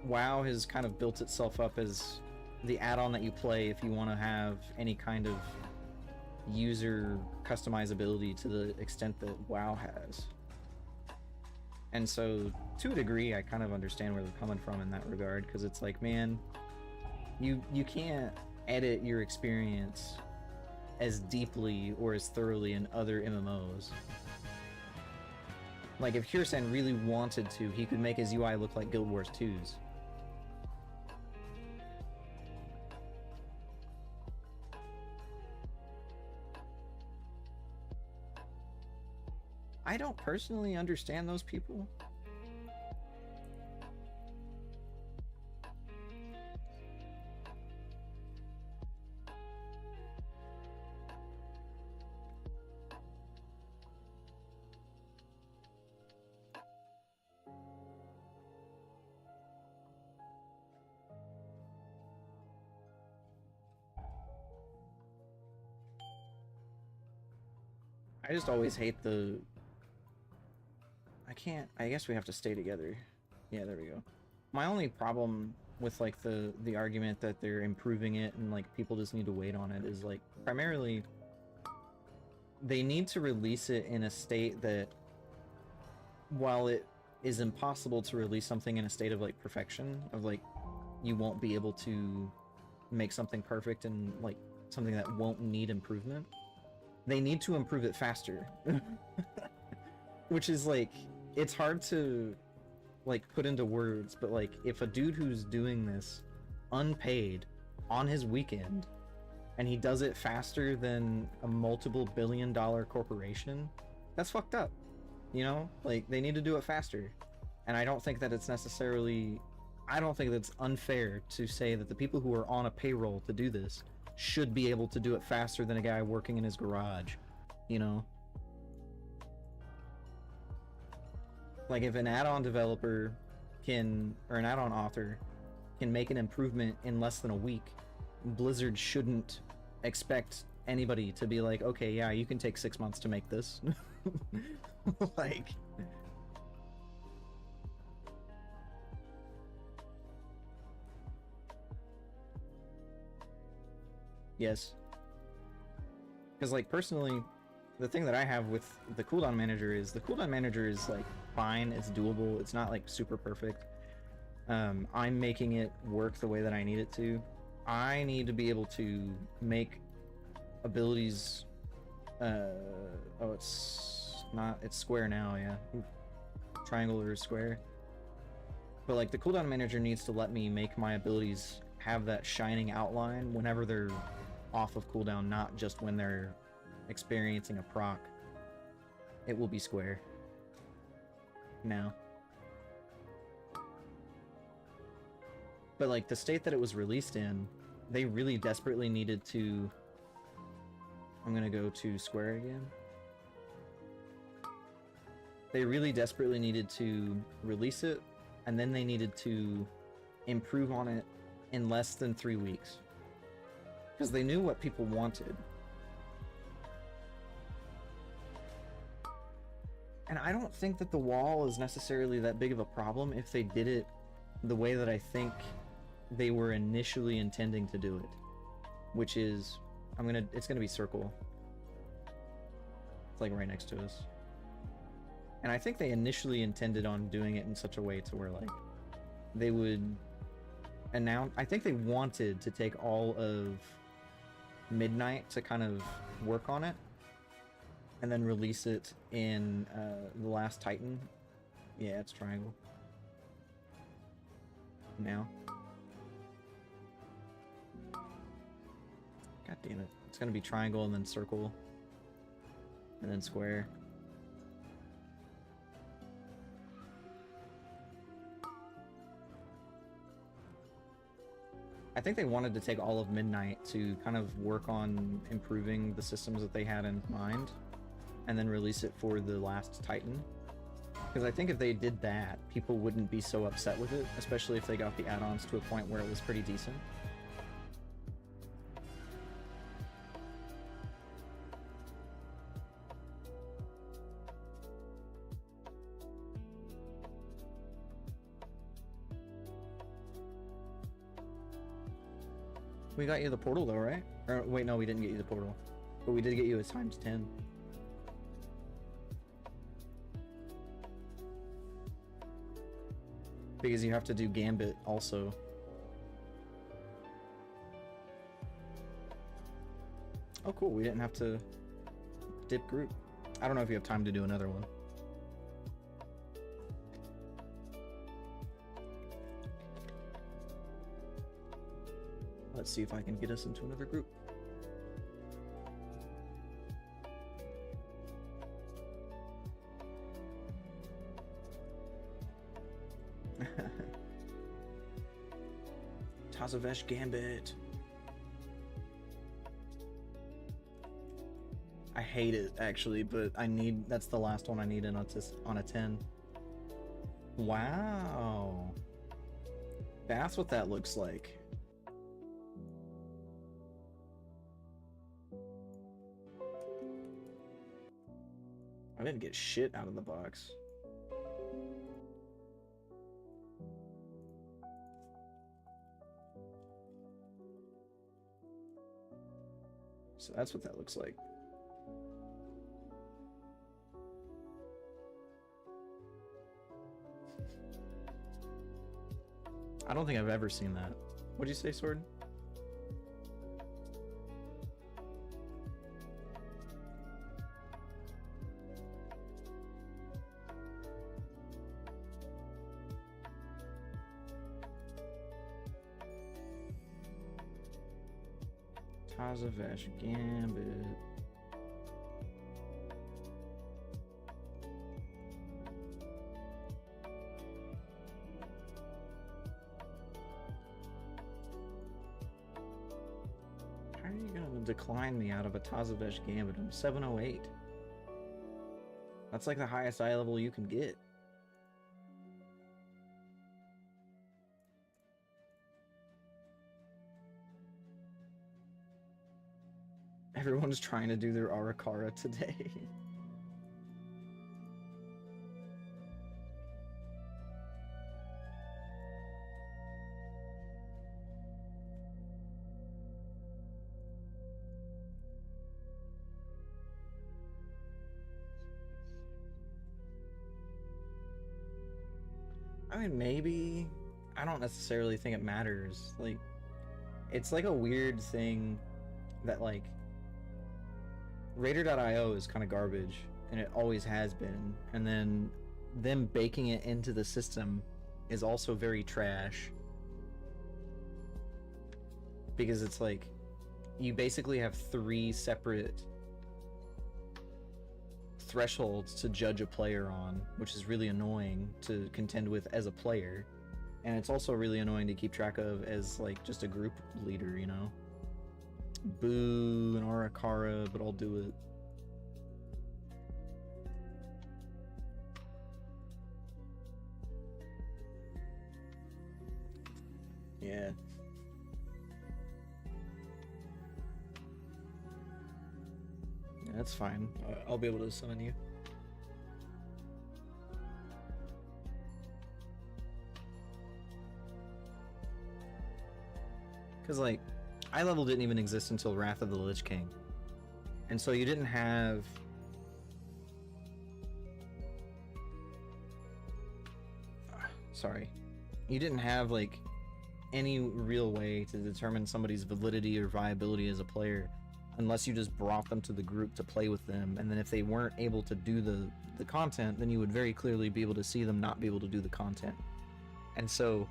WoW has kind of built itself up as the add-on that you play if you want to have any kind of user customizability to the extent that WoW has. And so to a degree I kind of understand where they're coming from in that regard, because it's like, man, you can't edit your experience as deeply or as thoroughly in other MMOs. Like, if Hirsan really wanted to, he could make his UI look like Guild Wars 2's. I don't personally understand those people. I just always hate the... I guess we have to stay together. Yeah, there we go. My only problem with, like, the argument that they're improving it and, like, people just need to wait on it is, like, primarily, they need to release it in a state that, while it is impossible to release something in a state of, like, perfection, of, like, you won't be able to make something perfect and, like, something that won't need improvement, they need to improve it faster. Which is, like, it's hard to, like, put into words, but, like, if a dude who's doing this unpaid on his weekend and he does it faster than a multiple billion-dollar corporation, that's fucked up, you know? Like, they need to do it faster. And I don't think that it's necessarily... I don't think that's unfair to say that the people who are on a payroll to do this should be able to do it faster than a guy working in his garage, you know? Like, if an add-on developer can, or an add-on author can make an improvement in less than a week, Blizzard shouldn't expect anybody to be like, okay, yeah, you can take 6 months to make this. Like, Yes. Because, like, personally, the thing that I have with the cooldown manager is like fine, it's doable, it's not like super perfect. I'm making it work the way that I need it to. I need to be able to make abilities. Oh, it's not. It's square now, yeah. Triangle or square. But like the cooldown manager needs to let me make my abilities have that shining outline whenever they're off of cooldown, not just when they're experiencing a proc. It will be square now. But like the state that it was released in, they really desperately needed to... I'm gonna go to square again. They really desperately needed to release it, and then they needed to improve on it in less than 3 weeks. Because they knew what people wanted. And I don't think that the wall is necessarily that big of a problem if they did it the way that I think they were initially intending to do it. Which is, it's gonna be circle. It's like right next to us. And I think they initially intended on doing it in such a way to where like they would announce, I think they wanted to take all of midnight to kind of work on it and then release it in the last Titan. Yeah, it's triangle. Now. God damn it. It's gonna be triangle and then circle. And then square. I think they wanted to take all of midnight to kind of work on improving the systems that they had in mind and then release it for the last Titan. Because I think if they did that, people wouldn't be so upset with it, especially if they got the add-ons to a point where it was pretty decent. We got you the portal though, right? Or wait, no, we didn't get you the portal. But we did get you a times 10. Because you have to do Gambit also. Oh cool, we didn't have to dip group. I don't know if you have time to do another one. Let's see if I can get us into another group. Tazavesh Gambit. I hate it actually, but that's the last one I need on a 10. Wow. That's what that looks like. I didn't get shit out of the box. So that's what that looks like. I don't think I've ever seen that. What'd you say, Sword? Tazavesh Gambit. How are you gonna decline me out of a Tazavesh Gambit? I'm 708. That's like the highest eye level you can get. Everyone's trying to do their Arakara today. I mean, maybe. I don't necessarily think it matters. Like, it's like a weird thing that, like, Raider.io is kind of garbage, and it always has been. And then them baking it into the system is also very trash. Because it's like, you basically have 3 separate thresholds to judge a player on, which is really annoying to contend with as a player. And it's also really annoying to keep track of as, like, just a group leader, you know? Boo and Arakara, but I'll do it. Yeah. Yeah, that's fine. I'll be able to summon you. Because, like, eye level didn't even exist until Wrath of the Lich King. And so you didn't have... Sorry. You didn't have, like, any real way to determine somebody's validity or viability as a player unless you just brought them to the group to play with them. And then if they weren't able to do the content, then you would very clearly be able to see them not be able to do the content. And so...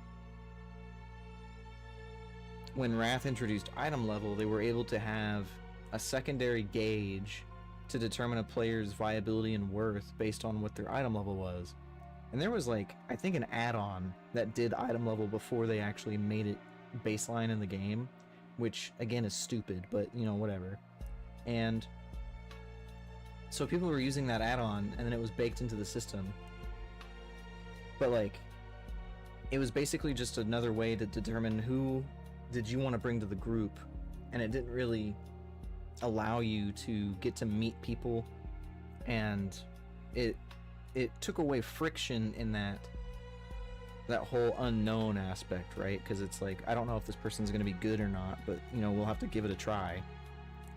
when Wrath introduced item level, they were able to have a secondary gauge to determine a player's viability and worth based on what their item level was. And there was, like, I think an add-on that did item level before they actually made it baseline in the game, which, again, is stupid, but, you know, whatever. And so people were using that add-on, and then it was baked into the system. But, like, it was basically just another way to determine who did you want to bring to the group, and it didn't really allow you to get to meet people, and it took away friction in that whole unknown aspect, right? Because it's like, I don't know if this person's going to be good or not, but, you know, we'll have to give it a try.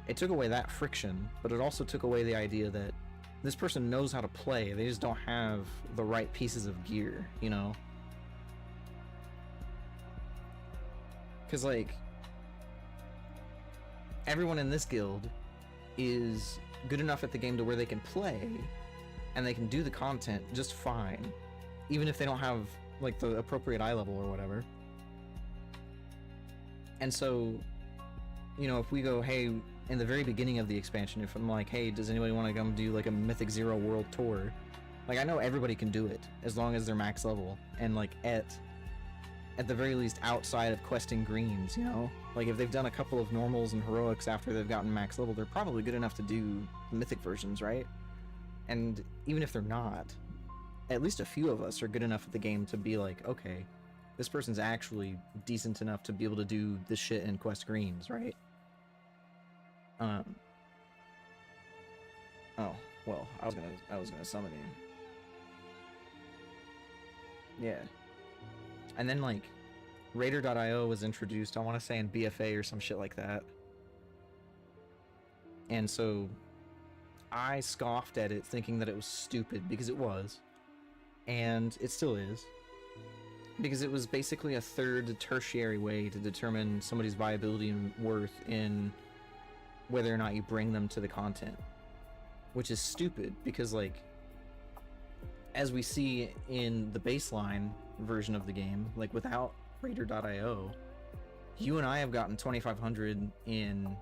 It took away that friction, but it also took away the idea that this person knows how to play, they just don't have the right pieces of gear, you know? Because, like, everyone in this guild is good enough at the game to where they can play, and they can do the content just fine, even if they don't have, like, the appropriate eye level or whatever. And so, you know, if we go, hey, in the very beginning of the expansion, if I'm like, hey, does anybody want to come do, like, a Mythic 0 world tour? Like, I know everybody can do it, as long as they're max level, and, like, at the very least outside of questing greens, you know? Like, if they've done a couple of normals and heroics after they've gotten max level, they're probably good enough to do mythic versions, right? And even if they're not, at least a few of us are good enough at the game to be like, okay, this person's actually decent enough to be able to do this shit in quest greens, right? Oh, well, I was gonna summon you. Yeah. And then, like, Raider.io was introduced, I want to say in BFA or some shit like that. And so I scoffed at it, thinking that it was stupid, because it was. And it still is. Because it was basically a third tertiary way to determine somebody's viability and worth in whether or not you bring them to the content. Which is stupid, because, like, as we see in the baseline version of the game, like, without Raider.io, you and I have gotten 2,500 in...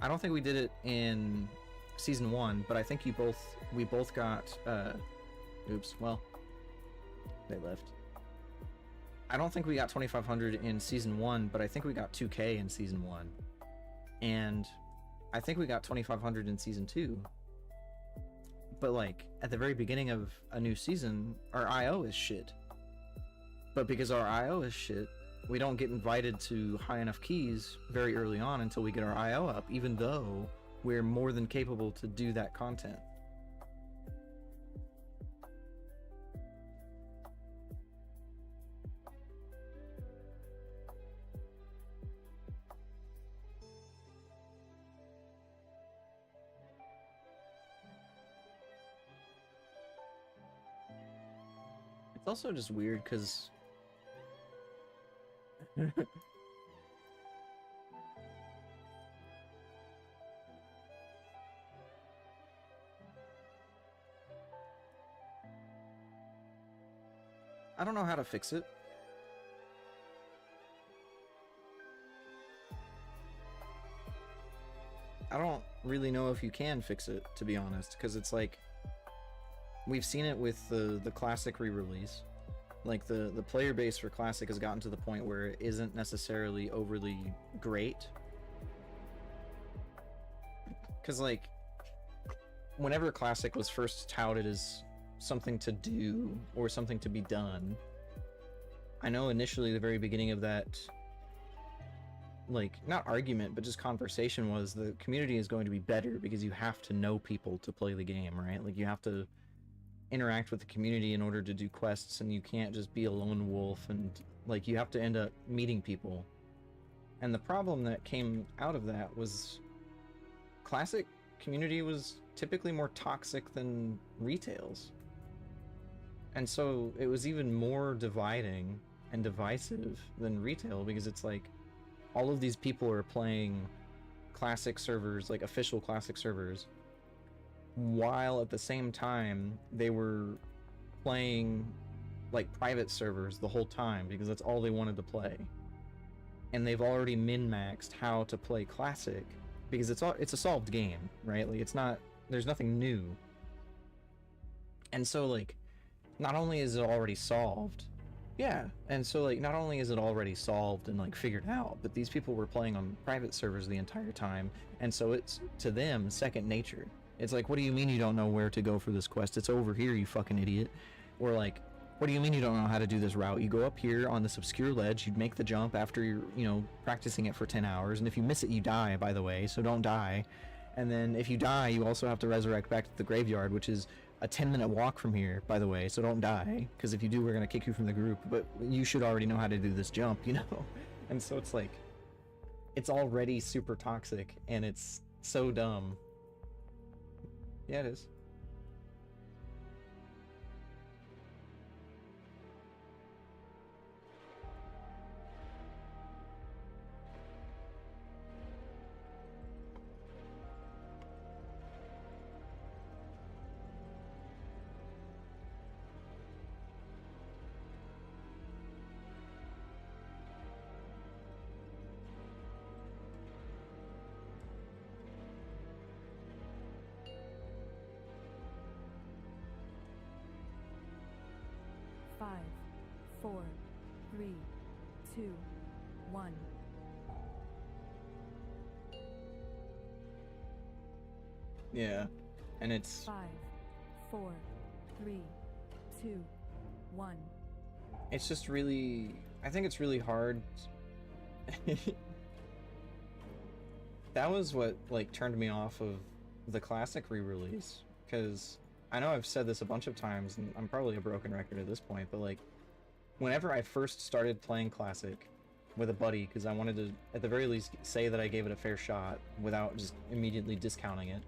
I don't think we did it in Season 1, but I think we both got, oops, well, they left. I don't think we got 2,500 in Season 1, but I think we got 2K in Season 1. And I think we got 2,500 in Season 2. But, like, at the very beginning of a new season, our IO is shit. But because our IO is shit, we don't get invited to high enough keys very early on until we get our IO up, even though we're more than capable to do that content. also just weird because I don't know how to fix it. I don't really know if you can fix it, to be honest, because it's like we've seen it with the classic re-release. Like the player base for classic has gotten to the point where it isn't necessarily overly great. Because like whenever classic was first touted as something to do or something to be done, I know initially the very beginning of that, like, not argument, but just conversation was the community is going to be better because you have to know people to play the game, right? Like, you have to interact with the community in order to do quests, and you can't just be a lone wolf, and, like, you have to end up meeting people. And the problem that came out of that was classic community was typically more toxic than retail's. And so it was even more dividing and divisive than retail, because it's like all of these people are playing classic servers, like official classic servers, while at the same time they were playing like private servers the whole time because that's all they wanted to play. And they've already min-maxed how to play classic because it's a solved game, right? Like, it's not, there's nothing new. And so like not only is it already solved, yeah, and so like not only is it already solved and like figured out, but these people were playing on private servers the entire time, and so it's to them second nature. It's like, what do you mean you don't know where to go for this quest? It's over here, you fucking idiot. Or like, what do you mean you don't know how to do this route? You go up here on this obscure ledge, you'd make the jump after you're, you know, practicing it for 10 hours, and if you miss it, you die, by the way, so don't die. And then if you die, you also have to resurrect back to the graveyard, which is a 10-minute walk from here, by the way, so don't die, because if you do, we're gonna kick you from the group, but you should already know how to do this jump, you know? And so it's like, it's already super toxic, and it's so dumb. Yeah, it is. Five, four, three, two, one. Yeah, and it's... 5, 4, 3, 2, 1. It's just really... I think it's really hard. That was what, like, turned me off of the classic re-release, because I know I've said this a bunch of times, and I'm probably a broken record at this point, but, like, whenever I first started playing classic with a buddy, because I wanted to, at the very least, say that I gave it a fair shot without just immediately discounting it.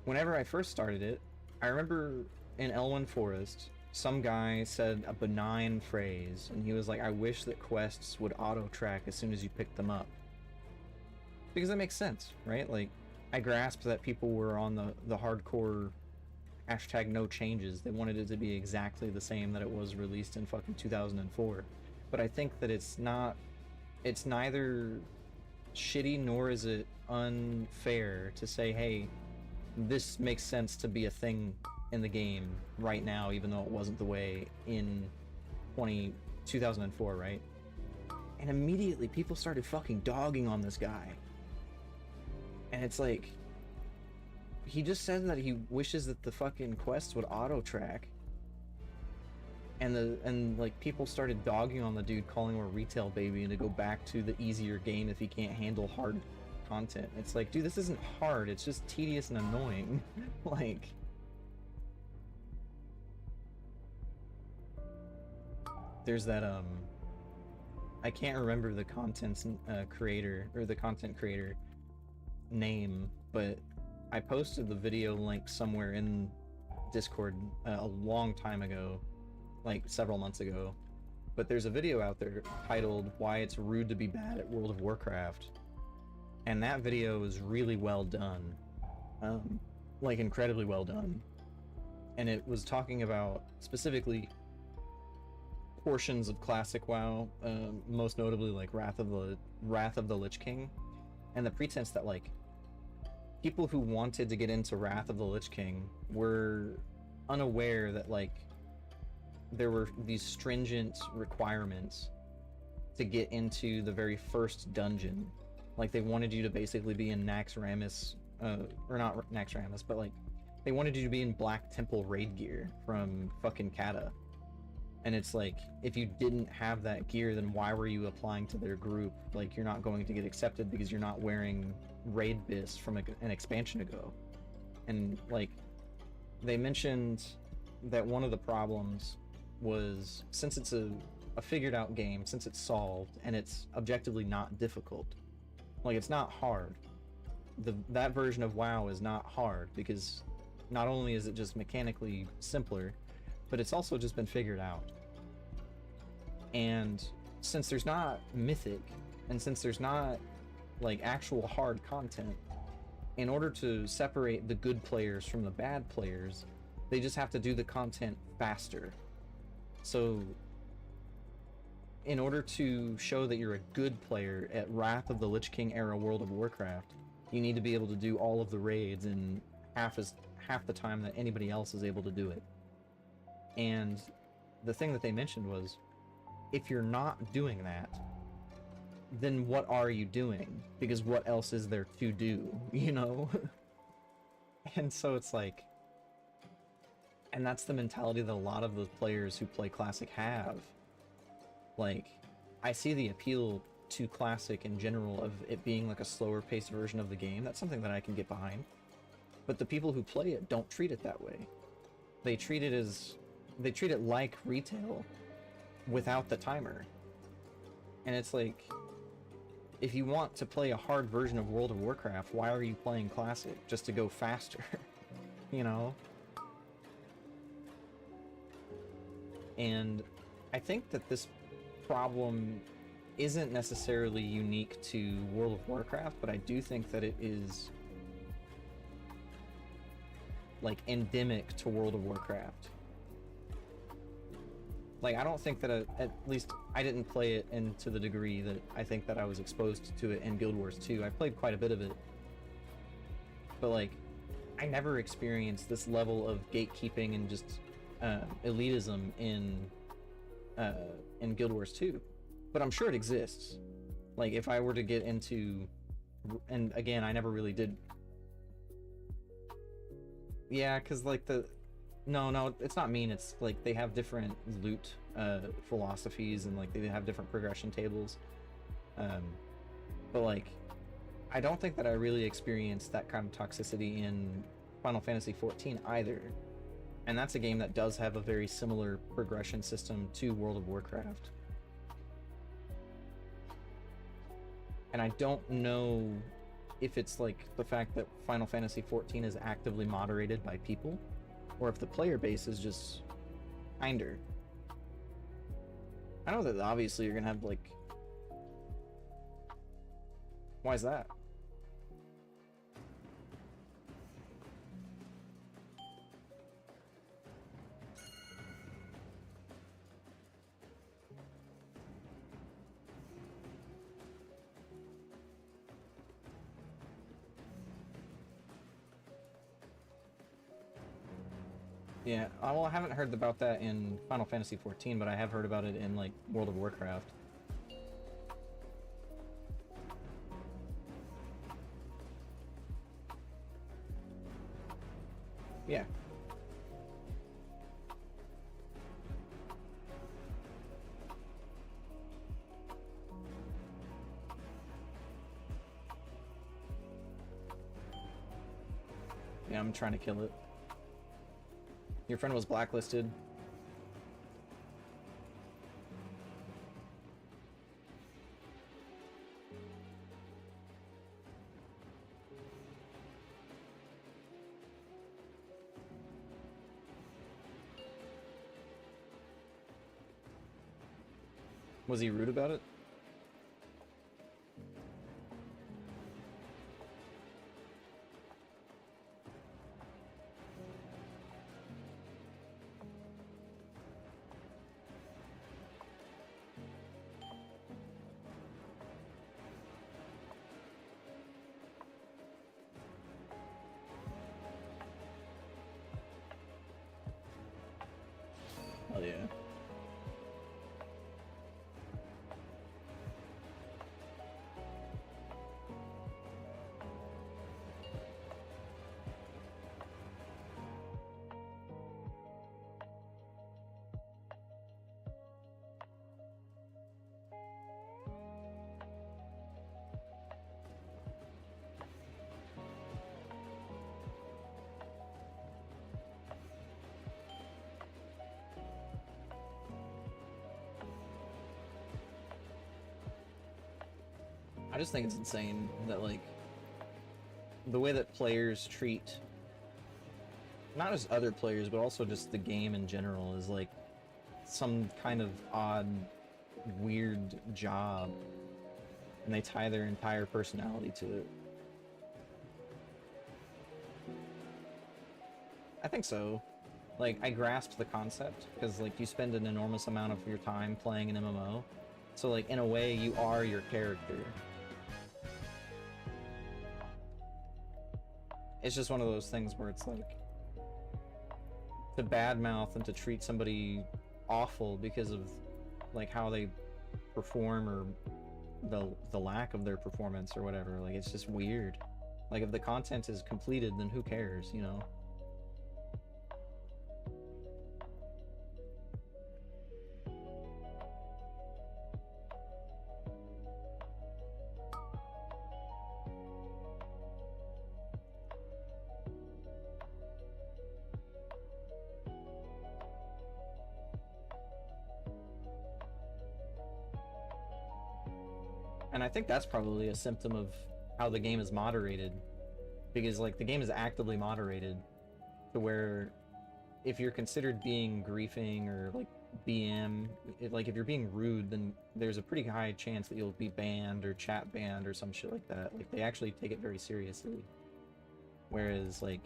Whenever I first started it, I remember in Elwyn Forest, some guy said a benign phrase, and he was like, I wish that quests would auto-track as soon as you pick them up. Because that makes sense, right? Like, I grasped that people were on the hardcore hashtag no changes. They wanted it to be exactly the same that it was released in fucking 2004. But I think that it's neither shitty nor is it unfair to say, hey, this makes sense to be a thing in the game right now, even though it wasn't the way in 2004, right? And immediately people started fucking dogging on this guy. And it's like, he just said that he wishes that the fucking quests would auto-track. And like people started dogging on the dude, calling him a retail baby and to go back to the easier game if he can't handle hard content. It's like, dude, this isn't hard, it's just tedious and annoying. Like, there's that I can't remember the content creator name, but I posted the video link somewhere in Discord a long time ago, like several months ago. But there's a video out there titled "Why It's Rude to Be Bad at World of Warcraft," and that video is really well done, like incredibly well done. And it was talking about specifically portions of classic WoW, most notably like Wrath of the Lich King, and the pretense that like people who wanted to get into Wrath of the Lich King were unaware that like there were these stringent requirements to get into the very first dungeon. Like they wanted you to basically be in Naxxramas, or not Naxxramas, but like they wanted you to be in Black Temple raid gear from fucking Kata. And it's like, if you didn't have that gear, then why were you applying to their group? Like, you're not going to get accepted because you're not wearing raid bis from an expansion ago. And like, they mentioned that one of the problems was, since it's a figured out game, since it's solved, and it's objectively not difficult, like it's not hard. That version of WoW is not hard because not only is it just mechanically simpler, but it's also just been figured out. And since there's not Mythic, and since there's not like actual hard content, in order to separate the good players from the bad players, they just have to do the content faster. So in order to show that you're a good player at Wrath of the Lich King era World of Warcraft, you need to be able to do all of the raids in half the time that anybody else is able to do it. And the thing that they mentioned was, if you're not doing that, then what are you doing? Because what else is there to do, you know? And so it's like, and that's the mentality that a lot of the players who play Classic have. Like, I see the appeal to Classic in general of it being like a slower paced version of the game. That's something that I can get behind. But the people who play it don't treat it that way. They treat it like retail without the timer. And it's like, if you want to play a hard version of World of Warcraft, why are you playing Classic? Just to go faster, you know? And I think that this problem isn't necessarily unique to World of Warcraft, but I do think that it is like endemic to World of Warcraft. Like, I don't think that at least I didn't play it to the degree that I think that I was exposed to it in Guild Wars 2. I played quite a bit of it, but like, I never experienced this level of gatekeeping and just elitism in Guild Wars 2. But I'm sure it exists. Like, if I were to get into, and again, I never really did. Yeah, because like no, it's not mean. It's like they have different loot philosophies, and like they have different progression tables. But like, I don't think that I really experienced that kind of toxicity in Final Fantasy XIV either. And that's a game that does have a very similar progression system to World of Warcraft. And I don't know if it's like the fact that Final Fantasy XIV is actively moderated by people, or if the player base is just kinder. I know that obviously you're gonna have like... Why is that? Yeah, well, I haven't heard about that in Final Fantasy XIV, but I have heard about it in, like, World of Warcraft. Yeah. Yeah, I'm trying to kill it. Your friend was blacklisted. Was he rude about it? Oh yeah. I just think it's insane that, like, the way that players treat not just other players, but also just the game in general is like some kind of odd, weird job, and they tie their entire personality to it. I think so. Like, I grasped the concept, because, like, you spend an enormous amount of your time playing an MMO, so, like, in a way, you are your character. It's just one of those things where it's like, to badmouth and to treat somebody awful because of, like, how they perform or the lack of their performance or whatever, like, it's just weird. Like, if the content is completed, then who cares, you know? And I think that's probably a symptom of how the game is moderated, because, like, the game is actively moderated to where if you're considered being griefing or, like, BM, like, if you're being rude, then there's a pretty high chance that you'll be banned or chat banned or some shit like that. Like, they actually take it very seriously. Whereas, like,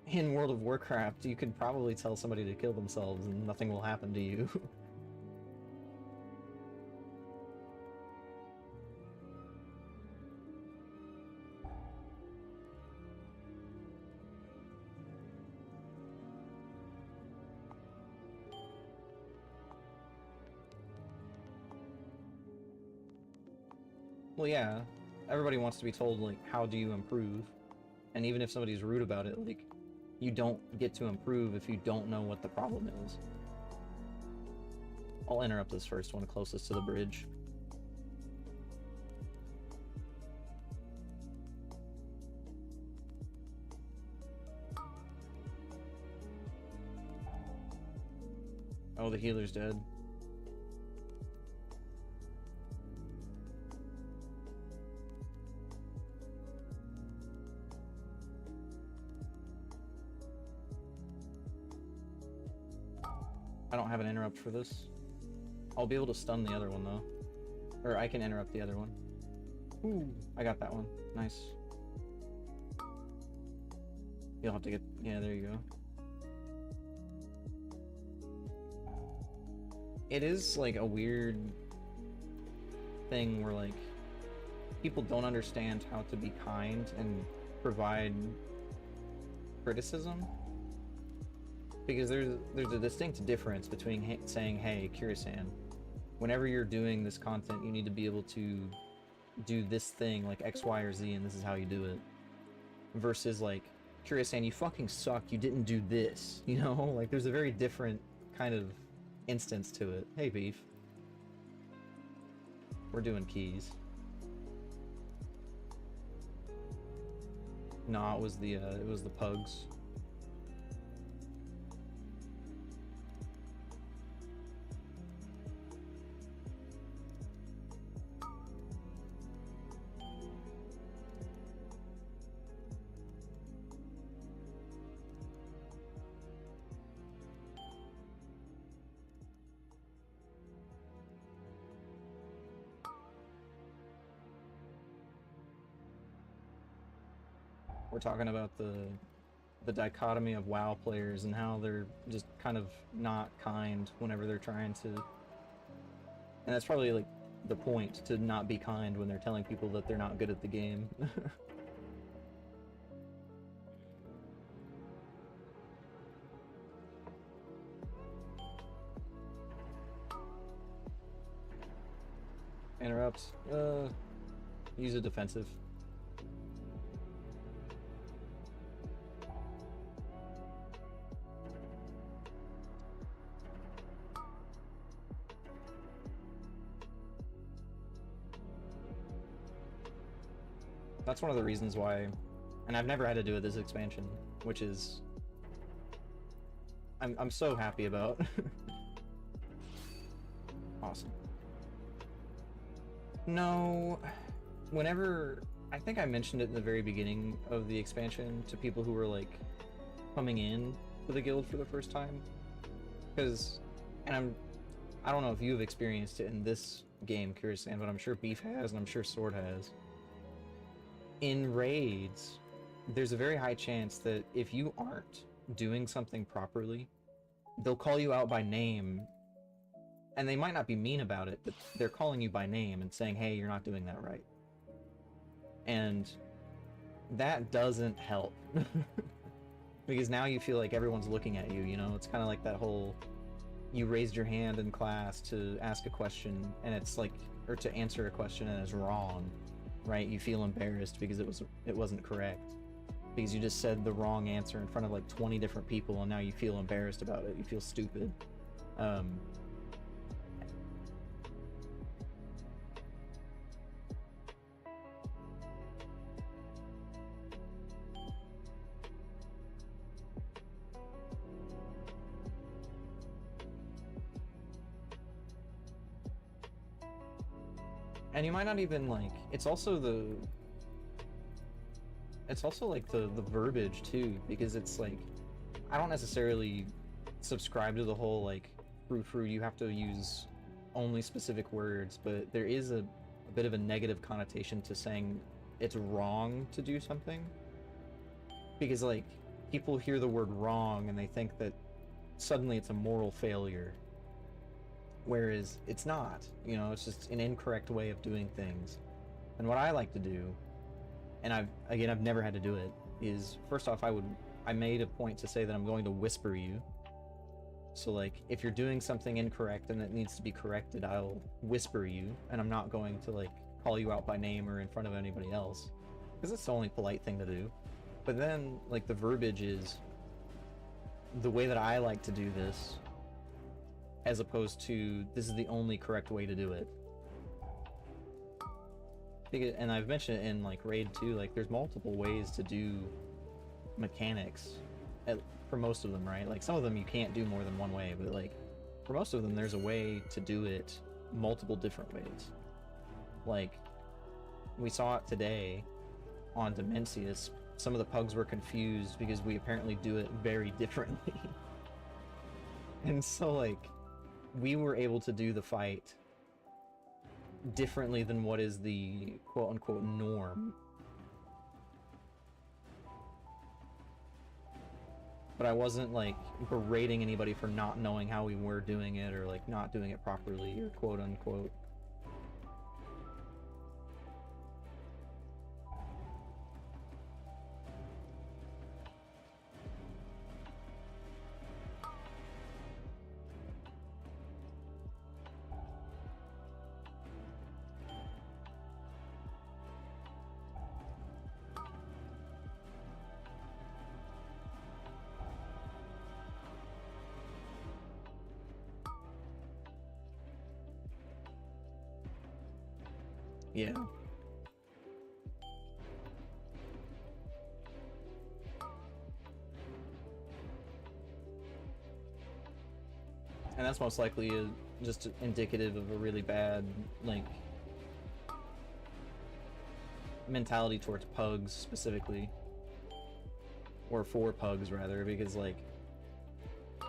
in World of Warcraft, you could probably tell somebody to kill themselves and nothing will happen to you. Well, yeah, everybody wants to be told, like, how do you improve? And even if somebody's rude about it, like, you don't get to improve if you don't know what the problem is. I'll interrupt this first one closest to the bridge. Oh, the healer's dead. I don't have an interrupt for this. I'll be able to stun the other one, though. Or I can interrupt the other one. Ooh, I got that one. Nice. You'll have to get... Yeah, there you go. It is, like, a weird thing where, like, people don't understand how to be kind and provide criticism. Because there's a distinct difference between saying, hey, Kira-san, whenever you're doing this content, you need to be able to do this thing, like X, Y, or Z, and this is how you do it. Versus, like, Kira-san, you fucking suck, you didn't do this, you know? Like, there's a very different kind of instance to it. Hey, Beef. We're doing keys. Nah, it was the pugs. we're talking about the dichotomy of WoW players and how they're just kind of not kind whenever they're trying to. And that's probably like the point, to not be kind when they're telling people that they're not good at the game. Interrupt. Use a defensive. That's one of the reasons why, and I've never had to do it this expansion, which is I'm so happy about. Awesome. No, whenever, I think I mentioned it in the very beginning of the expansion to people who were like coming in to the guild for the first time, because, and I don't know if you've experienced it in this game, Curious Sand, but I'm sure Beef has, and I'm sure Sword has. In raids, there's a very high chance that if you aren't doing something properly, they'll call you out by name, and they might not be mean about it, but they're calling you by name and saying, hey, you're not doing that right. And that doesn't help. Because now you feel like everyone's looking at you, you know? It's kind of like that whole, you raised your hand in class to ask a question, and it's like, or to answer a question and it's wrong, right? You feel embarrassed because it wasn't correct. Because you just said the wrong answer in front of like 20 different people, and now you feel embarrassed about it. You feel stupid. And you might not even like, it's also like the verbiage too, because it's like, I don't necessarily subscribe to the whole like, frou-frou, you have to use only specific words, but there is a bit of a negative connotation to saying it's wrong to do something. Because like, people hear the word wrong and they think that suddenly it's a moral failure. Whereas it's not, you know, it's just an incorrect way of doing things. And what I like to do, and I've never had to do it, is first off, I made a point to say that I'm going to whisper you. So like, if you're doing something incorrect and it needs to be corrected, I'll whisper you, and I'm not going to like call you out by name or in front of anybody else, because it's the only polite thing to do. But then like the verbiage is the way that I like to do this, as opposed to this is the only correct way to do it. And I've mentioned it in like Raid 2, like there's multiple ways to do mechanics for most of them, right? Like some of them you can't do more than one way, but like for most of them there's a way to do it multiple different ways. Like we saw it today on Dimensius, some of the pugs were confused because we apparently do it very differently. And so like, we were able to do the fight differently than what is the quote-unquote norm. But I wasn't like berating anybody for not knowing how we were doing it, or like not doing it properly, or quote-unquote. Yeah. And that's most likely just indicative of a really bad, like, mentality towards pugs, specifically. Or for pugs, rather, because, like,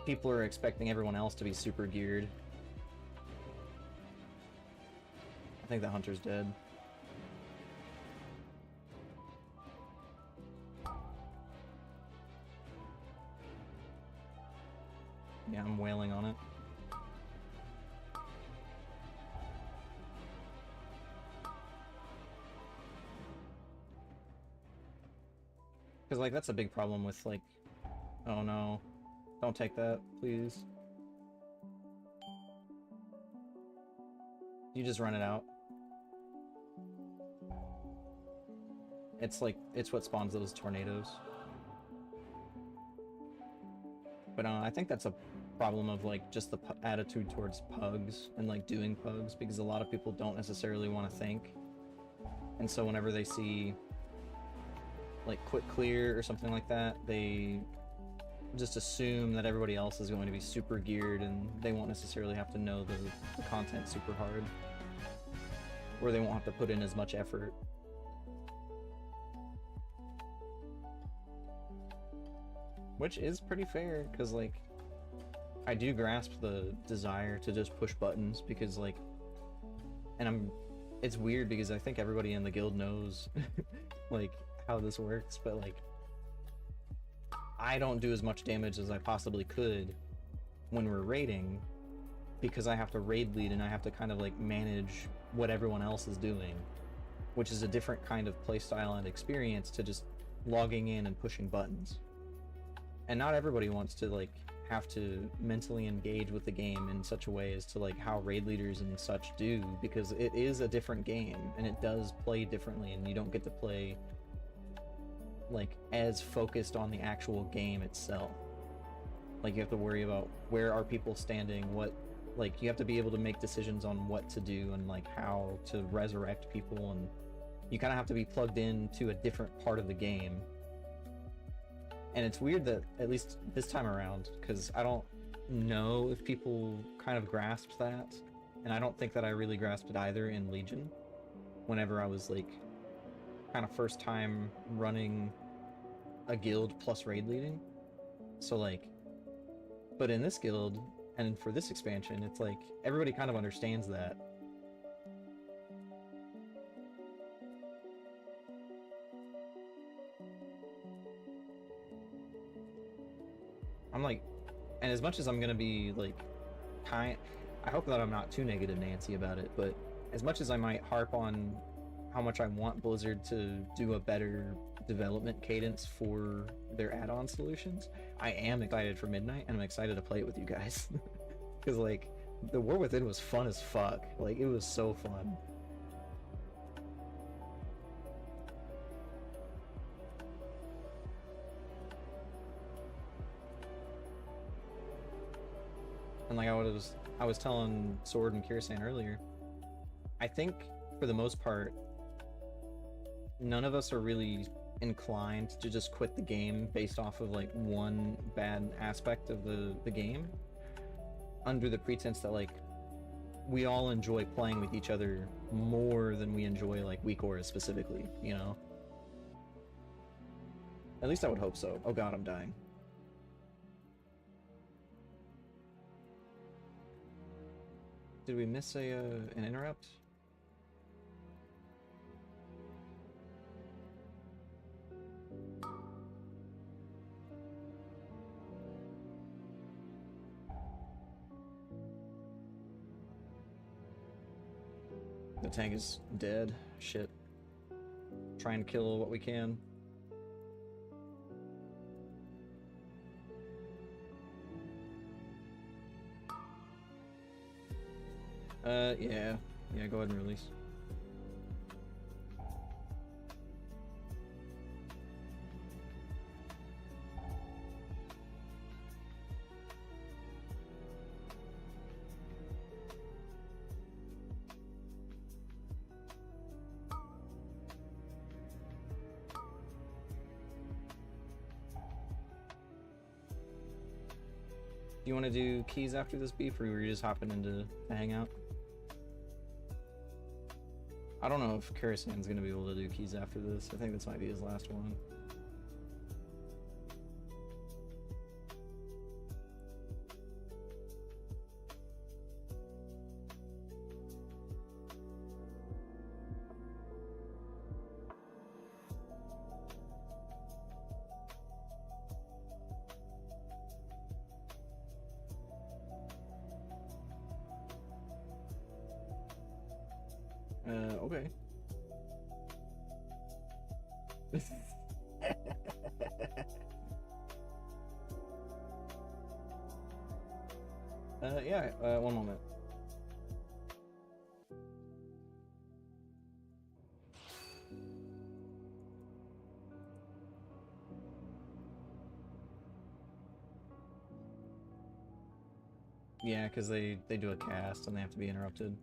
people are expecting everyone else to be super geared. I think the hunter's dead. Yeah, I'm wailing on it. Because, like, that's a big problem with, like... Oh, no. Don't take that, please. You just run it out. It's, like, it's what spawns those tornadoes. But, I think that's a problem of, like, just the attitude towards pugs and, like, doing pugs, because a lot of people don't necessarily want to think. And so whenever they see... like quick clear or something like that, they just assume that everybody else is going to be super geared and they won't necessarily have to know the content super hard, or they won't have to put in as much effort. Which is pretty fair, because like I do grasp the desire to just push buttons, because like, and it's weird because I think everybody in the guild knows like how this works, but like I don't do as much damage as I possibly could when we're raiding, because I have to raid lead and I have to kind of like manage what everyone else is doing, which is a different kind of playstyle and experience to just logging in and pushing buttons. And not everybody wants to like have to mentally engage with the game in such a way as to like how raid leaders and such do, because it is a different game and it does play differently, and you don't get to play like as focused on the actual game itself. Like you have to worry about where are people standing, what, like you have to be able to make decisions on what to do and like how to resurrect people, and you kind of have to be plugged in to a different part of the game. And it's weird that, at least this time around, because I don't know if people kind of grasped that, and I don't think that I really grasped it either in Legion, whenever I was like kind of first time running a guild plus raid leading. So like, but in this guild and for this expansion, it's like everybody kind of understands that. I'm like, and as much as I'm gonna be like I hope that I'm not too negative Nancy about it, but as much as I might harp on how much I want Blizzard to do a better development cadence for their add-on solutions, I am excited for Midnight, and I'm excited to play it with you guys. Because like the War Within was fun as fuck. Like it was so fun. And like I was telling Sword and Kirasan earlier, I think for the most part none of us are really inclined to just quit the game based off of like one bad aspect of the game, under the pretense that like we all enjoy playing with each other more than we enjoy like weak auras specifically, you know? At least I would hope so. Oh god, I'm dying. Did we miss an interrupt? The tank is dead. Shit. Trying to kill what we can. Yeah. Yeah, go ahead and release. Do you want to do keys after this beef, or were you just hopping into the hangout? I don't know if Kirasan's gonna be able to do keys after this. I think this might be his last one. Okay. Yeah, one moment. Yeah, because they do a cast and they have to be interrupted.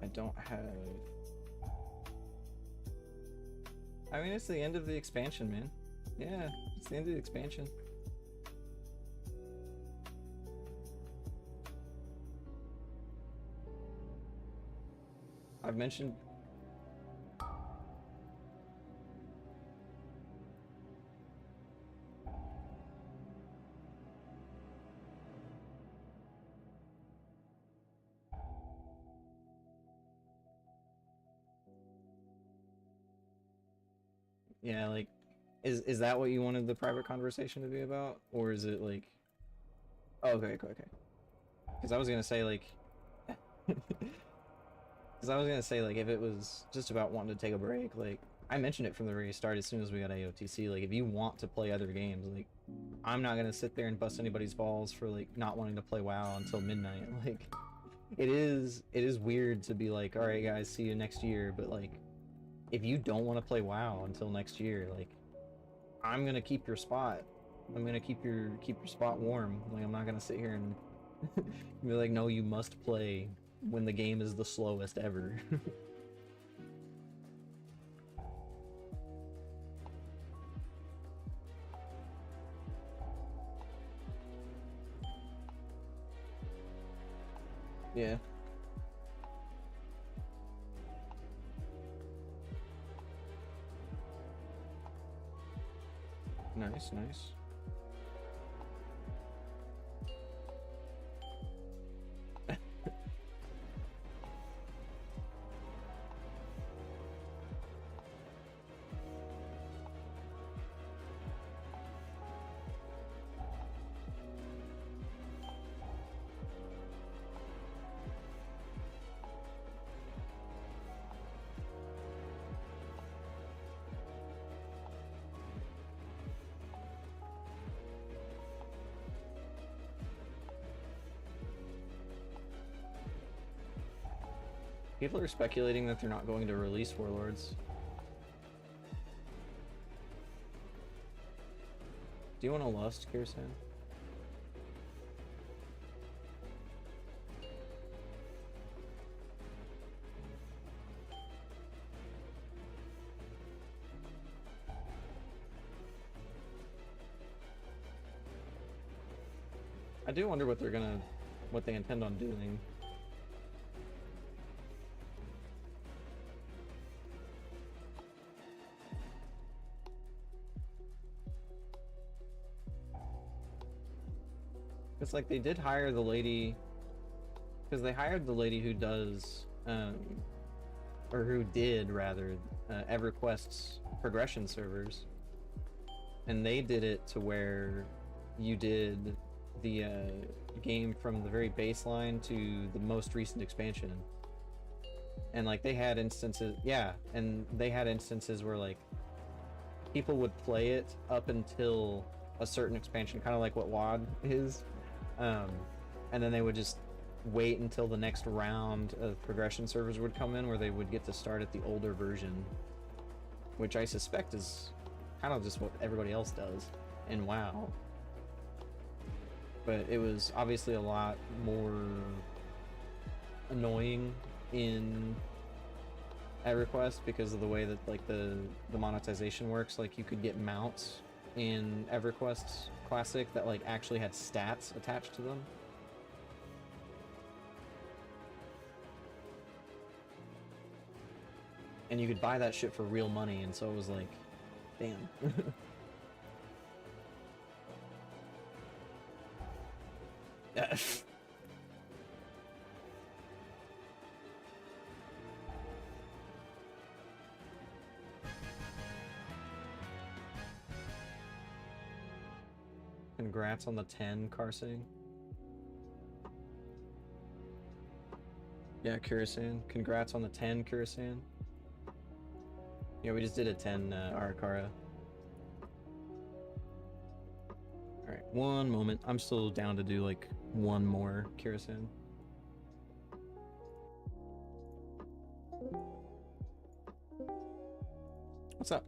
I don't have... I mean, it's the end of the expansion, man. Yeah, it's the end of the expansion. I've mentioned... Yeah, like, is that what you wanted the private conversation to be about? Or is it like... Oh, okay, okay, okay. Because I was gonna say, like... Because I was gonna say, like, if it was just about wanting to take a break, like, I mentioned it from the very start as soon as we got AOTC, like, if you want to play other games, like, I'm not gonna sit there and bust anybody's balls for, like, not wanting to play WoW until midnight. Like, it is weird to be like, alright guys, see you next year, but, like, if you don't want to play WoW until next year, like, I'm gonna keep your spot. I'm gonna keep your spot warm. Like, I'm not gonna sit here and be like, no, you must play when the game is the slowest ever. Yeah. Nice, nice. People are speculating that they're not going to release Warlords. Do you want to lust, Kirsten? I do wonder what they intend on doing. It's like they did hire the lady, because they hired the lady who does, or who did rather, EverQuest's progression servers, and they did it to where you did the game from the very baseline to the most recent expansion, and like they had instances, yeah, and they had instances where like people would play it up until a certain expansion, kind of like what WoD is. And then they would just wait until the next round of progression servers would come in, where they would get to start at the older version, which I suspect is kind of just what everybody else does in WoW. But it was obviously a lot more annoying in EverQuest because of the way that like the monetization works. Like you could get mounts in EverQuest Classic that like actually had stats attached to them. And you could buy that shit for real money, and so it was like, damn. Congrats on the 10, Karsing. Yeah, Kurisan. Congrats on the 10, Kurisan. Yeah, we just did a 10, Arakara. Alright, one moment. I'm still down to do, like, one more, Kurisan. What's up?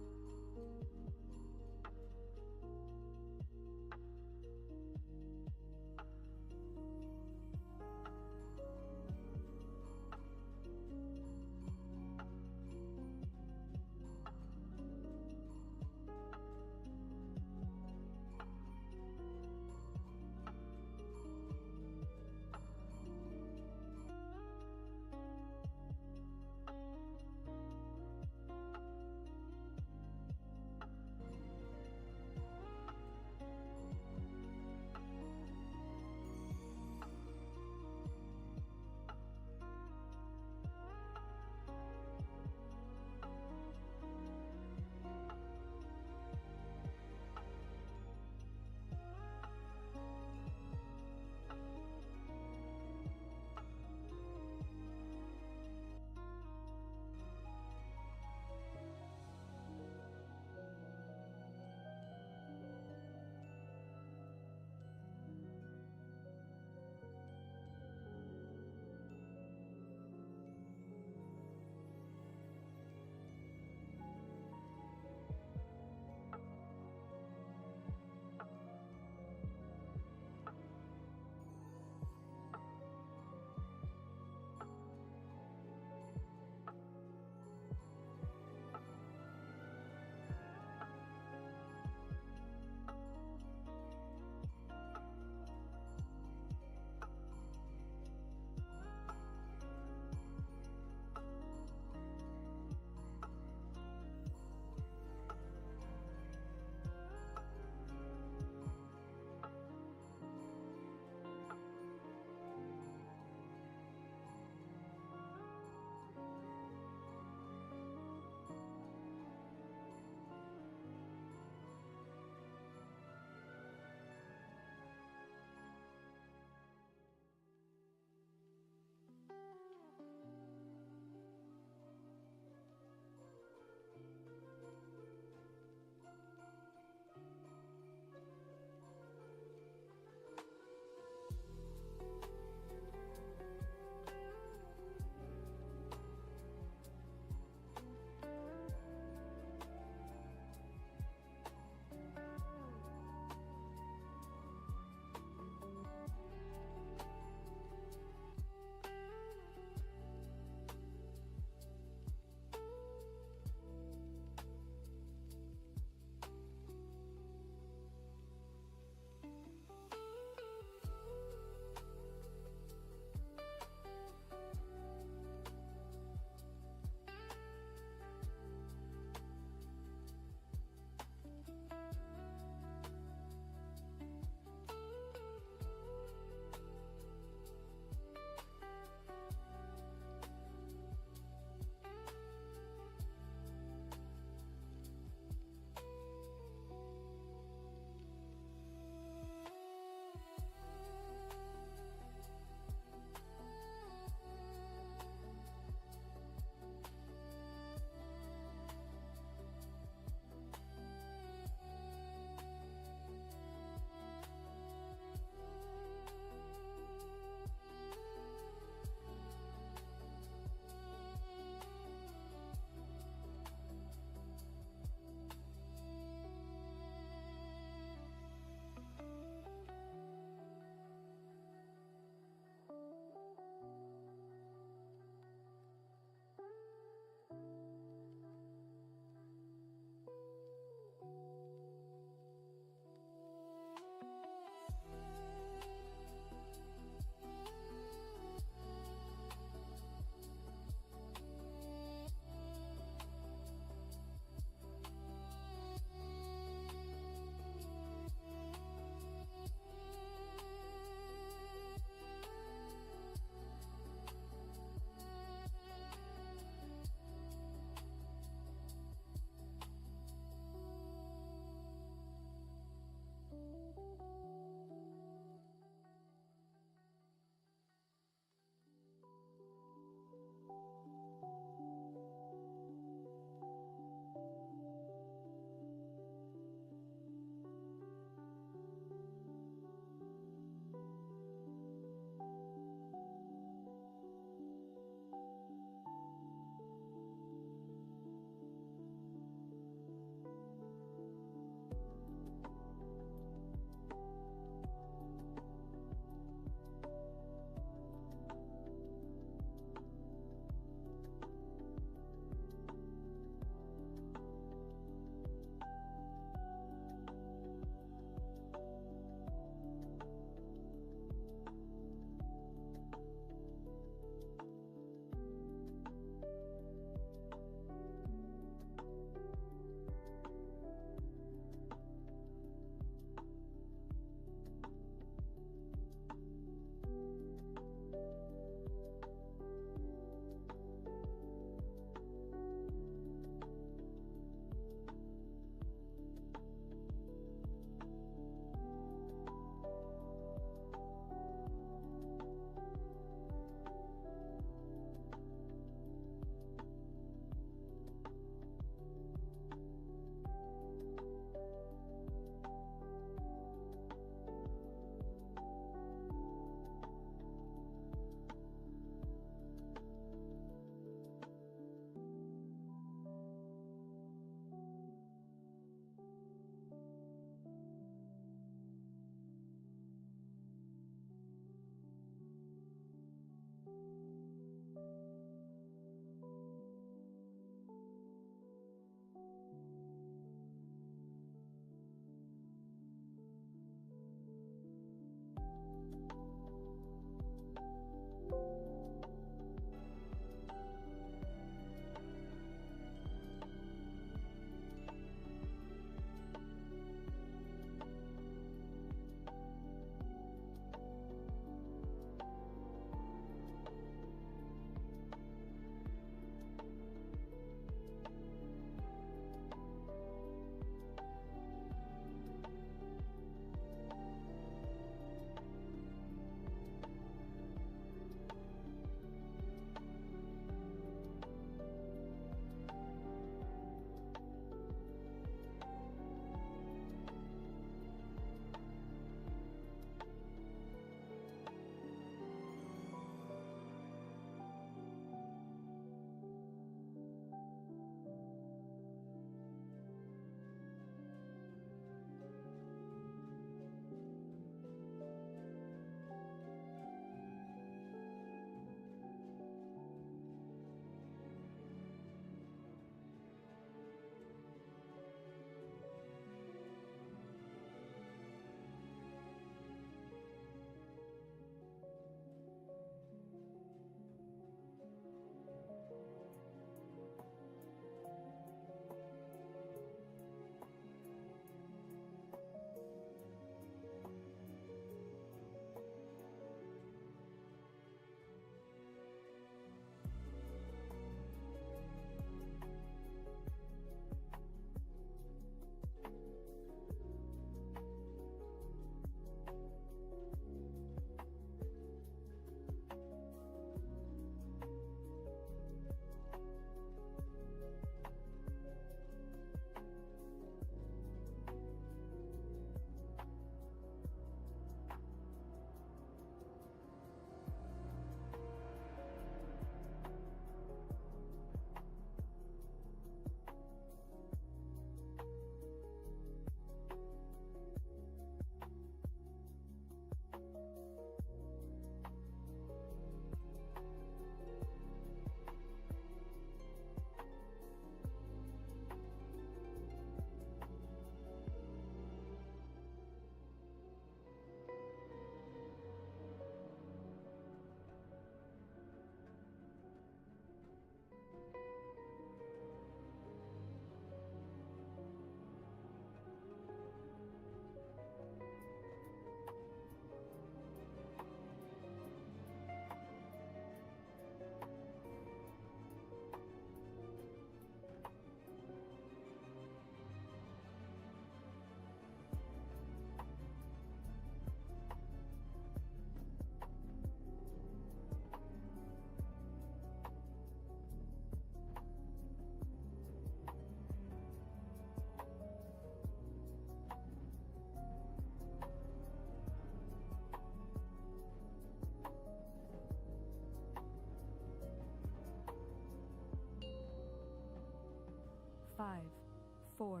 4,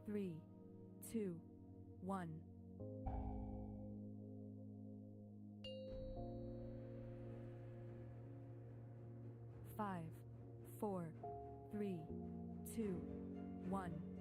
3, 2, 1. 5, 4, 3, 2, 1.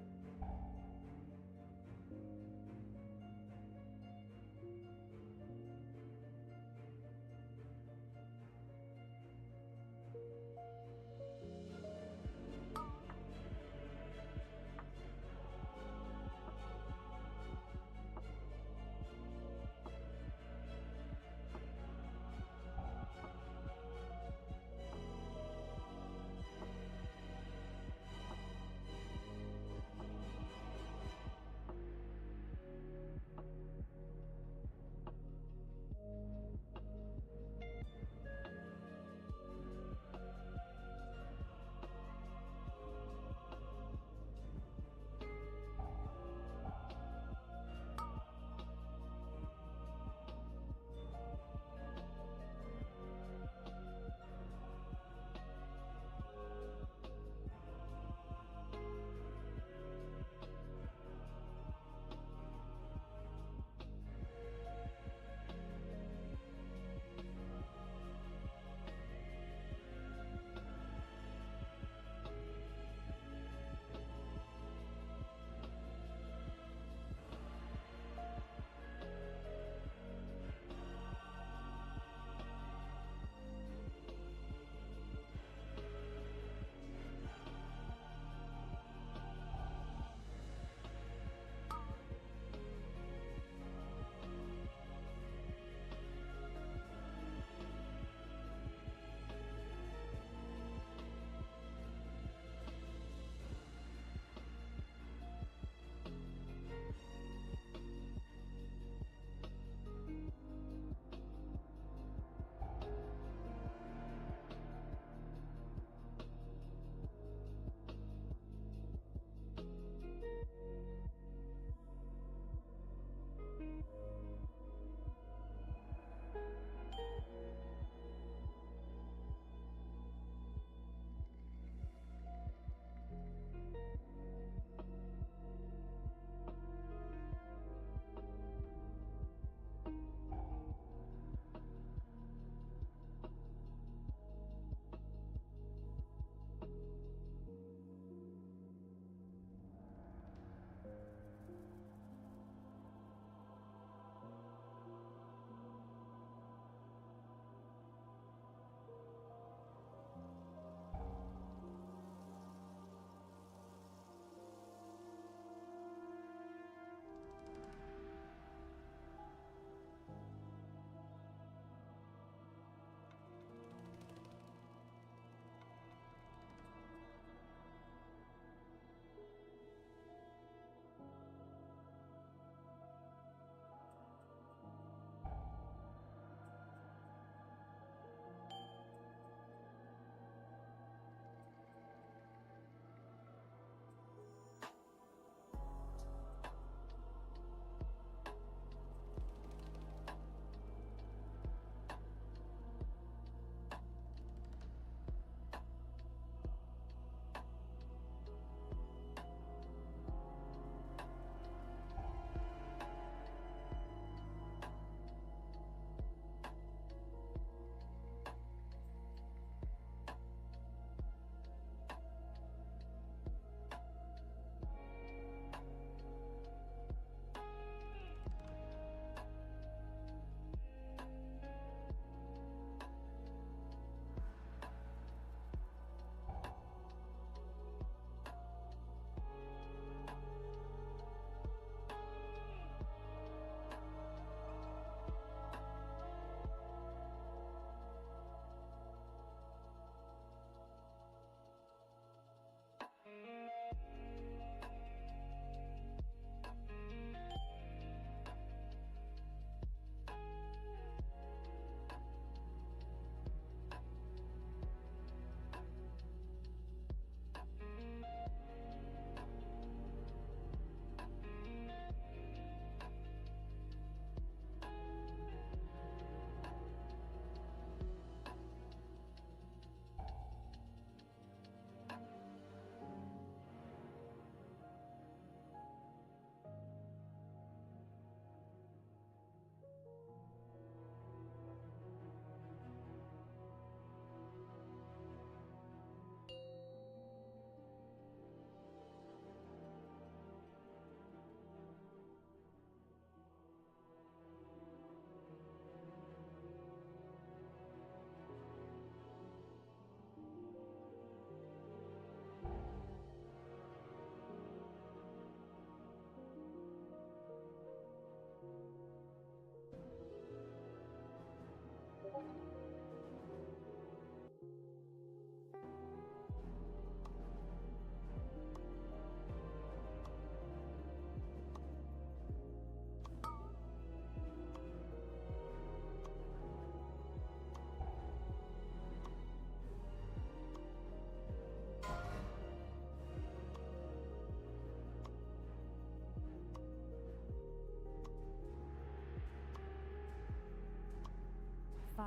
5,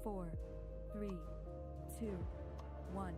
4, 3, 2, 1.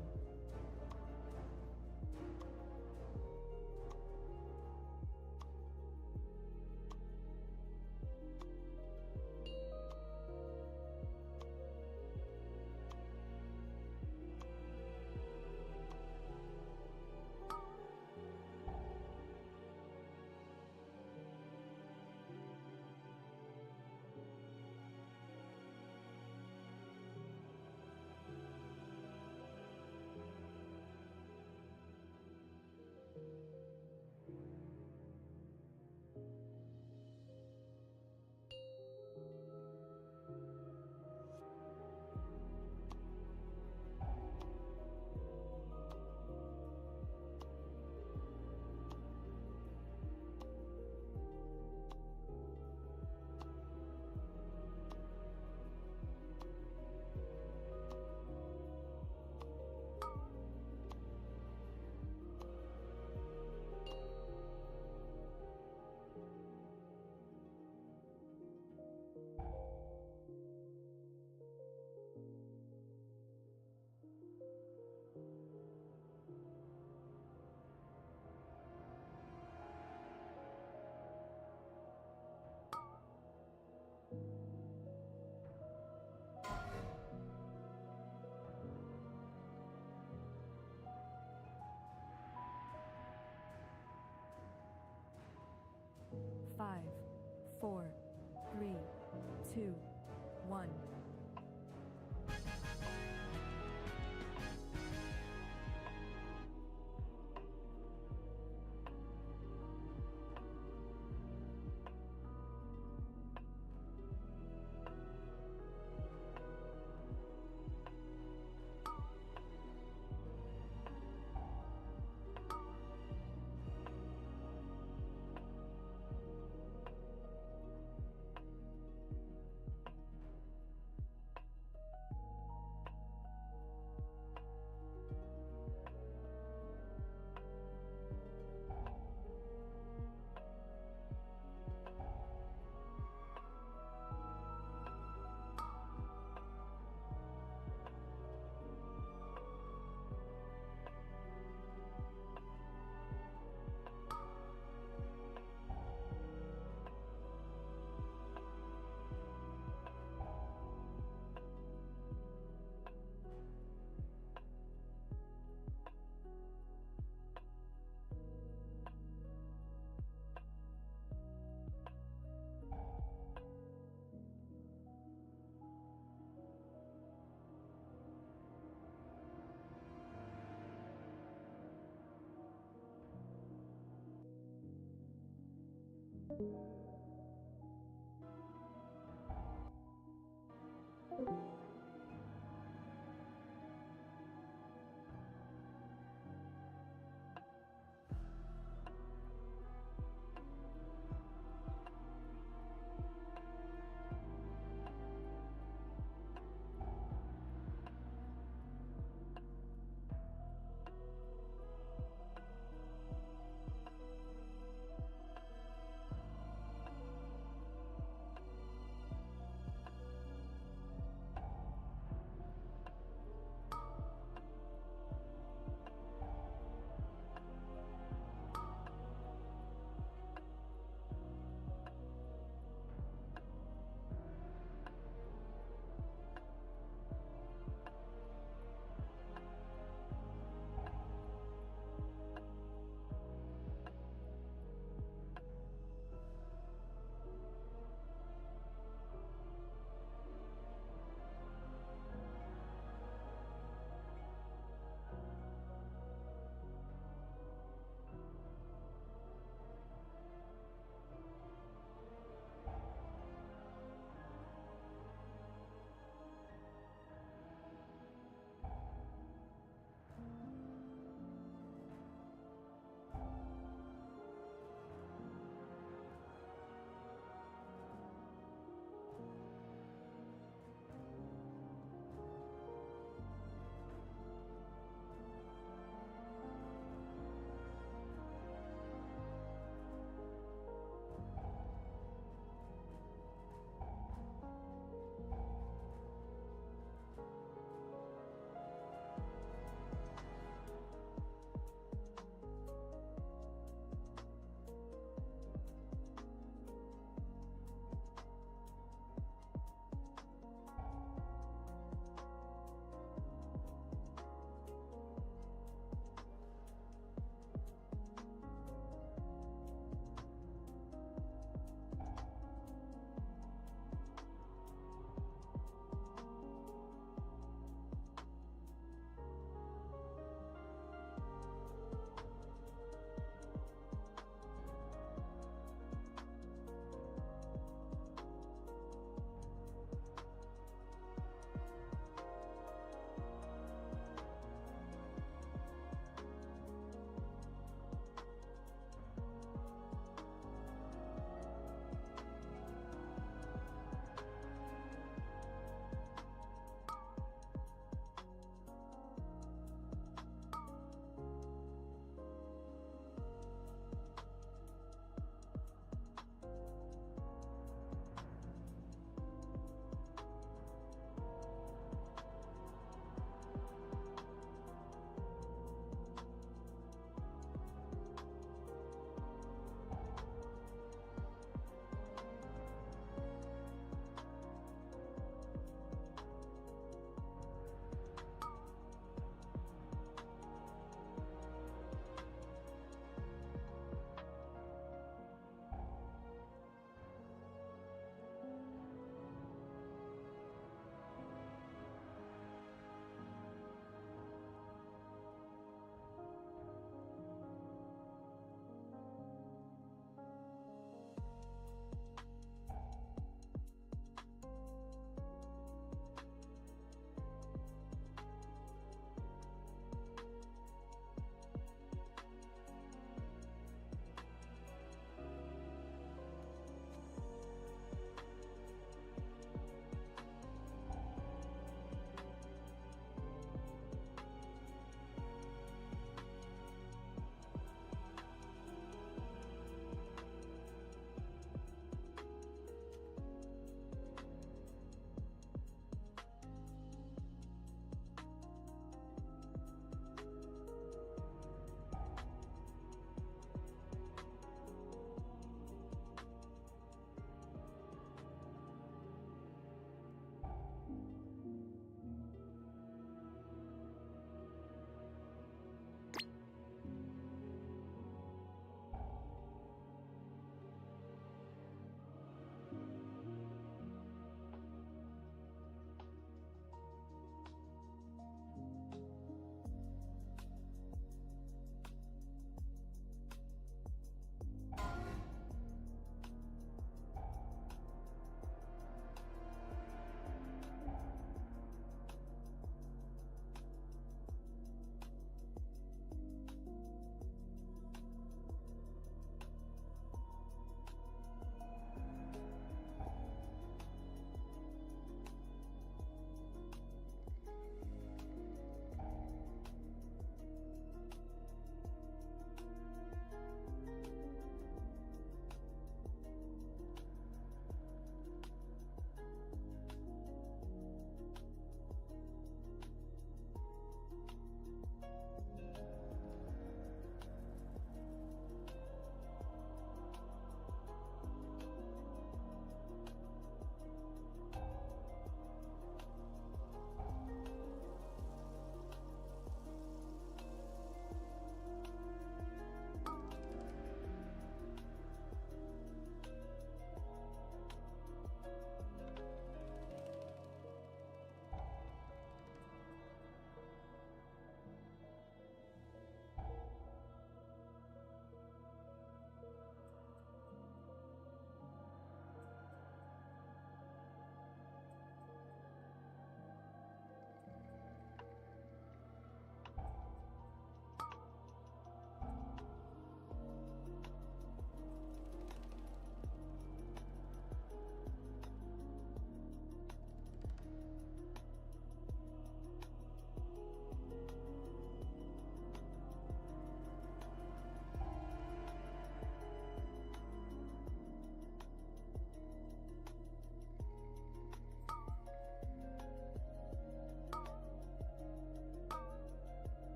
Five, 4, 3, 2, 1.